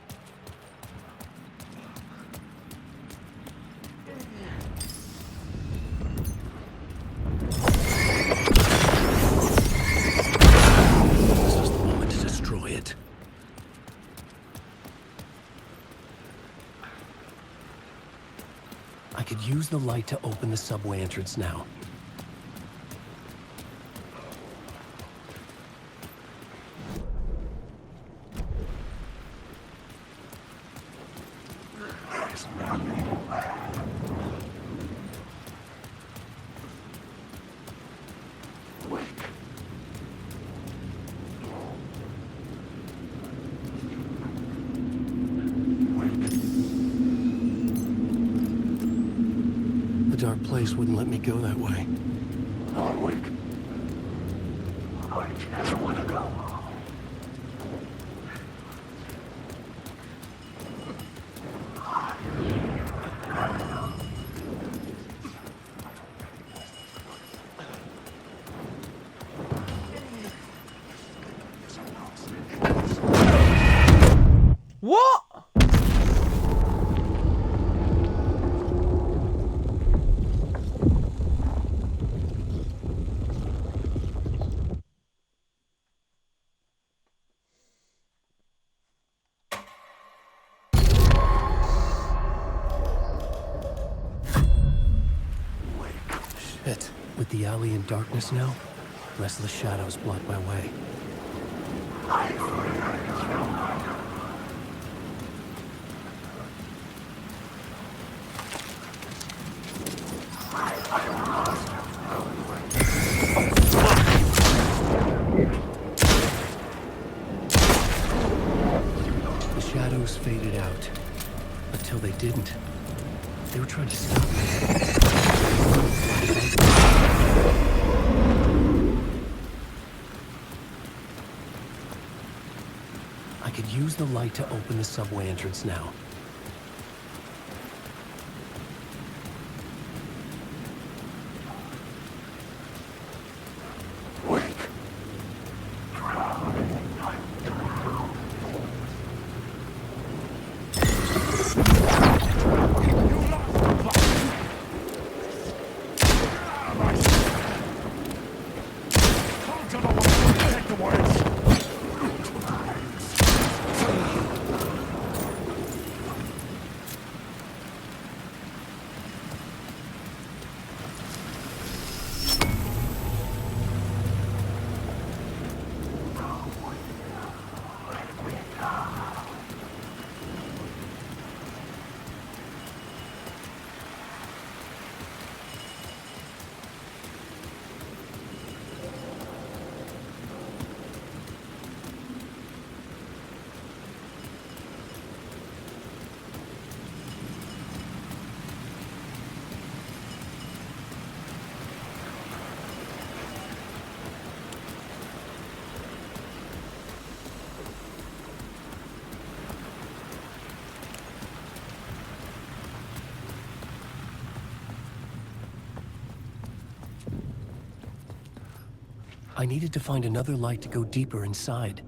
This was the moment to destroy it. I could use the light to open the subway entrance now. The dark place wouldn't let me go that way. Wake. I never want to go. What? Shit. With the alley in darkness now, restless shadows block my way. didn't. They were trying to stop me. I could use the light to open the subway entrance now. I needed to find another light to go deeper inside.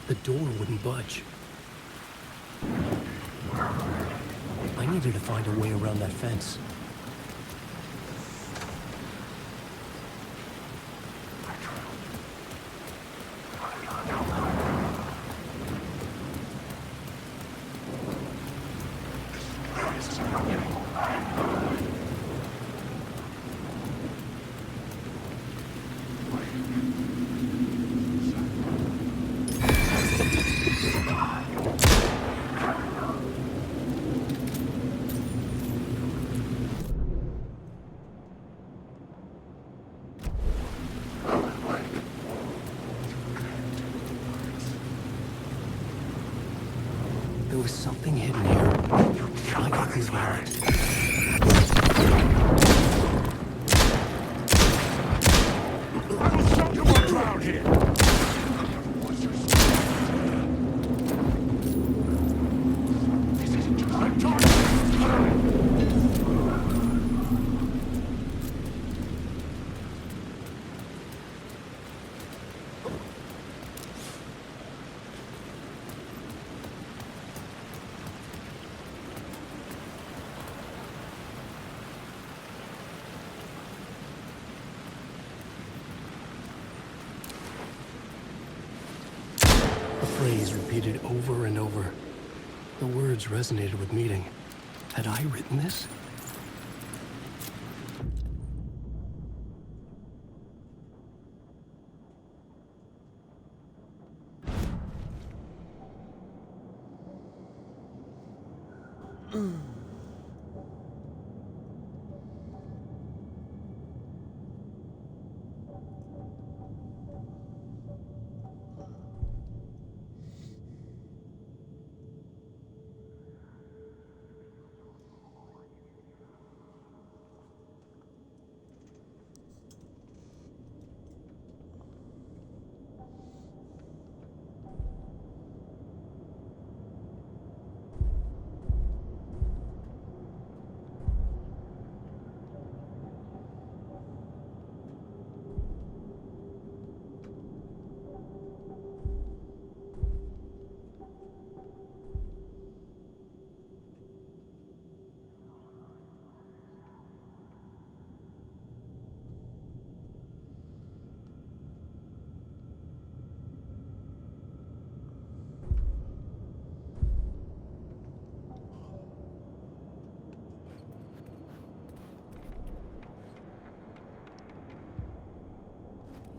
The door wouldn't budge. I needed to find a way around that fence. There was something hidden here. I could reveal it. A phrase repeated over and over. The words resonated with meaning. Had I written this?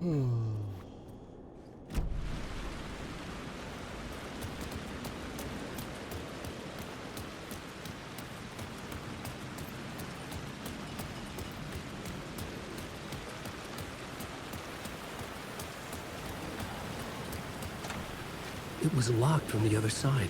It was locked from the other side.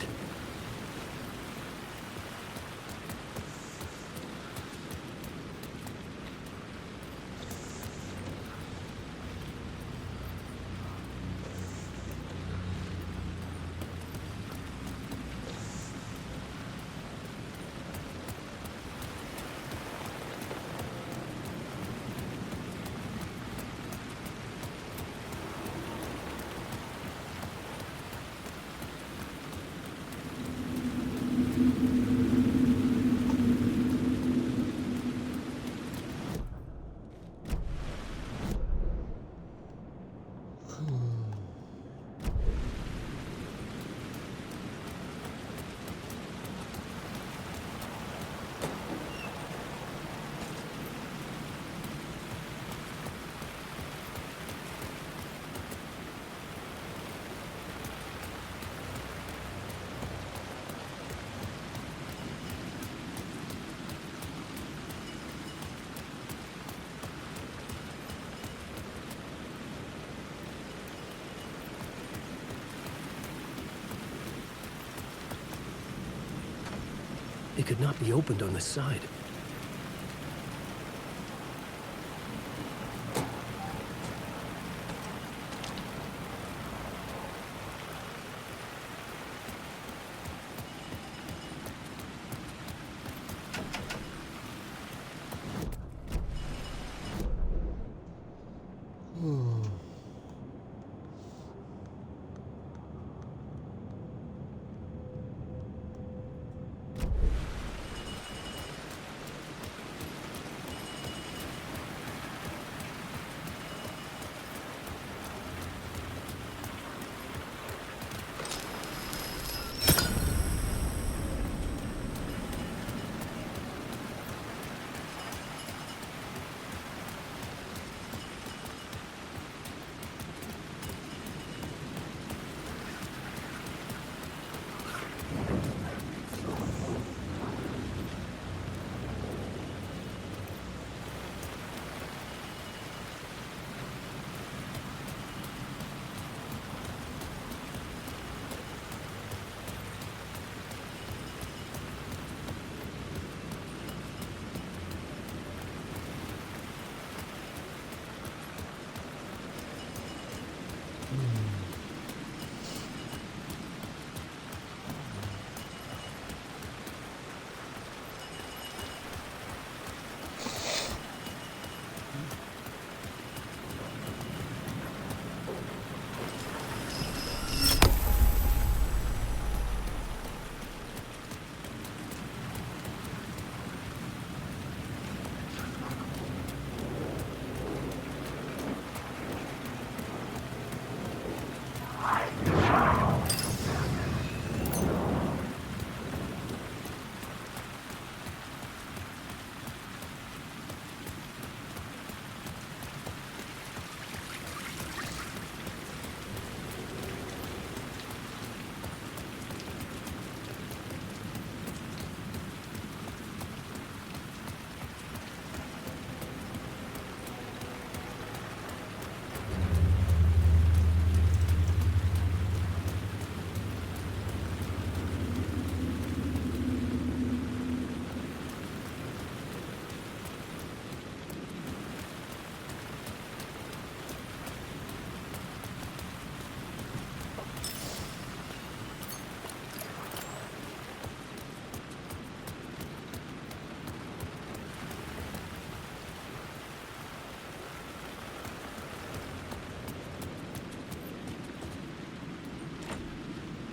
It could not be opened on this side.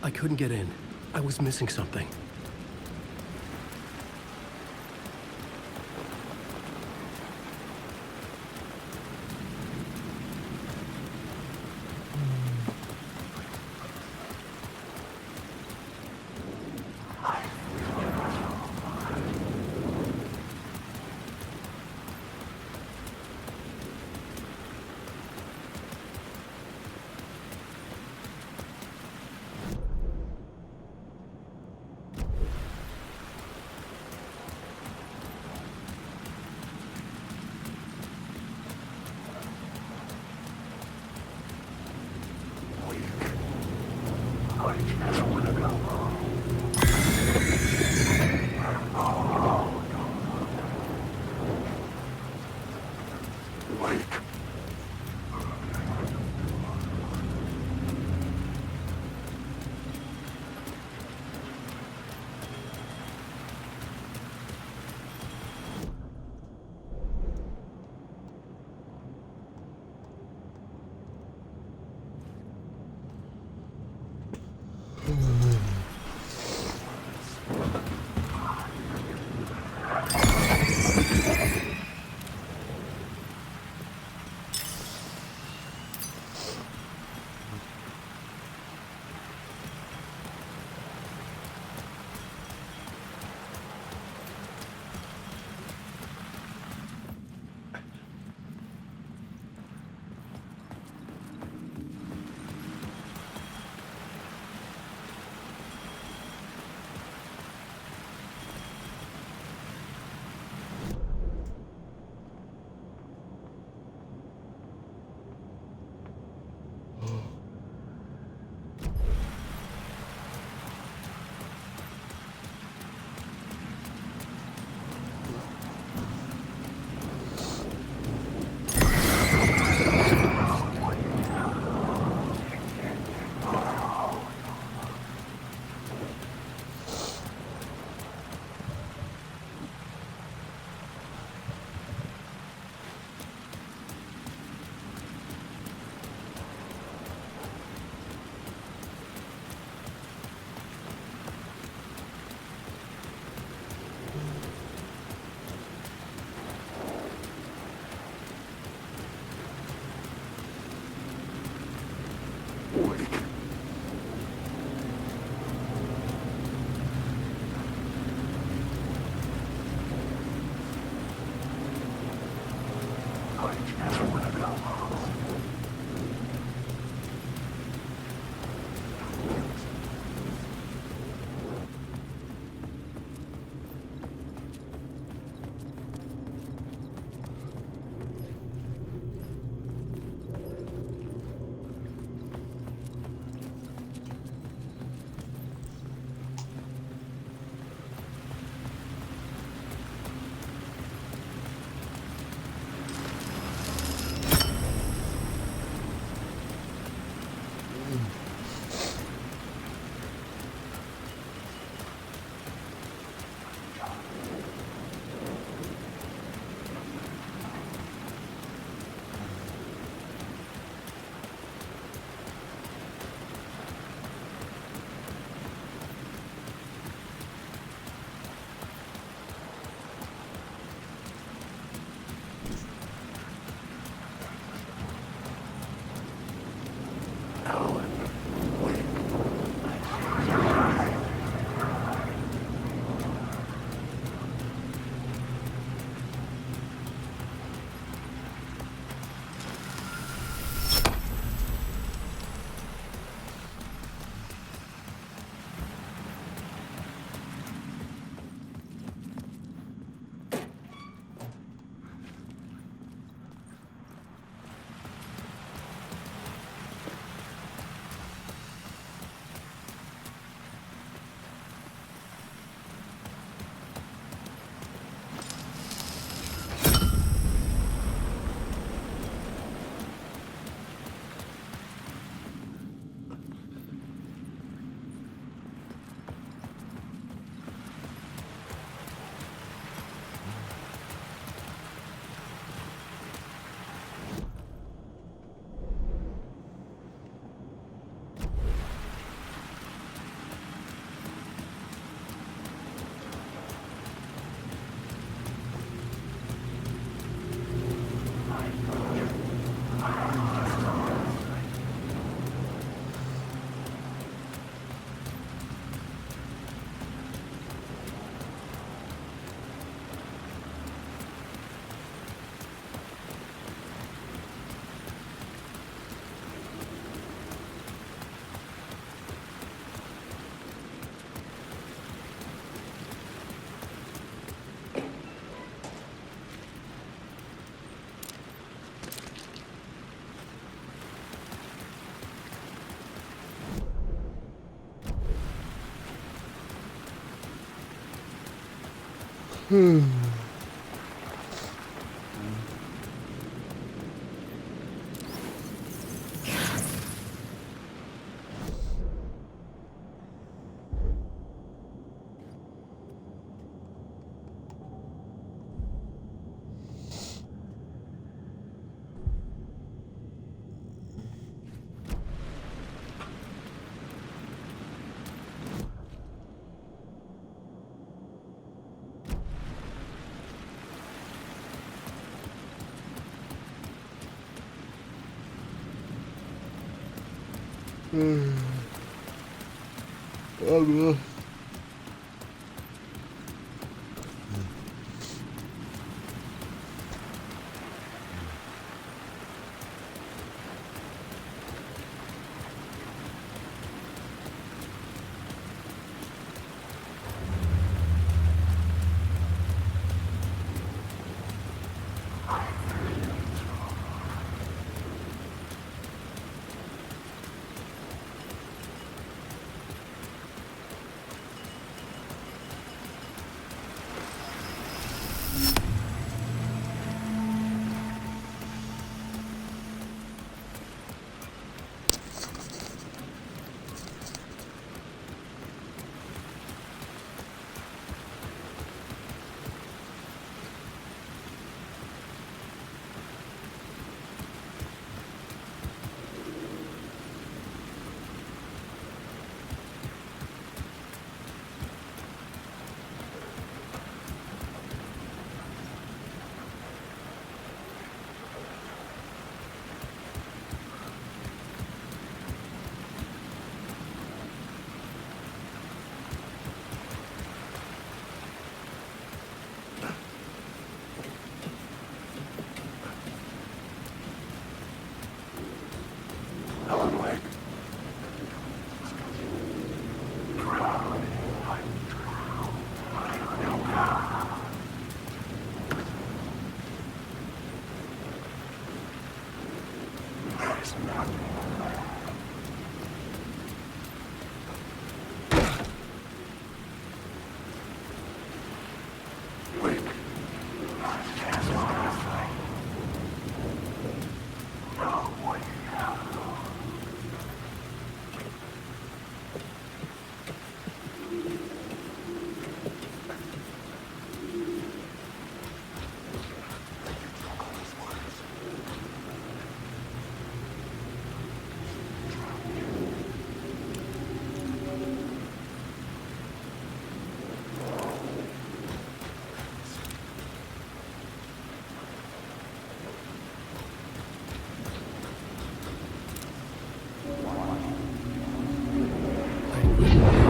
I couldn't get in. I was missing something.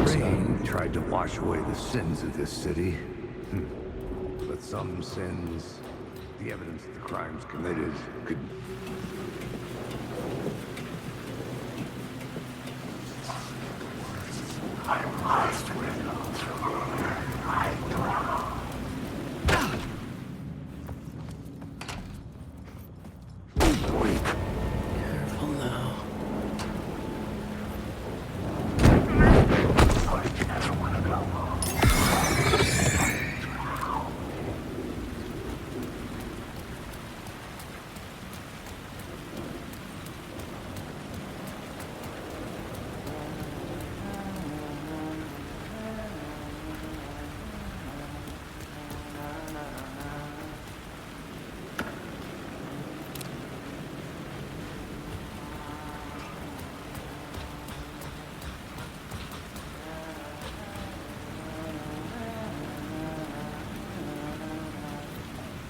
Rain tried to wash away the sins of this city. But some sins, the evidence of the crimes committed, could... Careful now.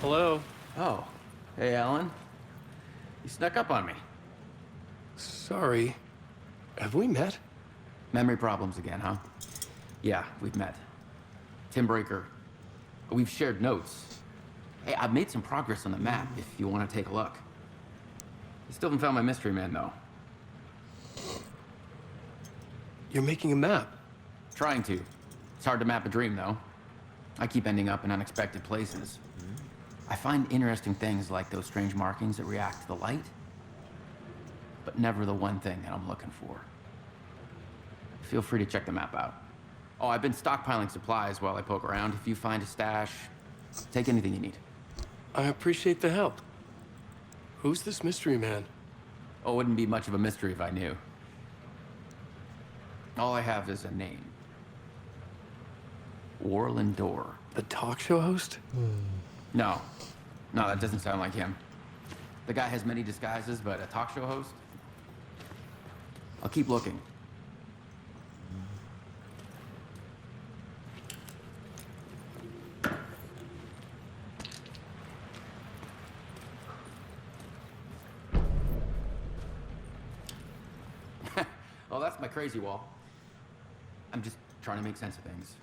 Hello? Oh. Hey, Alan. You snuck up on me. Sorry. Have we met? Memory problems again, huh? Yeah, we've met. Tim Breaker. We've shared notes. Hey, I've made some progress on the map if you want to take a look. You still haven't found my mystery man, though. You're making a map. Trying to. It's hard to map a dream, though. I keep ending up in unexpected places. I find interesting things like those strange markings that react to the light, but never the one thing that I'm looking for. Feel free to check the map out. Oh, I've been stockpiling supplies while I poke around. If you find a stash, Take anything you need. I appreciate the help. Who's this mystery man? Oh, it wouldn't be much of a mystery if I knew. All I have is a name. Warlin Door. The talk show host? No, that doesn't sound like him. The guy has many disguises, but a talk show host? I'll keep looking. Oh, that's my crazy wall. I'm just trying to make sense of things.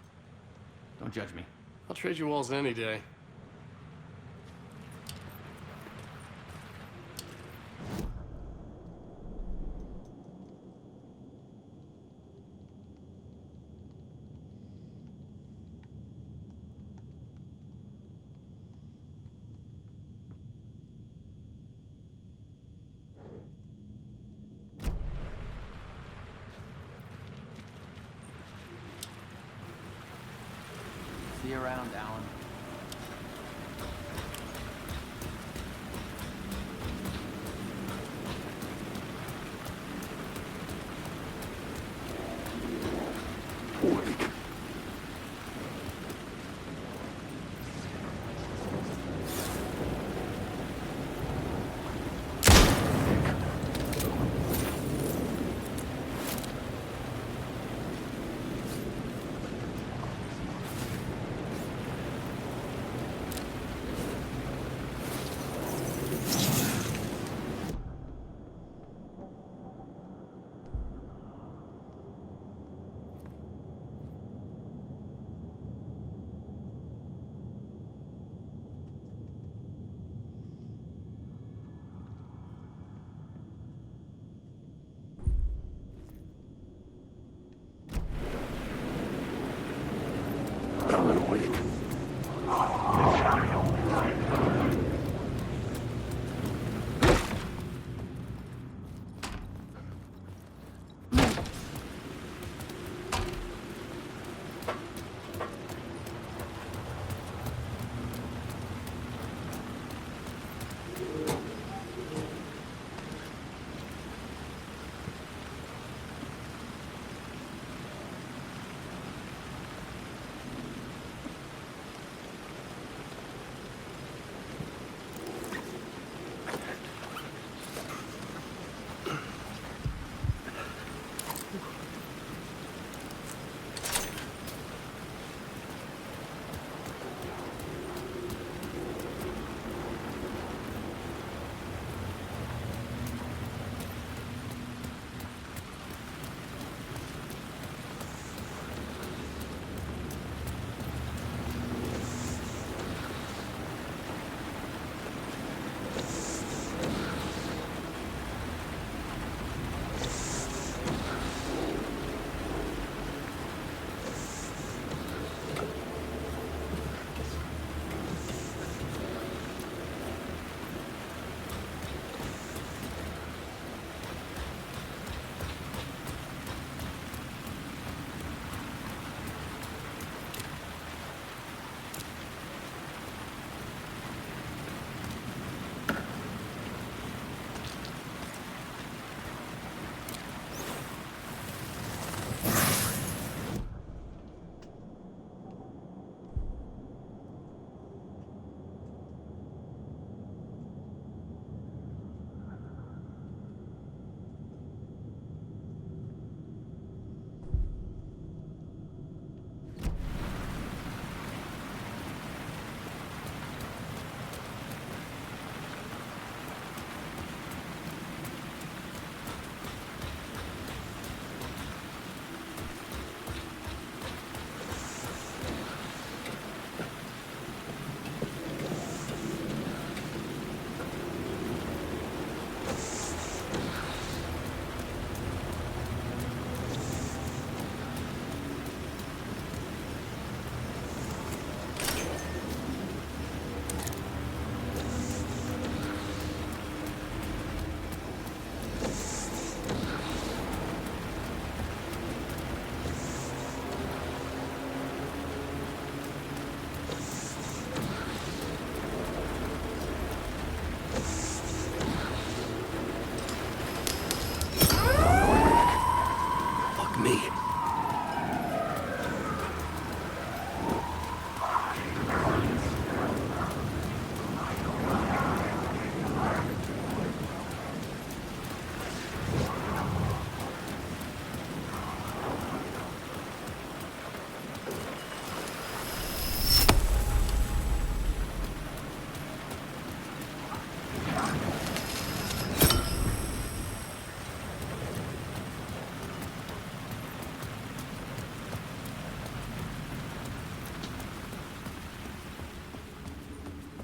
Don't judge me. I'll trade you walls any day. See you around, Alan.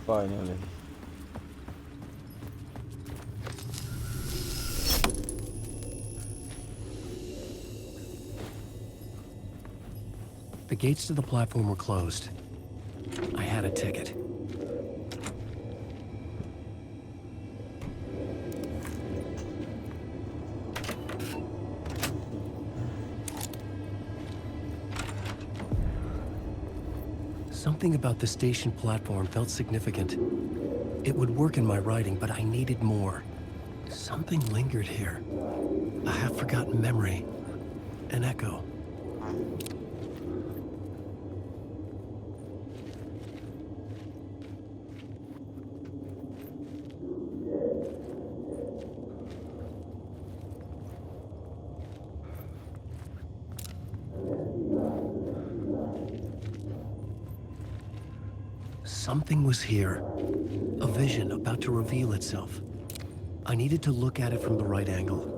Finally. The gates to the platform were closed. I had a ticket. Something about the station platform felt significant. It would work in my writing, but I needed more. Something lingered here. A half-forgotten memory. An echo. Something was here. A vision about to reveal itself. I needed to look at it from the right angle.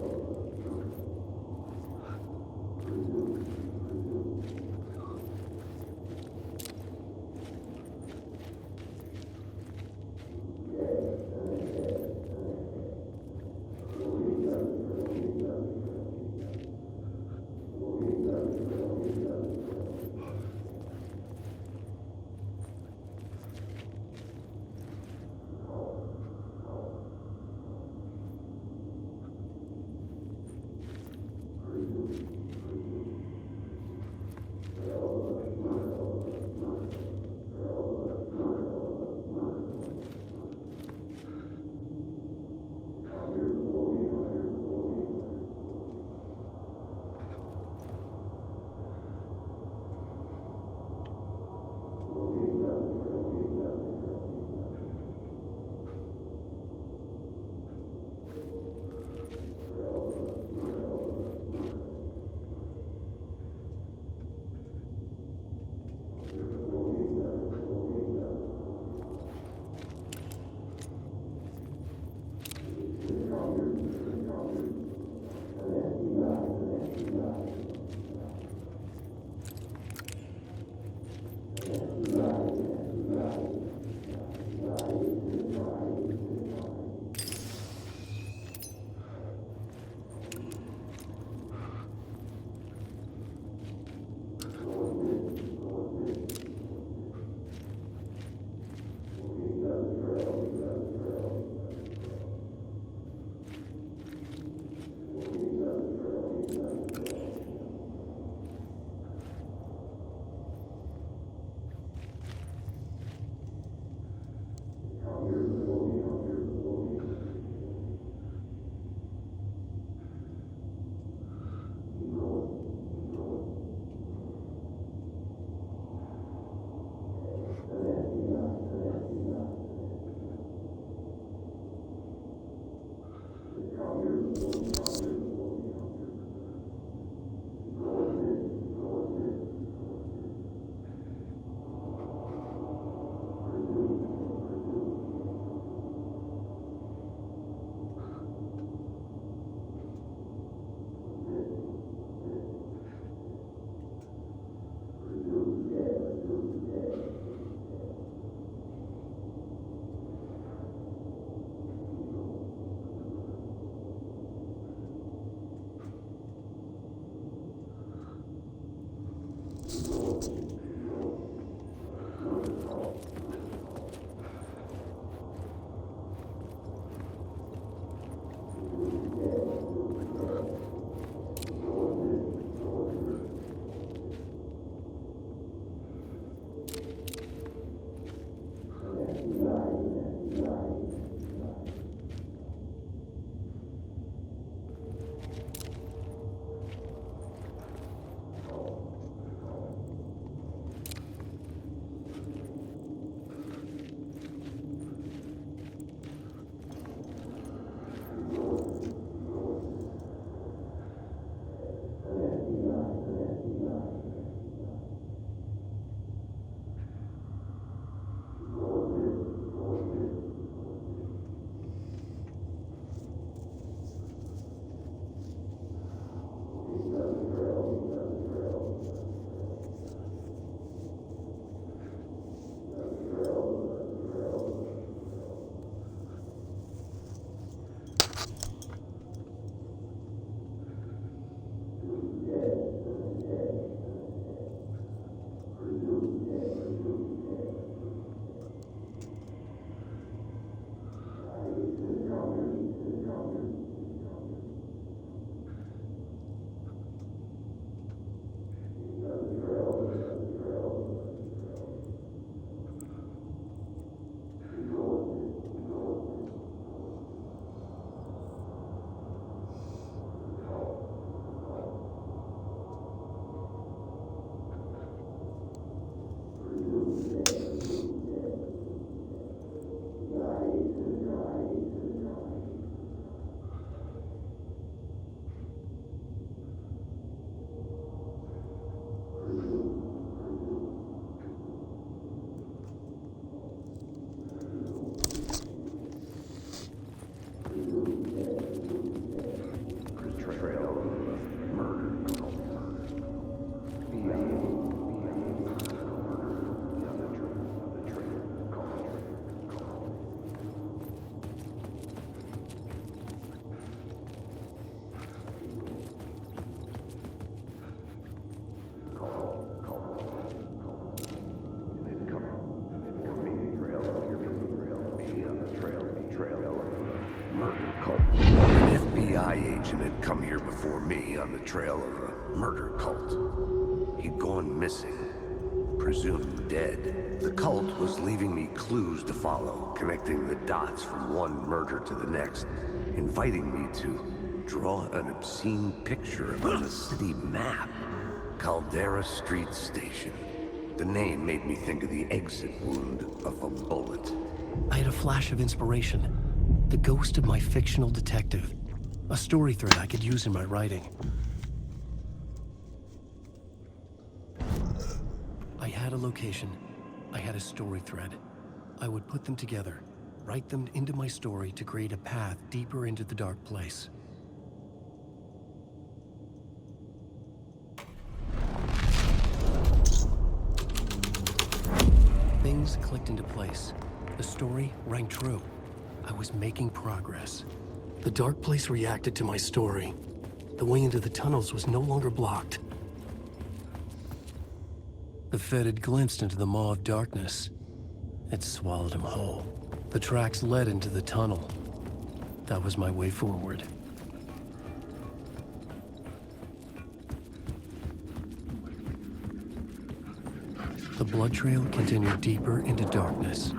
agent had come here before me on the trail of a murder cult. He'd gone missing, presumed dead. The cult was leaving me clues to follow, connecting the dots from one murder to the next, inviting me to draw an obscene picture on the city map. Caldera Street Station. The name made me think of the exit wound of a bullet. I had a flash of inspiration. The ghost of my fictional detective. A story thread I could use in my writing. I had a location. I had a story thread. I would put them together, write them into my story to create a path deeper into the dark place. Things clicked into place. The story rang true. I was making progress. The dark place reacted to my story. The way into the tunnels was no longer blocked. The Fed had glimpsed into the maw of darkness. It swallowed him whole. The tracks led into the tunnel. That was my way forward. The blood trail continued deeper into darkness.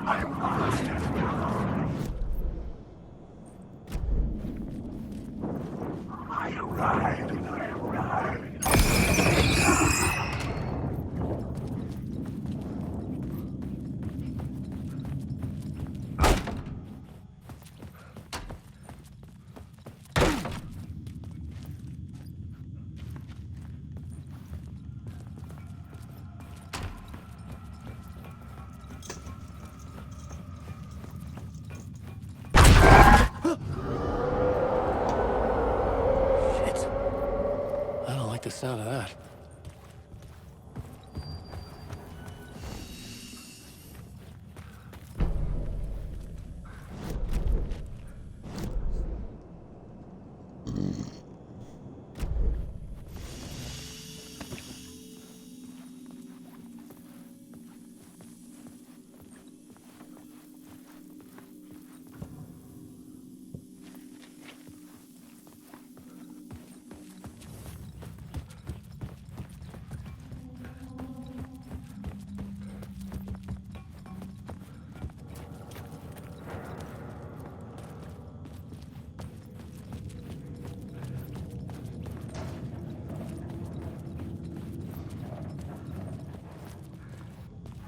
The sound of that.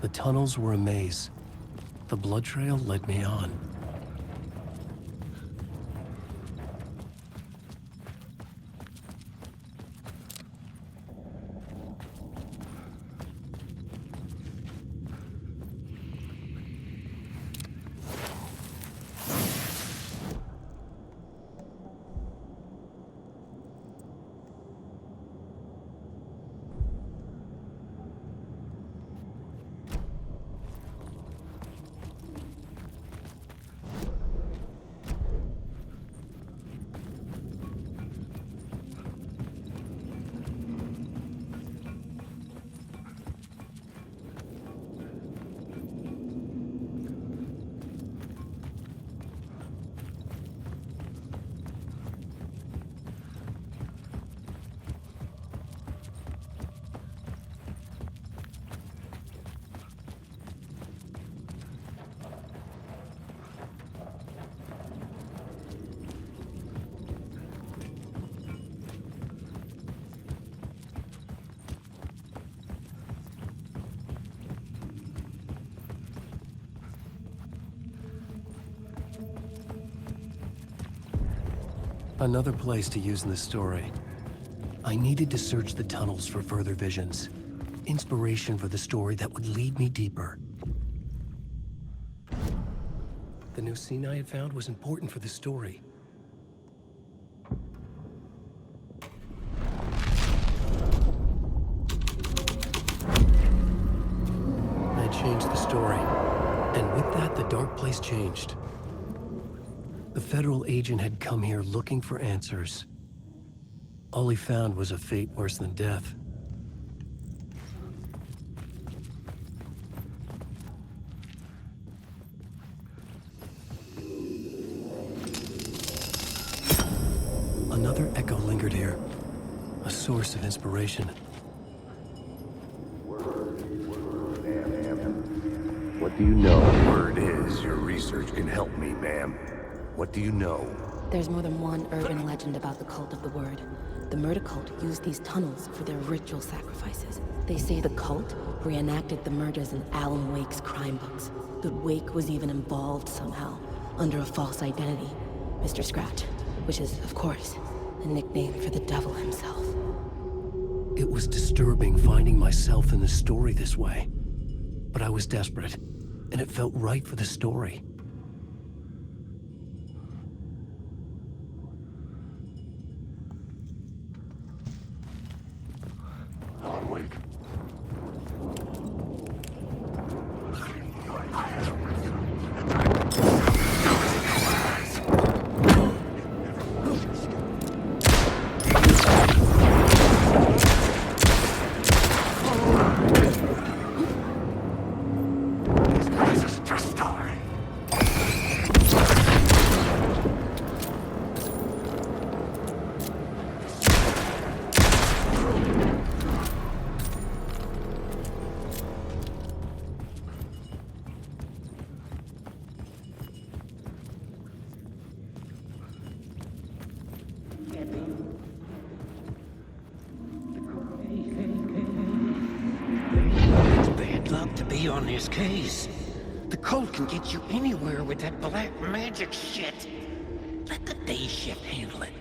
The tunnels were a maze. The blood trail led me on. Another place to use in the story. I needed to search the tunnels for further visions. Inspiration for the story that would lead me deeper. The new scene I had found was important for the story. I changed the story. And with that, the dark place changed. The federal agent had come here looking for answers. All he found was a fate worse than death. lingered here. A source of inspiration. What do you know? Word is, your research can help me, ma'am. What do you know? There's more than one urban legend about the Cult of the Word. The murder cult used these tunnels for their ritual sacrifices. They say the cult reenacted the murders in Alan Wake's crime books. That Wake was even involved somehow, under a false identity. Mr. Scratch, which is, of course, a nickname for the devil himself. It was disturbing finding myself in the story this way. But I was desperate, and it felt right for the story. Alan Wake. On this case. The cult can get you anywhere with that black magic shit. Let the day shift handle it.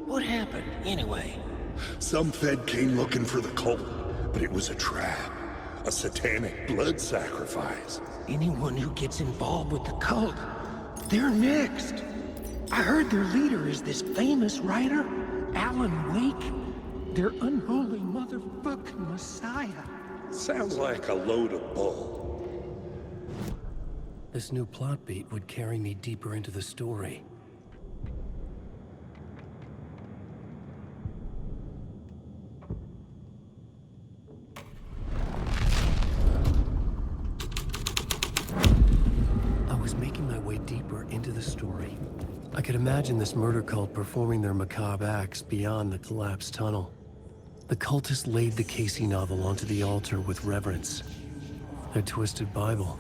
What happened, anyway? Some Fed came looking for the cult, but it was a trap. A satanic blood sacrifice. Anyone who gets involved with the cult, they're next. I heard their leader is this famous writer, Alan Wake. Their unholy motherfucking messiah. Sounds like a load of bull. This new plot beat would carry me deeper into the story. I was making my way deeper into the story. I could imagine this murder cult performing their macabre acts beyond the collapsed tunnel. The cultists laid the Casey novel onto the altar with reverence. Their twisted Bible.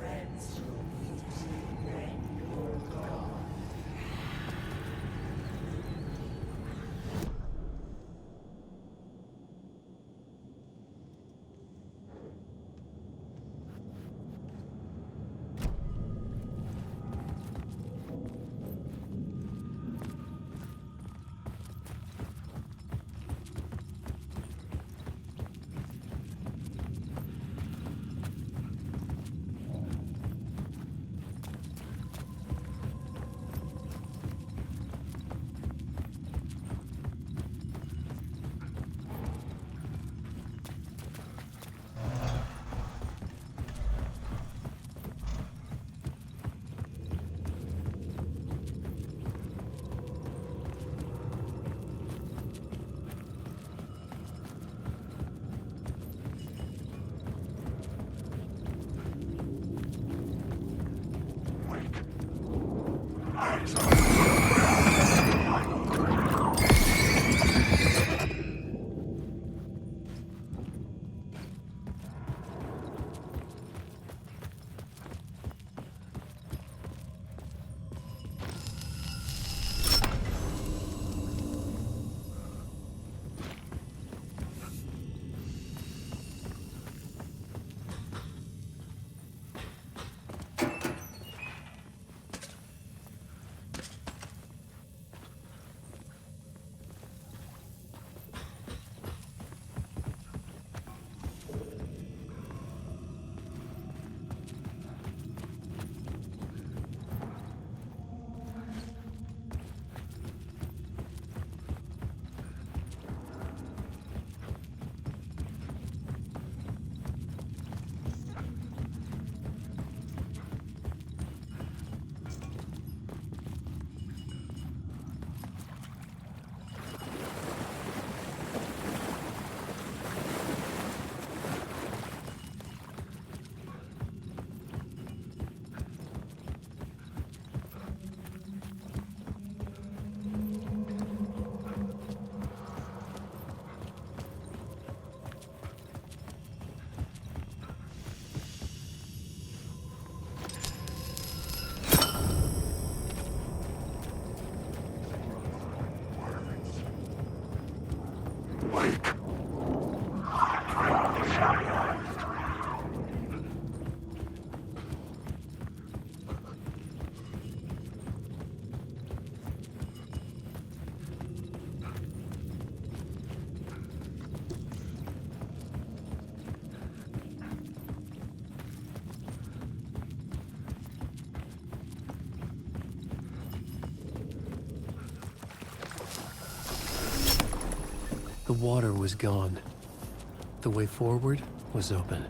The water was gone. The way forward was open.